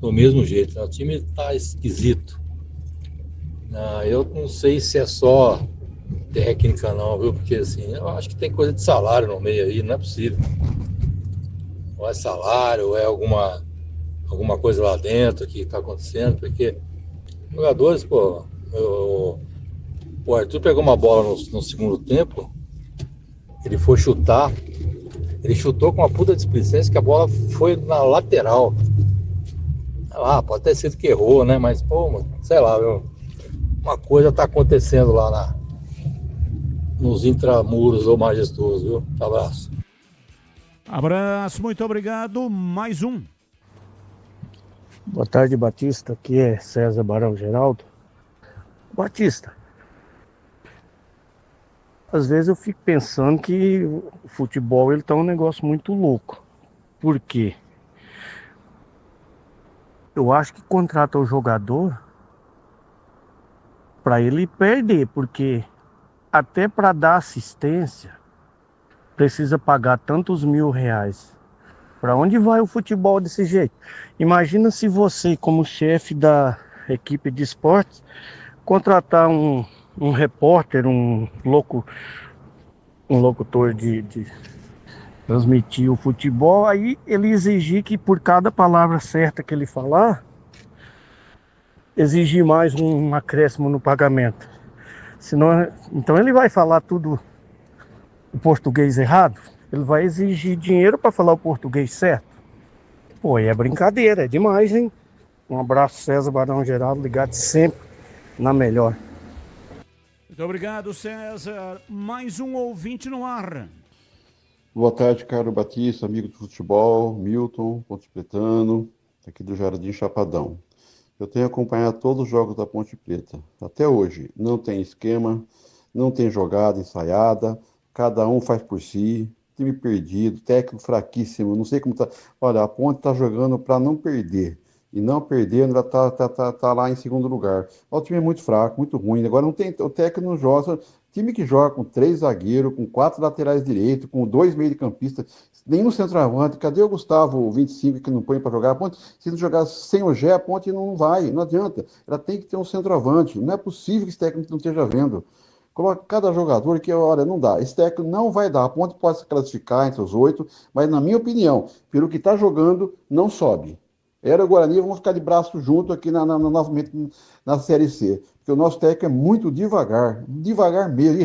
do mesmo jeito, né? O time está esquisito. Eu não sei se é só técnica não, viu? Porque assim, eu acho que tem coisa de salário no meio aí, não é possível. Ou é salário, ou é alguma coisa lá dentro que está acontecendo, porque jogadores, o Arthur pegou uma bola no segundo tempo, ele foi chutar, ele chutou com uma puta displicência que a bola foi na lateral. Pode ter sido que errou, né? Mas, sei lá, viu? Uma coisa tá acontecendo lá nos intramuros do Majestoso, viu? Abraço. Abraço, muito obrigado. Mais um. Boa tarde, Batista. Aqui é César Barão Geraldo. Batista, às vezes eu fico pensando que o futebol ele tá um negócio muito louco. Por quê? Eu acho que contrata o jogador para ele perder, porque até para dar assistência precisa pagar tantos R$1.000. Para onde vai o futebol desse jeito? Imagina se você, como chefe da equipe de esportes, contratar um repórter, um locutor de transmitir o futebol, aí ele exigir que por cada palavra certa que ele falar, exigir mais um acréscimo no pagamento. Senão, então ele vai falar tudo o português errado, ele vai exigir dinheiro para falar o português certo. Pô, é brincadeira, é demais, hein? Um abraço, César Barão Geraldo, ligado sempre na melhor. Muito obrigado, César. Mais um ouvinte no ar. Boa tarde, Carlos Batista, amigo do futebol, Milton, Ponte Pretano, aqui do Jardim Chapadão. Eu tenho acompanhado todos os jogos da Ponte Preta. Até hoje, não tem esquema, não tem jogada ensaiada, cada um faz por si, time perdido, técnico fraquíssimo, não sei como tá. Olha, a Ponte tá jogando para não perder. E não perdendo, ela tá lá em segundo lugar. O time é muito fraco, muito ruim. Agora não tem, o técnico não joga. Time que joga com 3 zagueiros, com 4 laterais direitos, com 2 meio-campistas, nenhum centroavante. Cadê o Gustavo, o 25, que não põe para jogar? A Ponte, se não jogar sem o Gé, a Ponte não vai, não adianta. Ela tem que ter um centroavante. Não é possível que esse técnico não esteja vendo. Coloca cada jogador que, olha, não dá. Esse técnico não vai dar. A Ponte pode se classificar entre os 8, mas, na minha opinião, pelo que está jogando, não sobe. Era o Guarani, vamos ficar de braço junto aqui novamente na Série C. Porque o nosso técnico é muito devagar mesmo,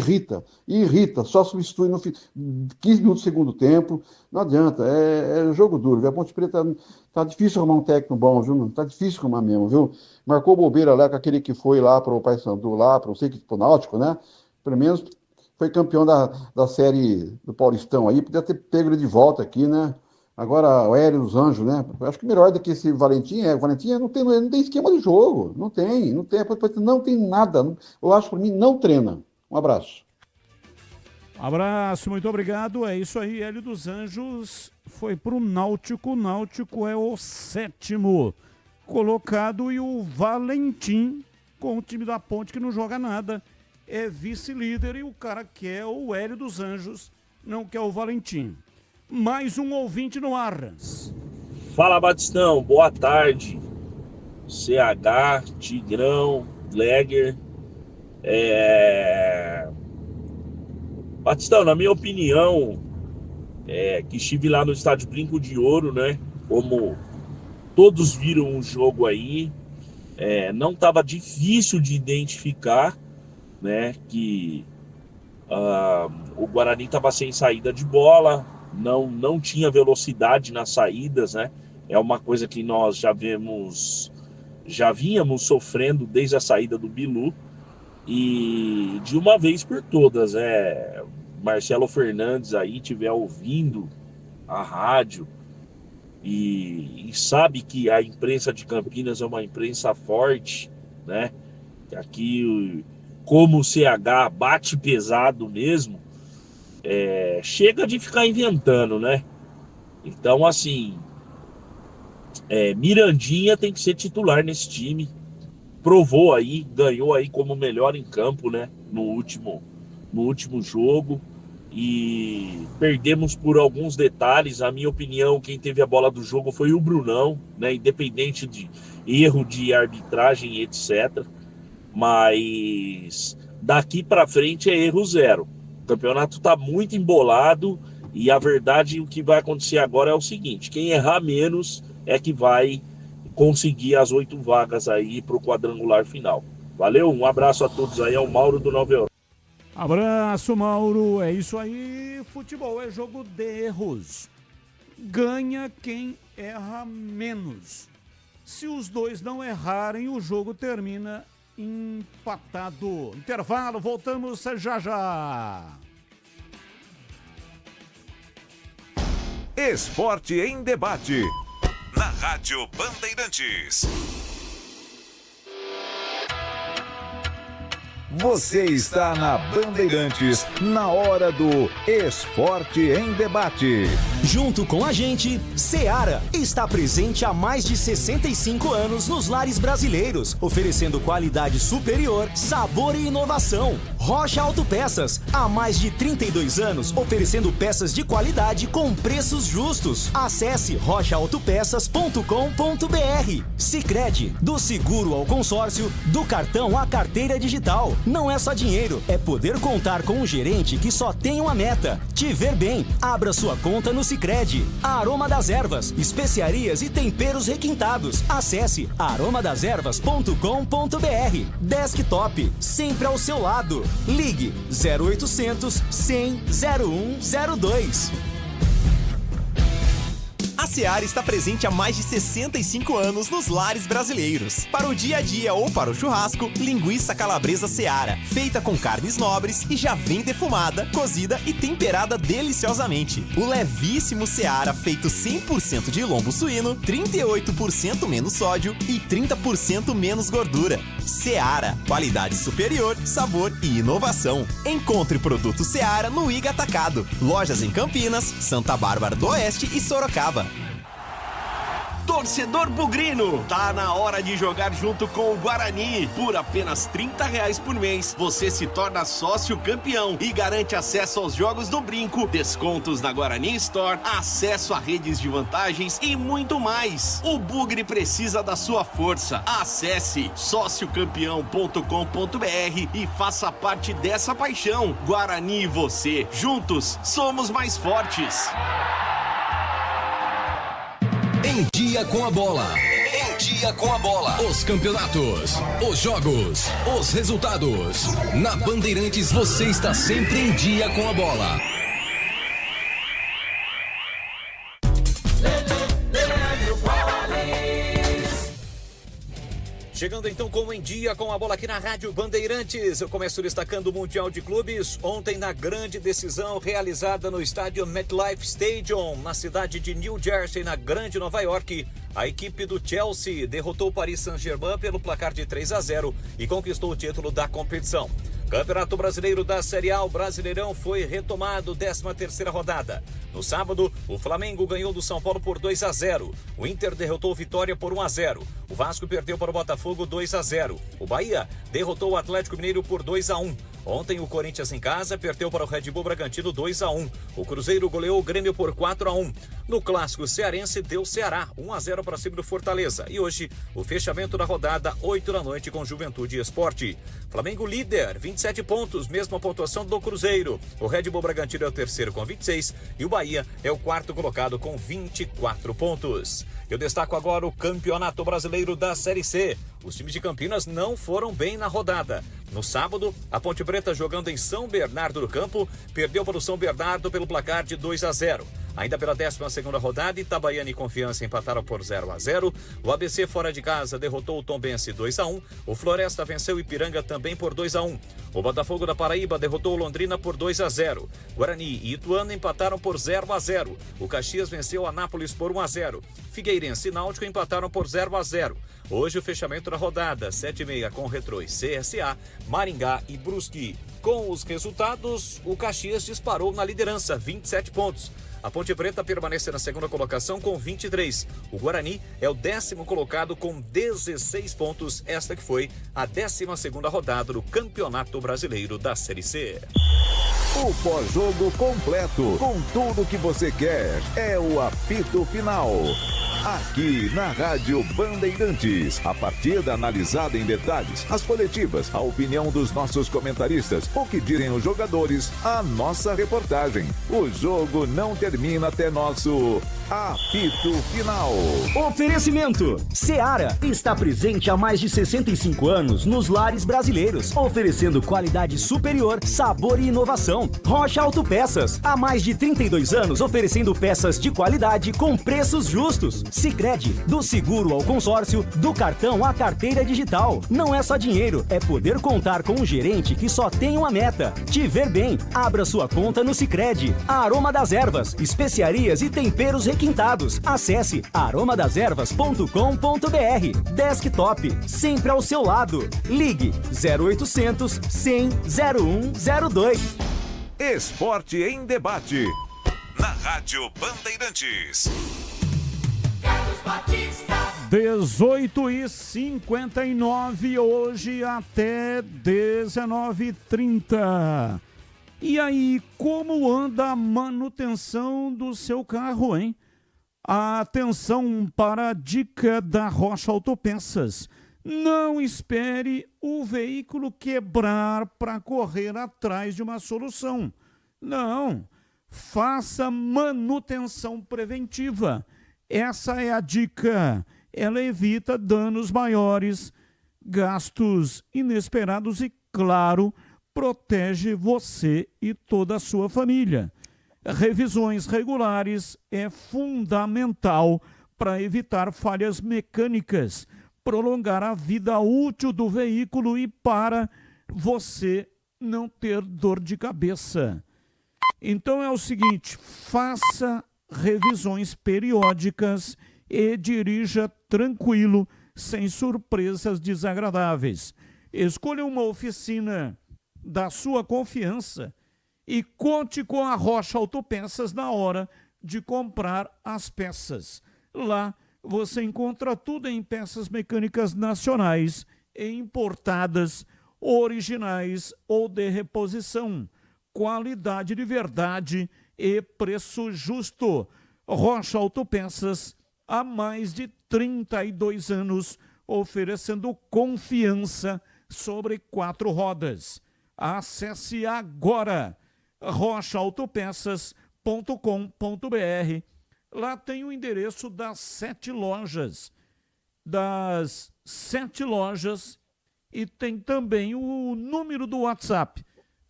irrita, só substitui no 15 minutos do segundo tempo, não adianta, é jogo duro, viu? A Ponte Preta tá difícil arrumar um técnico bom, viu? Tá difícil arrumar mesmo, viu? Marcou bobeira lá com aquele que foi lá para o Paysandu, lá, para não sei que, pro Náutico, né? Pelo menos foi campeão da série do Paulistão aí, podia ter pego ele de volta aqui, né? Agora o Hélio dos Anjos, né? Acho que melhor do que esse Valentim o Valentim não tem esquema de jogo. Não tem nada. Eu acho que para mim não treina. Um abraço. Abraço, muito obrigado. É isso aí, Hélio dos Anjos foi pro Náutico. O Náutico é o 7º colocado e o Valentim, com o time da Ponte que não joga nada, é vice-líder e o cara quer o Hélio dos Anjos, não quer o Valentim. Mais um ouvinte no ar. Fala, Batistão, boa tarde. CH, Tigrão, Legger. Batistão, na minha opinião, que estive lá no estádio Brinco de Ouro, né? Como todos viram o jogo aí, não estava difícil de identificar, né? Que o Guarani estava sem saída de bola, não tinha velocidade nas saídas, né? É uma coisa que nós já vínhamos sofrendo desde a saída do Bilu. E de uma vez por todas, Marcelo Fernandes aí estiver ouvindo a rádio e sabe que a imprensa de Campinas é uma imprensa forte, né? Aqui, como o CH bate pesado mesmo, chega de ficar inventando, né? Então, assim, Mirandinha tem que ser titular nesse time. Provou aí, ganhou aí como melhor em campo, né? No último jogo. E perdemos por alguns detalhes. Na minha opinião, quem teve a bola do jogo foi o Brunão, né? Independente de erro de arbitragem, etc. Mas daqui para frente é erro zero. O campeonato tá muito embolado e a verdade, o que vai acontecer agora é o seguinte: quem errar menos é que vai conseguir as 8 vagas aí para o quadrangular final. Valeu, um abraço a todos aí, é o Mauro do Nova Europa. Abraço, Mauro. É isso aí, futebol é jogo de erros. Ganha quem erra menos. Se os dois não errarem, o jogo termina empatado. Intervalo, voltamos já já. Esporte em debate. Na Rádio Bandeirantes. Você está na Bandeirantes, na hora do Esporte em Debate. Junto com a gente, Seara está presente há mais de 65 anos nos lares brasileiros, oferecendo qualidade superior, sabor e inovação. Rocha Autopeças, há mais de 32 anos, oferecendo peças de qualidade com preços justos. Acesse rochaautopeças.com.br. Sicredi, do seguro ao consórcio, do cartão à carteira digital. Não é só dinheiro, é poder contar com um gerente que só tem uma meta: te ver bem. Abra sua conta no Sicredi. Aroma das Ervas, especiarias e temperos requintados. Acesse aromadeservas.com.br. Desktop, sempre ao seu lado. Ligue 0800 100 0102. A Seara está presente há mais de 65 anos nos lares brasileiros. Para o dia a dia ou para o churrasco, linguiça calabresa Seara, feita com carnes nobres e já vem defumada, cozida e temperada deliciosamente. O levíssimo Seara, feito 100% de lombo suíno, 38% menos sódio e 30% menos gordura. Seara, qualidade superior, sabor e inovação. Encontre produto Seara no Iga Atacado. Lojas em Campinas, Santa Bárbara do Oeste e Sorocaba. Torcedor bugrino, tá na hora de jogar junto com o Guarani. Por apenas R$30 por mês, você se torna sócio campeão e garante acesso aos jogos do Brinco, descontos na Guarani Store, acesso a redes de vantagens e muito mais. O Bugre precisa da sua força. Acesse sociocampeão.com.br e faça parte dessa paixão. Guarani e você, juntos, somos mais fortes. Em dia com a bola. Em dia com a bola. Os campeonatos, os jogos, os resultados. Na Bandeirantes você está sempre em dia com a bola. Chegando então com Em Dia com a Bola aqui na Rádio Bandeirantes. Eu começo destacando o Mundial de Clubes. Ontem, na grande decisão realizada no estádio MetLife Stadium, na cidade de New Jersey, na grande Nova York, a equipe do Chelsea derrotou o Paris Saint-Germain pelo placar de 3-0 e conquistou o título da competição. Campeonato Brasileiro da Série A, o Brasileirão foi retomado, 13ª rodada. No sábado, o Flamengo ganhou do São Paulo por 2-0. O Inter derrotou o Vitória por 1-0. O Vasco perdeu para o Botafogo 2-0. O Bahia derrotou o Atlético Mineiro por 2-1. Ontem o Corinthians em casa perdeu para o Red Bull Bragantino 2-1. O Cruzeiro goleou o Grêmio por 4-1. No clássico cearense deu Ceará 1-0 para cima do Fortaleza. E hoje o fechamento da rodada 8 da noite com Juventude e Sport. Flamengo líder, 27 pontos, mesma pontuação do Cruzeiro. O Red Bull Bragantino é o terceiro com 26 e o Bahia é o quarto colocado com 24 pontos. Eu destaco agora o Campeonato Brasileiro da Série C. Os times de Campinas não foram bem na rodada. No sábado, a Ponte Preta, jogando em São Bernardo do Campo, perdeu para o São Bernardo pelo placar de 2-0. Ainda pela 12ª rodada, Itabaiana e Confiança empataram por 0-0. O ABC fora de casa derrotou o Tombense 2-1. O Floresta venceu o Ipiranga também por 2-1. O Botafogo da Paraíba derrotou o Londrina por 2-0. Guarani e Ituano empataram por 0-0. O Caxias venceu o Anápolis por 1-0. Figueirense e Náutico empataram por 0-0. Hoje o fechamento da rodada, 7h30 com Retrô e CSA, Maringá e Brusque. Com os resultados, o Caxias disparou na liderança, 27 pontos. A Ponte Preta permanece na segunda colocação com 23. O Guarani é o 10º colocado com 16 pontos. Esta que foi a 12ª rodada do Campeonato Brasileiro da Série C. O pós-jogo completo, com tudo que você quer, é o apito final. Aqui na Rádio Bandeirantes, a partida analisada em detalhes, as coletivas, a opinião dos nossos comentaristas, o que dizem os jogadores, a nossa reportagem. O jogo não termina até nosso apito final. Oferecimento: Seara está presente há mais de 65 anos nos lares brasileiros, oferecendo qualidade superior, sabor e inovação. Rocha Autopeças, há mais de 32 anos oferecendo peças de qualidade com preços justos. Sicredi, do seguro ao consórcio, do cartão à carteira digital. Não é só dinheiro, é poder contar com um gerente que só tem uma meta: te ver bem. Abra sua conta no Sicredi. A Aroma das Ervas, especiarias e temperos requintados. Acesse aromadeservas.com.br. Desktop, sempre ao seu lado. Ligue 0800 100 0102. Esporte em Debate, na Rádio Bandeirantes. 18h59, hoje até 19h30. E aí, como anda a manutenção do seu carro, hein? Atenção para a dica da Rocha Autopeças. Não espere o veículo quebrar para correr atrás de uma solução. Não, faça manutenção preventiva. Essa é a dica. Ela evita danos maiores, gastos inesperados e, claro, protege você e toda a sua família. Revisões regulares é fundamental para evitar falhas mecânicas, prolongar a vida útil do veículo e para você não ter dor de cabeça. Então é o seguinte, faça revisões periódicas e dirija tranquilo, sem surpresas desagradáveis. Escolha uma oficina da sua confiança e conte com a Rocha Autopeças na hora de comprar as peças. Lá você encontra tudo em peças mecânicas nacionais e importadas, originais ou de reposição. Qualidade de verdade e preço justo. Rocha Autopeças, há mais de 32 anos, oferecendo confiança sobre 4 rodas. Acesse agora rochaautopeças.com.br. Lá tem o endereço das 7 lojas. E tem também o número do WhatsApp.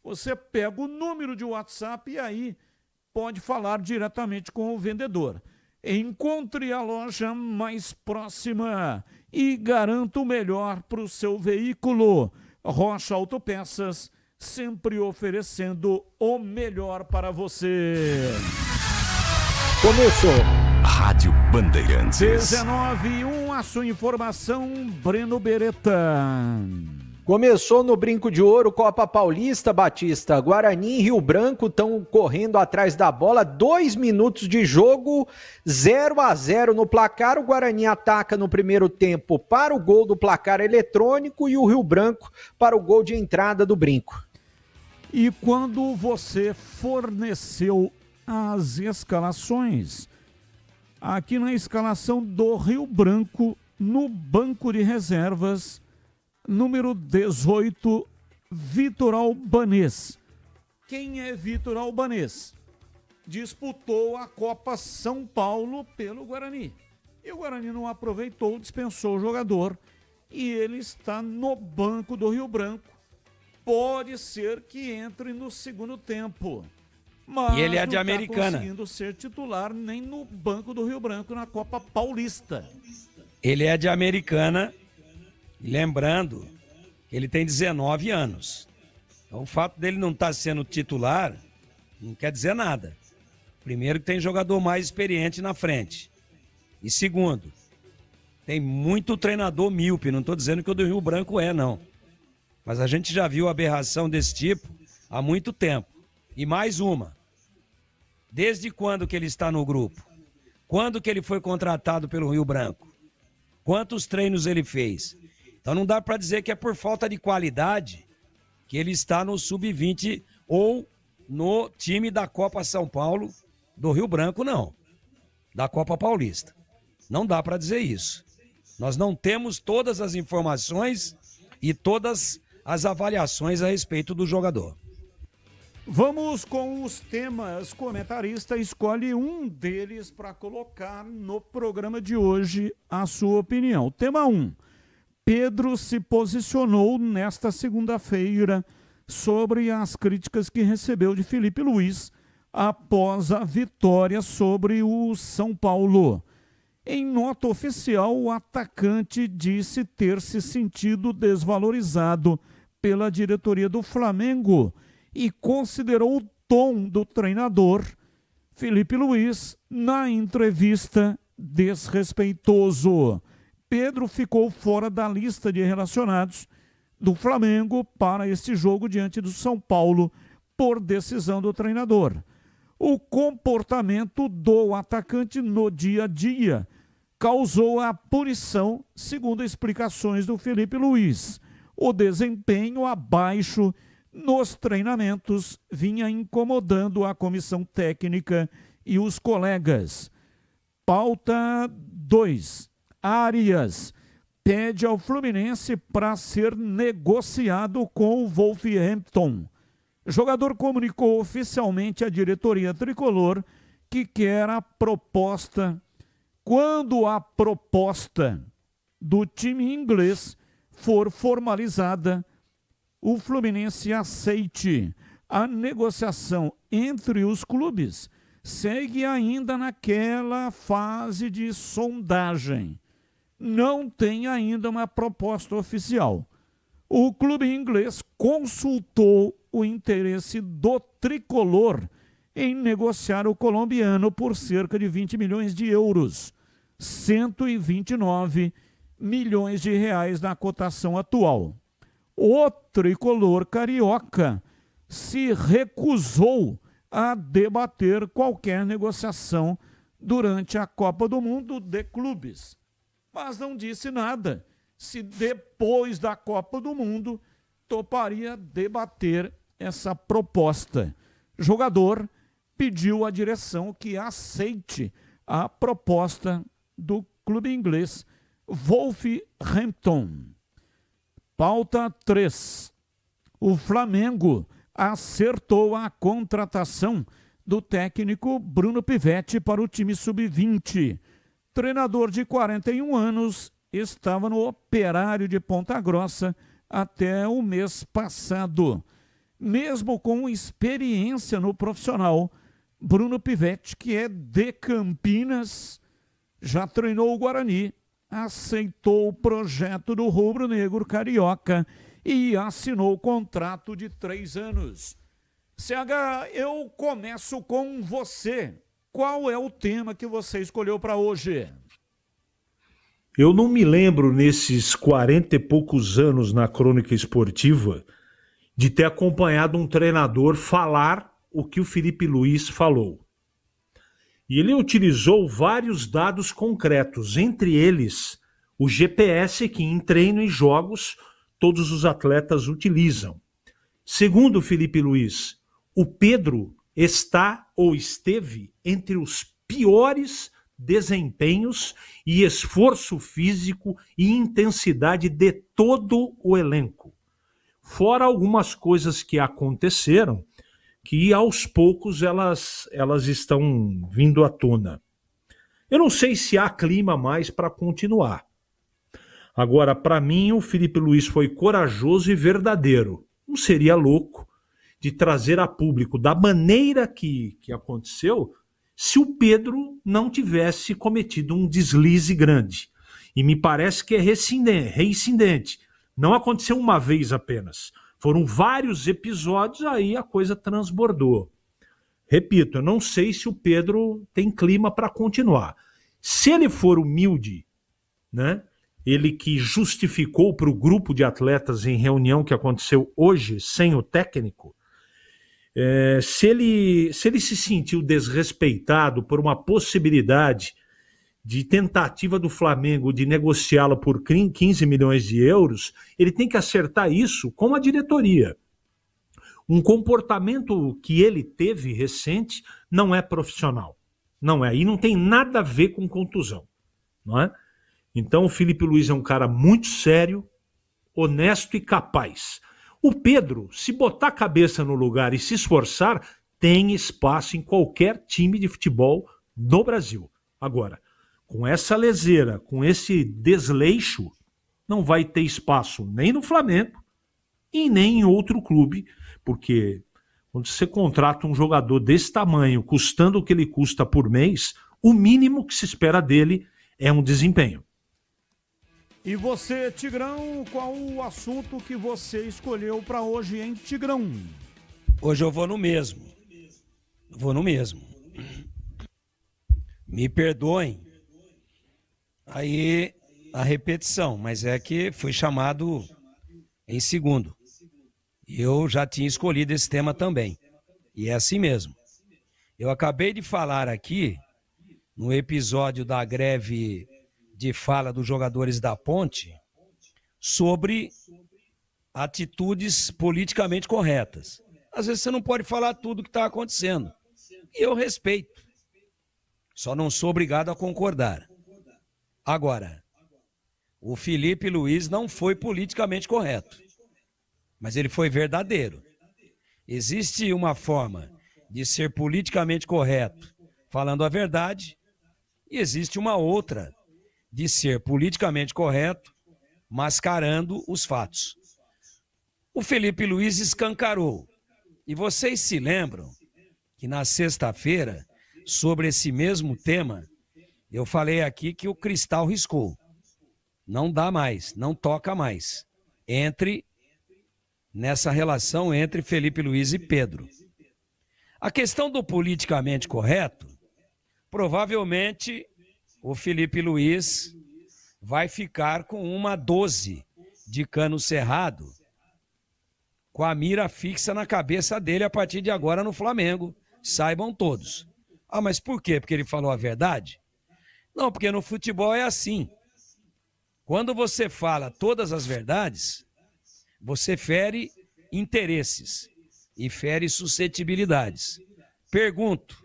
Você pega o número de WhatsApp e aí pode falar diretamente com o vendedor. Encontre a loja mais próxima e garanta o melhor para o seu veículo. Rocha Autopeças, sempre oferecendo o melhor para você. Começou. Rádio Bandeirantes. 19h01, a sua informação, Breno Beretta. Começou no Brinco de Ouro, Copa Paulista, Batista. Guarani e Rio Branco estão correndo atrás da bola. 2 minutos de jogo, 0-0 no placar. O Guarani ataca no primeiro tempo para o gol do placar eletrônico e o Rio Branco para o gol de entrada do Brinco. E quando você forneceu as escalações, aqui na escalação do Rio Branco, no banco de reservas, número 18, Vitor Albanês. Quem é Vitor Albanês? Disputou a Copa São Paulo pelo Guarani. E o Guarani não aproveitou, dispensou o jogador. E ele está no banco do Rio Branco. Pode ser que entre no segundo tempo. Mas e ele é de não Americana. Não conseguindo ser titular nem no banco do Rio Branco na Copa Paulista. Ele é de Americana. Lembrando, ele tem 19 anos. Então, o fato dele não estar sendo titular não quer dizer nada. Primeiro, que tem jogador mais experiente na frente. E segundo, tem muito treinador míope. Não estou dizendo que o do Rio Branco não. Mas a gente já viu aberração desse tipo há muito tempo. E mais uma. Desde quando que ele está no grupo? Quando que ele foi contratado pelo Rio Branco? Quantos treinos ele fez? Então não dá para dizer que é por falta de qualidade que ele está no Sub-20 ou no time da Copa São Paulo do Rio Branco, não. Da Copa Paulista. Não dá para dizer isso. Nós não temos todas as informações e todas as avaliações a respeito do jogador. Vamos com os temas. Comentarista escolhe um deles para colocar no programa de hoje a sua opinião. Tema 1. Pedro se posicionou nesta segunda-feira sobre as críticas que recebeu de Felipe Luiz após a vitória sobre o São Paulo. Em nota oficial, o atacante disse ter se sentido desvalorizado pela diretoria do Flamengo e considerou o tom do treinador, Felipe Luiz, na entrevista desrespeitoso. Pedro ficou fora da lista de relacionados do Flamengo para este jogo diante do São Paulo por decisão do treinador. O comportamento do atacante no dia a dia causou a punição, segundo explicações do Felipe Luiz. O desempenho abaixo nos treinamentos vinha incomodando a comissão técnica e os colegas. Pauta 2. Arias pede ao Fluminense para ser negociado com o Wolverhampton. O jogador comunicou oficialmente à diretoria tricolor que quer a proposta. Quando a proposta do time inglês for formalizada, o Fluminense aceite. A negociação entre os clubes segue ainda naquela fase de sondagem. Não tem ainda uma proposta oficial. O clube inglês consultou o interesse do tricolor em negociar o colombiano por cerca de 20 milhões de euros, 129 milhões de reais na cotação atual. O tricolor carioca se recusou a debater qualquer negociação durante a Copa do Mundo de Clubes, mas não disse nada se depois da Copa do Mundo toparia debater essa proposta. O jogador pediu à direção que aceite a proposta do clube inglês Wolverhampton. Pauta 3. O Flamengo acertou a contratação do técnico Bruno Pivetti para o time sub-20. Treinador de 41 anos, estava no Operário de Ponta Grossa até o mês passado. Mesmo com experiência no profissional, Bruno Pivetti, que é de Campinas, já treinou o Guarani, aceitou o projeto do rubro-negro carioca e assinou o contrato de 3 anos. CH, eu começo com você. Qual é o tema que você escolheu para hoje? Eu não me lembro, nesses 40 e poucos anos na crônica esportiva, de ter acompanhado um treinador falar o que o Felipe Luiz falou. E ele utilizou vários dados concretos, entre eles o GPS que em treino e jogos todos os atletas utilizam. Segundo o Felipe Luiz, o Pedro está ou esteve entre os piores desempenhos e esforço físico e intensidade de todo o elenco. Fora algumas coisas que aconteceram que aos poucos elas estão vindo à tona. Eu não sei se há clima mais para continuar. Agora, para mim, o Felipe Luiz foi corajoso e verdadeiro. Não seria louco de trazer a público da maneira que aconteceu se o Pedro não tivesse cometido um deslize grande. E me parece que é reincidente. Não aconteceu uma vez apenas. Foram vários episódios, aí a coisa transbordou. Repito, eu não sei se o Pedro tem clima para continuar. Se ele for humilde, né? Ele que justificou para o grupo de atletas em reunião que aconteceu hoje, sem o técnico, se ele se sentiu desrespeitado por uma possibilidade de tentativa do Flamengo de negociá-lo por 15 milhões de euros, ele tem que acertar isso com a diretoria. Um comportamento que ele teve recente não é profissional. Não é. E não tem nada a ver com contusão. Não é? Então o Felipe Luiz é um cara muito sério, honesto e capaz. O Pedro, se botar a cabeça no lugar e se esforçar, tem espaço em qualquer time de futebol no Brasil. Agora, com essa leseira, com esse desleixo, não vai ter espaço nem no Flamengo e nem em outro clube, porque quando você contrata um jogador desse tamanho, custando o que ele custa por mês, o mínimo que se espera dele é um desempenho. E você, Tigrão, qual o assunto que você escolheu para hoje, hein, Tigrão? Hoje eu vou no mesmo. Me perdoem aí a repetição, mas é que fui chamado em segundo. E eu já tinha escolhido esse tema também. E é assim mesmo. Eu acabei de falar aqui, no episódio da greve de fala dos jogadores da Ponte, sobre atitudes politicamente corretas. Às vezes você não pode falar tudo o que está acontecendo. E eu respeito. Só não sou obrigado a concordar. Agora, o Felipe Luiz não foi politicamente correto, mas ele foi verdadeiro. Existe uma forma de ser politicamente correto falando a verdade e existe uma outra de ser politicamente correto mascarando os fatos. O Felipe Luiz escancarou. E vocês se lembram que na sexta-feira, sobre esse mesmo tema, eu falei aqui que o Cristal riscou. Não dá mais, não toca mais. Nessa relação entre Felipe Luiz e Pedro. A questão do politicamente correto, provavelmente o Felipe Luiz vai ficar com uma 12 de cano cerrado, com a mira fixa na cabeça dele a partir de agora no Flamengo. Saibam todos. Ah, mas por quê? Porque ele falou a verdade? Não, porque no futebol é assim. Quando você fala todas as verdades, você fere interesses e fere suscetibilidades. Pergunto,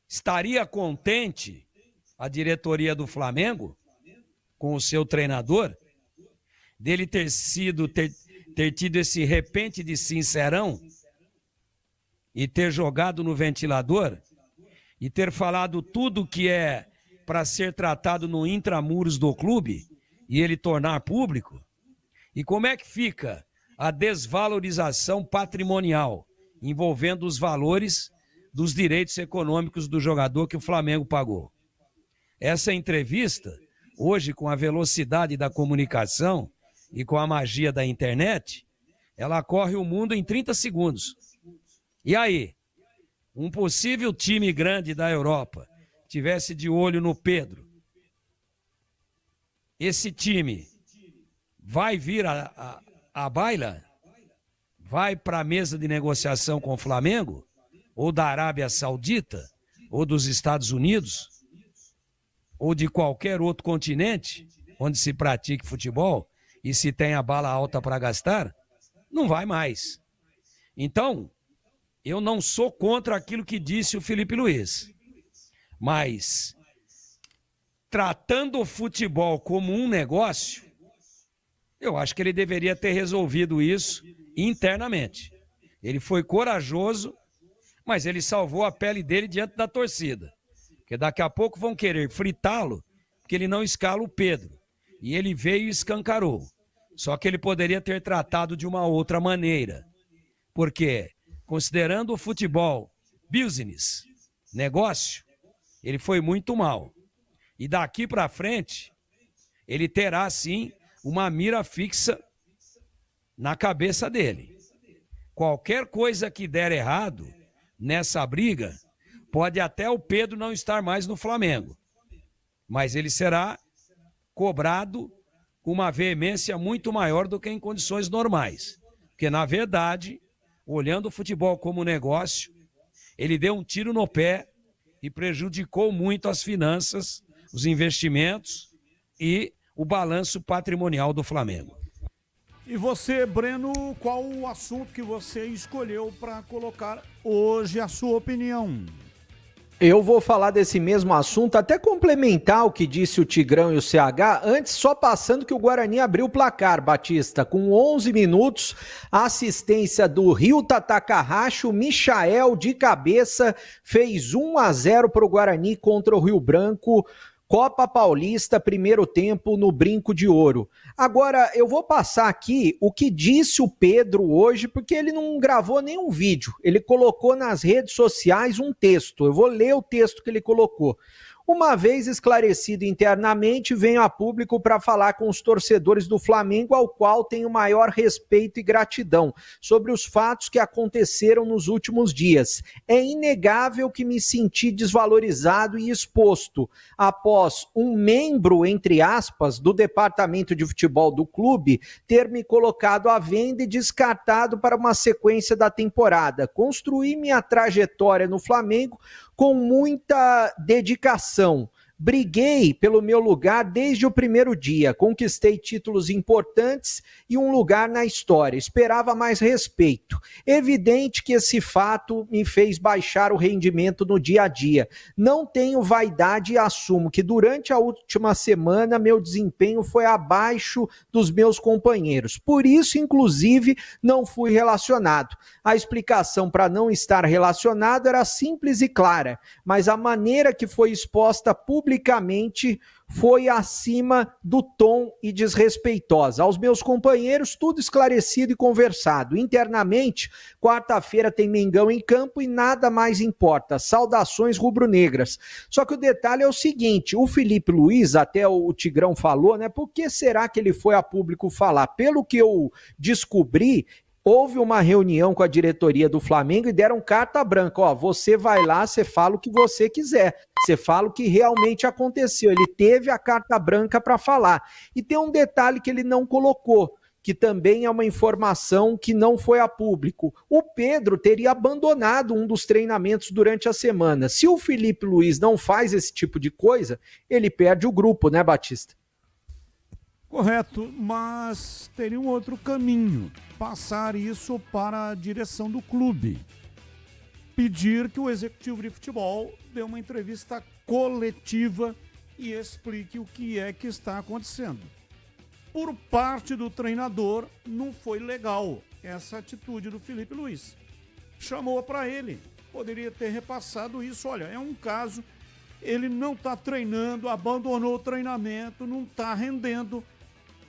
estaria contente a diretoria do Flamengo com o seu treinador, dele ter tido esse repente de sincerão e ter jogado no ventilador e ter falado tudo que é para ser tratado no intramuros do clube e ele tornar público? E como é que fica a desvalorização patrimonial envolvendo os valores dos direitos econômicos do jogador que o Flamengo pagou? Essa entrevista, hoje, com a velocidade da comunicação e com a magia da internet, ela corre o mundo em 30 segundos. E aí, um possível time grande da Europa tivesse de olho no Pedro, esse time vai vir à baila? Vai para a mesa de negociação com o Flamengo? Ou da Arábia Saudita? Ou dos Estados Unidos? Ou de qualquer outro continente onde se pratique futebol e se tenha bala alta para gastar? Não vai mais. Então, eu não sou contra aquilo que disse o Felipe Luiz, mas tratando o futebol como um negócio, eu acho que ele deveria ter resolvido isso internamente. Ele foi corajoso, mas ele salvou a pele dele diante da torcida, porque daqui a pouco vão querer fritá-lo, porque ele não escala o Pedro, e ele veio e escancarou. Só que ele poderia ter tratado de uma outra maneira, porque, considerando o futebol business, negócio, ele foi muito mal. E daqui para frente, ele terá, sim, uma mira fixa na cabeça dele. Qualquer coisa que der errado nessa briga, pode até o Pedro não estar mais no Flamengo, mas ele será cobrado com uma veemência muito maior do que em condições normais. Porque, na verdade, olhando o futebol como negócio, ele deu um tiro no pé e prejudicou muito as finanças, os investimentos e o balanço patrimonial do Flamengo. E você, Breno, qual o assunto que você escolheu para colocar hoje a sua opinião? Eu vou falar desse mesmo assunto, até complementar o que disse o Tigrão e o CH, antes só passando que o Guarani abriu o placar, Batista, com 11 minutos, a assistência do Ryuta Takahashi, o Michael de cabeça fez 1-0 para o Guarani contra o Rio Branco, Copa Paulista, primeiro tempo no Brinco de Ouro. Agora, eu vou passar aqui o que disse o Pedro hoje, porque ele não gravou nenhum vídeo. Ele colocou nas redes sociais um texto. Eu vou ler o texto que ele colocou. Uma vez esclarecido internamente, venho a público para falar com os torcedores do Flamengo, ao qual tenho maior respeito e gratidão, sobre os fatos que aconteceram nos últimos dias. É inegável que me senti desvalorizado e exposto após um membro, entre aspas, do departamento de futebol do clube ter me colocado à venda e descartado para uma sequência da temporada. Construí minha trajetória no Flamengo com muita dedicação. Briguei pelo meu lugar desde o primeiro dia, conquistei títulos importantes e um lugar na história. Esperava mais respeito. Evidente que esse fato me fez baixar o rendimento no dia a dia. Não tenho vaidade e assumo que durante a última semana meu desempenho foi abaixo dos meus companheiros. Por isso, inclusive, não fui relacionado. A explicação para não estar relacionado era simples e clara, mas a maneira que foi exposta publicamente foi acima do tom e desrespeitosa. Aos meus companheiros, tudo esclarecido e conversado. Internamente, quarta-feira tem Mengão em campo e nada mais importa. Saudações rubro-negras. Só que o detalhe é o seguinte, o Felipe Luiz, até o Tigrão falou, né? Por que será que ele foi a público falar? Pelo que eu descobri, houve uma reunião com a diretoria do Flamengo e deram carta branca. Ó, você vai lá, você fala o que você quiser. Você fala o que realmente aconteceu. Ele teve a carta branca para falar. E tem um detalhe que ele não colocou, que também é uma informação que não foi a público. O Pedro teria abandonado um dos treinamentos durante a semana. Se o Felipe Luiz não faz esse tipo de coisa, ele perde o grupo, né, Batista? Correto, mas teria um outro caminho, passar isso para a direção do clube. Pedir que o executivo de futebol dê uma entrevista coletiva e explique o que é que está acontecendo. Por parte do treinador, não foi legal essa atitude do Felipe Luiz. Chamou para ele, poderia ter repassado isso. Olha, é um caso, ele não está treinando, abandonou o treinamento, não está rendendo.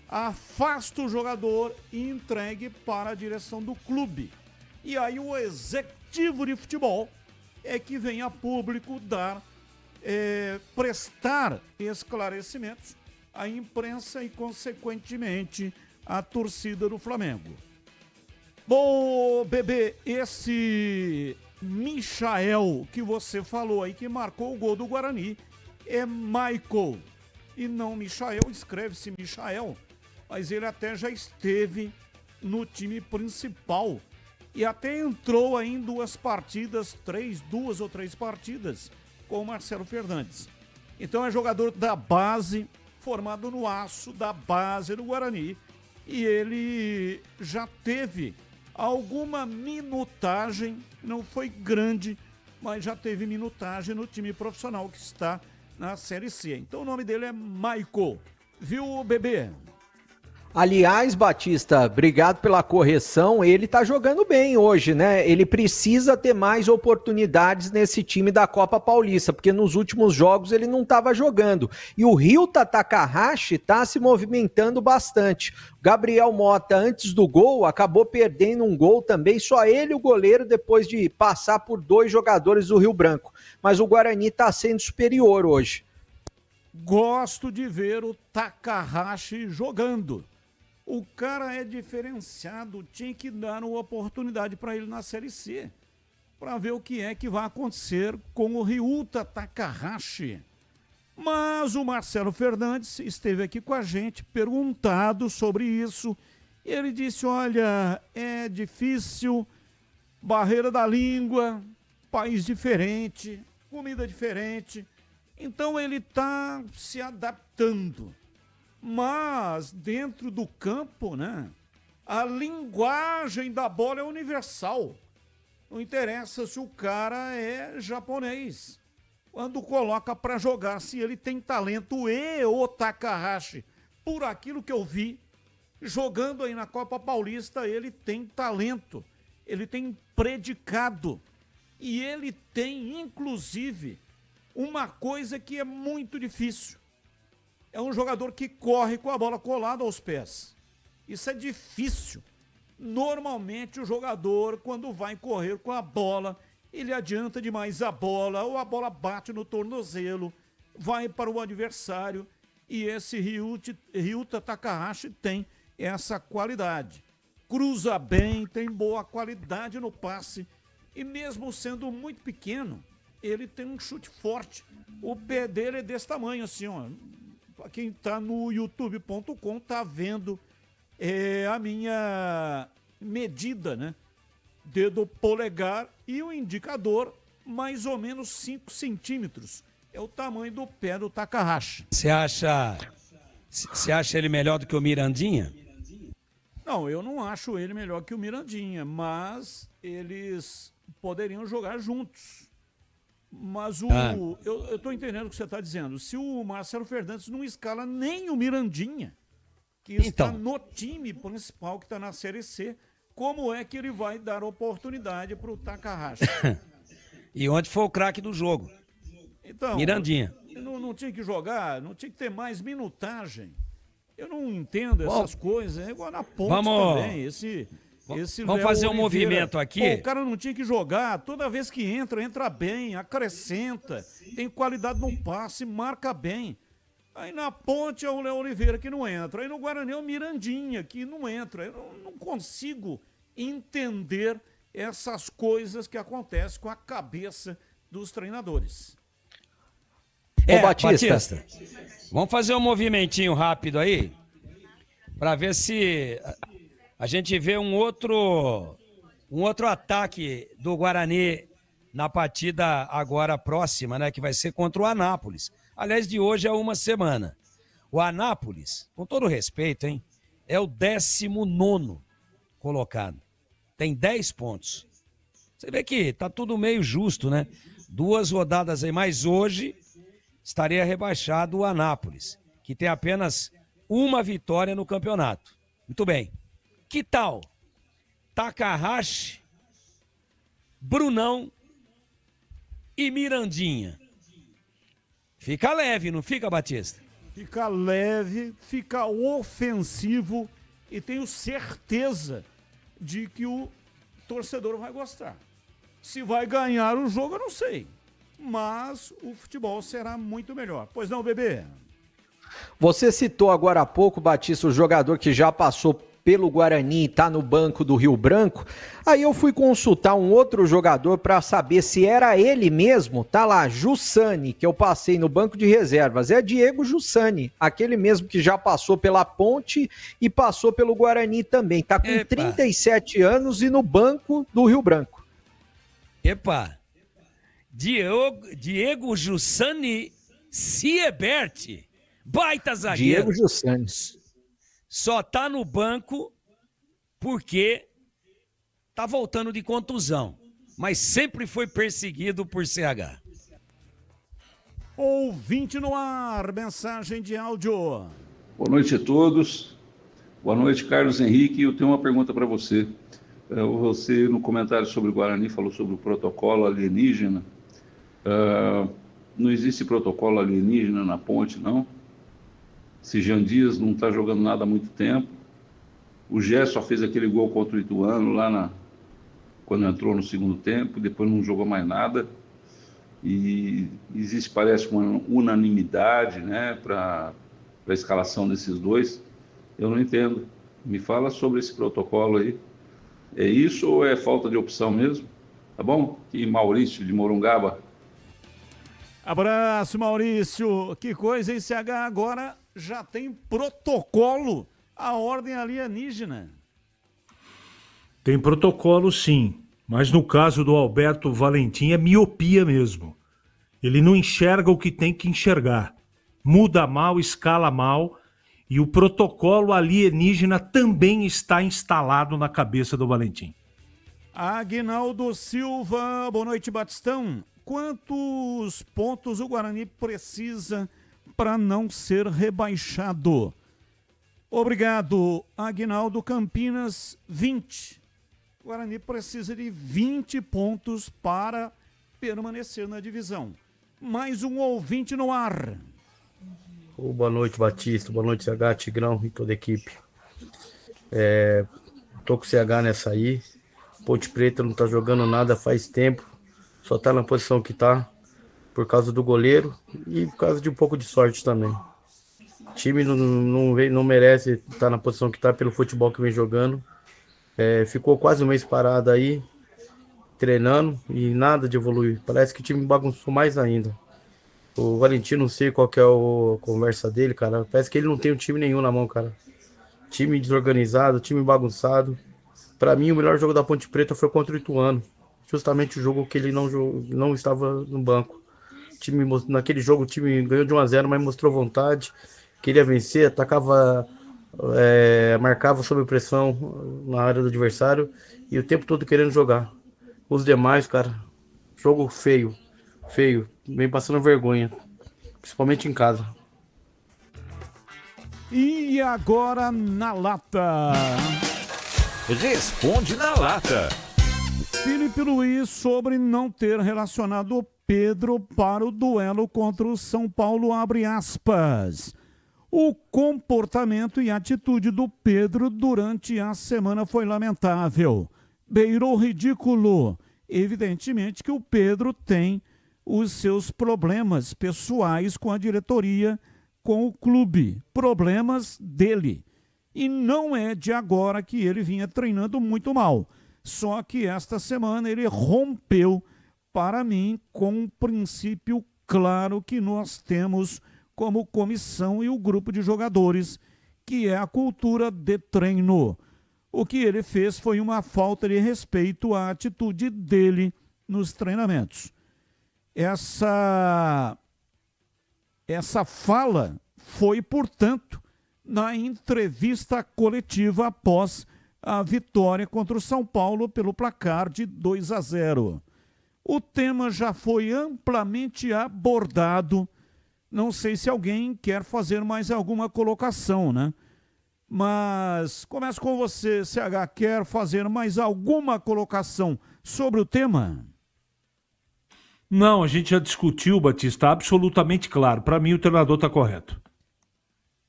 Afasta o jogador e entregue para a direção do clube. E aí o executivo de futebol é que vem a público prestar esclarecimentos à imprensa e, consequentemente, à torcida do Flamengo. Bom, bebê, esse Michael que você falou aí, que marcou o gol do Guarani, é Michael. e não Michael, escreve-se Michael, mas ele até já esteve no time principal e até entrou aí em duas ou três partidas com o Marcelo Fernandes. Então é jogador da base, formado no Aço, da base do Guarani, e ele já teve alguma minutagem, não foi grande, mas já teve minutagem no time profissional que está na Série C. Então o nome dele é Michael, viu, bebê? Aliás, Batista, obrigado pela correção, ele tá jogando bem hoje, né? Ele precisa ter mais oportunidades nesse time da Copa Paulista, porque nos últimos jogos ele não estava jogando. E o Ryuta Takahashi tá se movimentando bastante. Gabriel Mota, antes do gol, acabou perdendo um gol também, só ele o goleiro, depois de passar por 2 jogadores do Rio Branco. Mas o Guarani tá sendo superior hoje. Gosto de ver o Takahashi jogando. O cara é diferenciado, tinha que dar uma oportunidade para ele na Série C, para ver o que é que vai acontecer com o Ryuta Takahashi. Mas o Marcelo Fernandes esteve aqui com a gente, perguntado sobre isso, e ele disse, olha, é difícil, barreira da língua, país diferente, comida diferente, então ele está se adaptando. Mas dentro do campo, né, a linguagem da bola é universal. Não interessa se o cara é japonês. Quando coloca para jogar, se ele tem talento, o Takahashi, por aquilo que eu vi, jogando aí na Copa Paulista, ele tem talento, ele tem predicado. E ele tem, inclusive, uma coisa que é muito difícil. É um jogador que corre com a bola colada aos pés. Isso é difícil. Normalmente o jogador, quando vai correr com a bola, ele adianta demais a bola, ou a bola bate no tornozelo, vai para o adversário, e esse Ryuta Takahashi tem essa qualidade. Cruza bem, tem boa qualidade no passe, e mesmo sendo muito pequeno, ele tem um chute forte. O pé dele é desse tamanho, assim, ó. Quem está no youtube.com está vendo a minha medida, né? Dedo polegar e o indicador, mais ou menos 5 centímetros. É o tamanho do pé do Takahashi. Você acha ele melhor do que o Mirandinha? Não, eu não acho ele melhor que o Mirandinha, mas eles poderiam jogar juntos. Mas eu estou entendendo o que você está dizendo. Se o Marcelo Fernandes não escala nem o Mirandinha, que está no time principal, que está na Série C, como é que ele vai dar oportunidade para o Takahashi? E onde foi o craque do jogo? Então, Mirandinha. Não tinha que jogar, não tinha que ter mais minutagem. Eu não entendo essas coisas. É igual na Ponte também. Vamos fazer um movimento aqui. Pô, o cara não tinha que jogar. Toda vez que entra bem, acrescenta, tem qualidade no passe, marca bem. Aí na Ponte é o Léo Oliveira que não entra. Aí no Guarani é o Mirandinha que não entra. Eu não consigo entender essas coisas que acontecem com a cabeça dos treinadores. Batista, vamos fazer um movimentinho rápido aí, para ver se a gente vê um outro ataque do Guarani na partida agora próxima, né, que vai ser contra o Anápolis. Aliás, de hoje é uma semana. O Anápolis, com todo respeito, hein, é o 19º colocado. Tem 10 pontos. Você vê que tá tudo meio justo, né? 2 rodadas aí, mas hoje estaria rebaixado o Anápolis, que tem apenas uma vitória no campeonato. Muito bem. Que tal Takahashi, Brunão e Mirandinha? Fica leve, não fica, Batista? Fica leve, fica ofensivo e tenho certeza de que o torcedor vai gostar. Se vai ganhar o jogo, eu não sei. Mas o futebol será muito melhor. Pois não, bebê? Você citou agora há pouco, Batista, o jogador que já passou pelo Guarani e está no banco do Rio Branco. Aí eu fui consultar um outro jogador para saber se era ele mesmo. Tá lá, Jussani, que eu passei no banco de reservas. É Diego Jussani, aquele mesmo que já passou pela Ponte e passou pelo Guarani também. Tá com 37 anos e no banco do Rio Branco. Epa! Diego Jussani Siebert, baita zagueiro. Diego Jussani. Só tá no banco porque tá voltando de contusão, mas sempre foi perseguido por CH. Ouvinte no ar, mensagem de áudio. Boa noite a todos. Boa noite, Carlos Henrique. Eu tenho uma pergunta para você. Você, no comentário sobre o Guarani, falou sobre o protocolo alienígena. Não existe protocolo alienígena na Ponte, não? Se Jean Dias não está jogando nada há muito tempo. O Gé só fez aquele gol contra o Ituano lá quando entrou no segundo tempo, depois não jogou mais nada. E existe, parece, uma unanimidade, né, para a escalação desses dois. Eu não entendo. Me fala sobre esse protocolo aí. É isso ou é falta de opção mesmo? Tá bom? E Maurício de Morungaba. Abraço, Maurício. Que coisa, hein, CH? Agora já tem protocolo, a ordem alienígena. Tem protocolo, sim. Mas no caso do Alberto Valentim é miopia mesmo. Ele não enxerga o que tem que enxergar. Muda mal, escala mal. E o protocolo alienígena também está instalado na cabeça do Valentim. Aguinaldo Silva, boa noite, Batistão. Quantos pontos o Guarani precisa para não ser rebaixado? Obrigado, Aguinaldo. Campinas, 20. O Guarani precisa de 20 pontos para permanecer na divisão. Mais um ouvinte no ar. Boa noite, Batista. Boa noite, CH, Tigrão e toda a equipe. Tô com o CH nessa aí. Ponte Preta não tá jogando nada faz tempo. Só tá na posição que tá por causa do goleiro e por causa de um pouco de sorte também. O time não merece estar na posição que tá pelo futebol que vem jogando. Ficou quase um mês parado aí, treinando e nada de evoluir. Parece que o time bagunçou mais ainda. O Valentim, não sei qual que é a conversa dele, cara. Parece que ele não tem um time nenhum na mão, cara. Time desorganizado, time bagunçado. Pra mim, o melhor jogo da Ponte Preta foi contra o Ituano. Justamente o jogo que ele não estava no banco. Naquele jogo o time ganhou de 1-0, mas mostrou vontade, queria vencer, atacava, marcava sob pressão na área do adversário e o tempo todo querendo jogar. Os demais, cara, jogo feio, vem passando vergonha, principalmente em casa. E agora na lata. Responde na lata. Felipe Luiz sobre não ter relacionado o Pedro para o duelo contra o São Paulo, abre aspas. O comportamento e atitude do Pedro durante a semana foi lamentável. Beirou ridículo. Evidentemente que o Pedro tem os seus problemas pessoais com a diretoria, com o clube. Problemas dele. E não é de agora que ele vinha treinando muito mal. Só que esta semana ele rompeu, para mim, com um princípio claro que nós temos como comissão e o grupo de jogadores, que é a cultura de treino. O que ele fez foi uma falta de respeito à atitude dele nos treinamentos. Essa fala foi, portanto, na entrevista coletiva após a vitória contra o São Paulo pelo placar de 2-0. O tema já foi amplamente abordado. Não sei se alguém quer fazer mais alguma colocação, né? Mas começo com você, CH. Quer fazer mais alguma colocação sobre o tema? Não, a gente já discutiu, Batista, absolutamente claro. Para mim, o treinador está correto.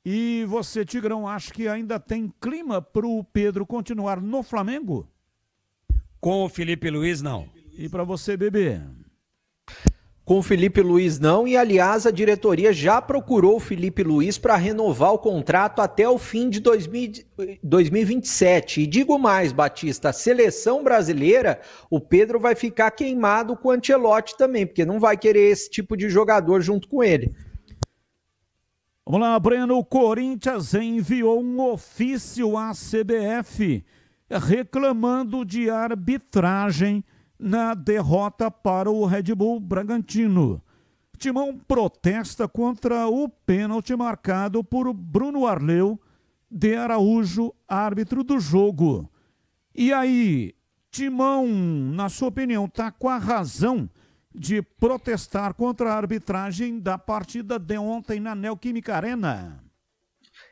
E você, Tigrão, acha que ainda tem clima para o Pedro continuar no Flamengo? Com o Felipe Luiz, não. E para você, Bebê? Com o Felipe Luiz não, e aliás a diretoria já procurou o Felipe Luiz para renovar o contrato até o fim de 2027. E digo mais, Batista, a seleção brasileira, o Pedro vai ficar queimado com o Ancelotti também, porque não vai querer esse tipo de jogador junto com ele. Vamos lá, Breno. O Corinthians enviou um ofício à CBF reclamando de arbitragem na derrota para o Red Bull Bragantino. O Timão protesta contra o pênalti marcado por Bruno Arleu de Araújo, árbitro do jogo. E aí, Timão, na sua opinião, está com a razão de protestar contra a arbitragem da partida de ontem na Neoquímica Arena?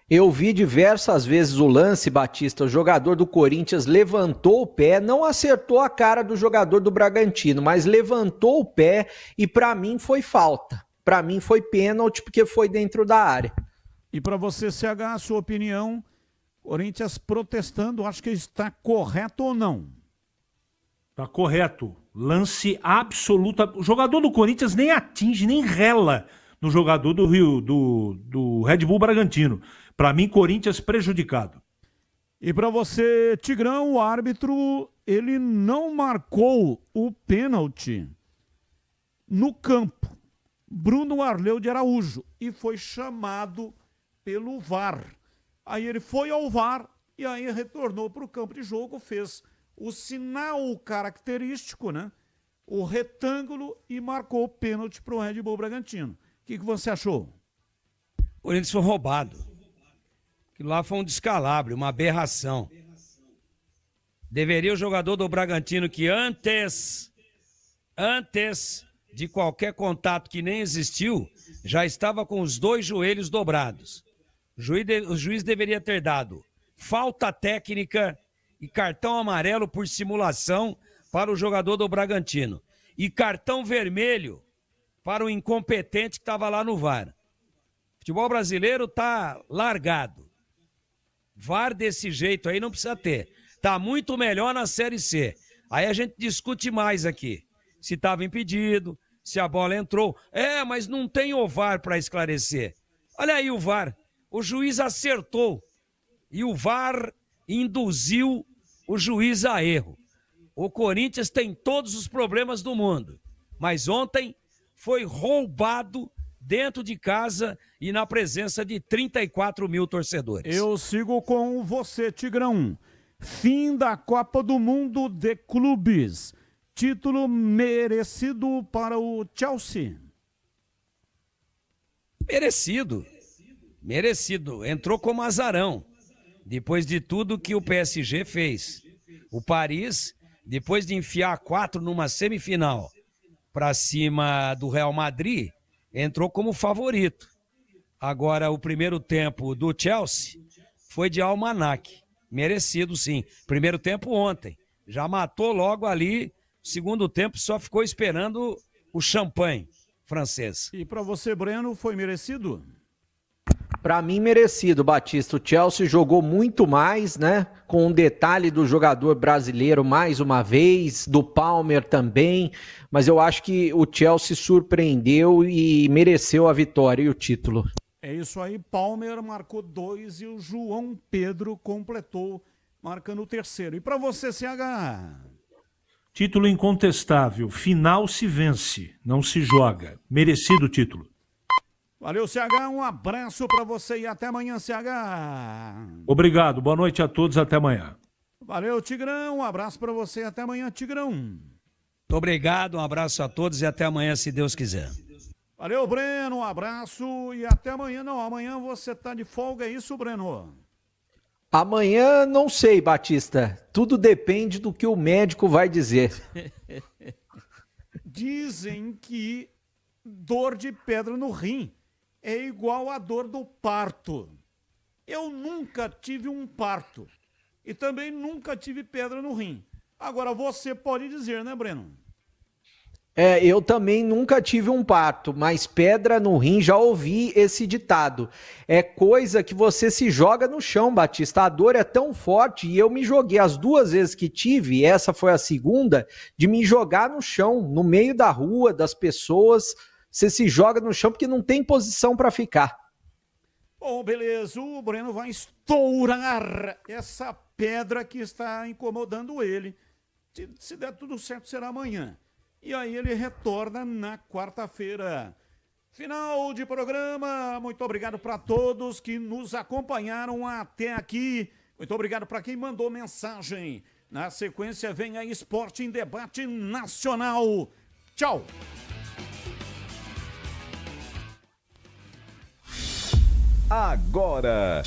Eu vi diversas vezes o lance, Batista. O jogador do Corinthians levantou o pé, não acertou a cara do jogador do Bragantino, mas levantou o pé e para mim foi falta. Para mim foi pênalti porque foi dentro da área. E para você, CH, a sua opinião, Corinthians protestando, acho que está correto ou não? Tá correto. Lance absoluto. O jogador do Corinthians nem atinge, nem rela no jogador do Red Bull Bragantino. Para mim, Corinthians prejudicado. E para você, Tigrão, o árbitro, ele não marcou o pênalti no campo. Bruno Arleu de Araújo. E foi chamado pelo VAR. Aí ele foi ao VAR e aí retornou para o campo de jogo, fez o sinal característico, né? O retângulo e marcou o pênalti para o Red Bull Bragantino. O que você achou? O Corinthians foi roubado. Aquilo lá foi um descalabro, uma aberração. Deveria o jogador do Bragantino que antes de qualquer contato que nem existiu, já estava com os 2 joelhos dobrados. O juiz deveria ter dado falta técnica e cartão amarelo por simulação para o jogador do Bragantino. E cartão vermelho para o incompetente que estava lá no VAR. O futebol brasileiro está largado. VAR desse jeito aí não precisa ter. Está muito melhor na Série C. Aí a gente discute mais aqui. Se estava impedido, se a bola entrou. Mas não tem o VAR para esclarecer. Olha aí o VAR. O juiz acertou. E o VAR induziu o juiz a erro. O Corinthians tem todos os problemas do mundo. Mas ontem foi roubado dentro de casa e na presença de 34 mil torcedores. Eu sigo com você, Tigrão. Fim da Copa do Mundo de Clubes. Título merecido para o Chelsea. Merecido. Entrou como azarão. Depois de tudo que o PSG fez. O Paris, depois de enfiar 4 numa semifinal para cima do Real Madrid, entrou como favorito. Agora, o primeiro tempo do Chelsea foi de almanaque. Merecido, sim. Primeiro tempo ontem. Já matou logo ali. Segundo tempo só ficou esperando o champanhe francês. E para você, Breno, foi merecido? Para mim, merecido, Batista. O Chelsea jogou muito mais, né? Com um detalhe do jogador brasileiro mais uma vez, do Palmer também. Mas eu acho que o Chelsea surpreendeu e mereceu a vitória e o título. É isso aí. Palmer marcou 2 e o João Pedro completou, marcando o 3º. E para você, CH? Título incontestável. Final se vence, não se joga. Merecido o título. Valeu, CH, um abraço para você e até amanhã, CH. Obrigado, boa noite a todos, até amanhã. Valeu, Tigrão, um abraço para você e até amanhã, Tigrão. Muito obrigado, um abraço a todos e até amanhã, se Deus quiser. Valeu, Breno, um abraço e até amanhã. Não, amanhã você tá de folga, é isso, Breno? Amanhã não sei, Batista, tudo depende do que o médico vai dizer. Dizem que dor de pedra no rim é igual à dor do parto. Eu nunca tive um parto e também nunca tive pedra no rim. Agora você pode dizer, né, Breno? Eu também nunca tive um parto, mas pedra no rim, já ouvi esse ditado. É coisa que você se joga no chão, Batista. A dor é tão forte e eu me joguei as 2 vezes que tive, essa foi a segunda, de me jogar no chão, no meio da rua, das pessoas. Você se joga no chão porque não tem posição para ficar. Bom, beleza, o Breno vai estourar essa pedra que está incomodando ele. Se der tudo certo, será amanhã. E aí ele retorna na quarta-feira. Final de programa. Muito obrigado para todos que nos acompanharam até aqui. Muito obrigado para quem mandou mensagem. Na sequência vem a Esporte em Debate Nacional. Tchau. Agora,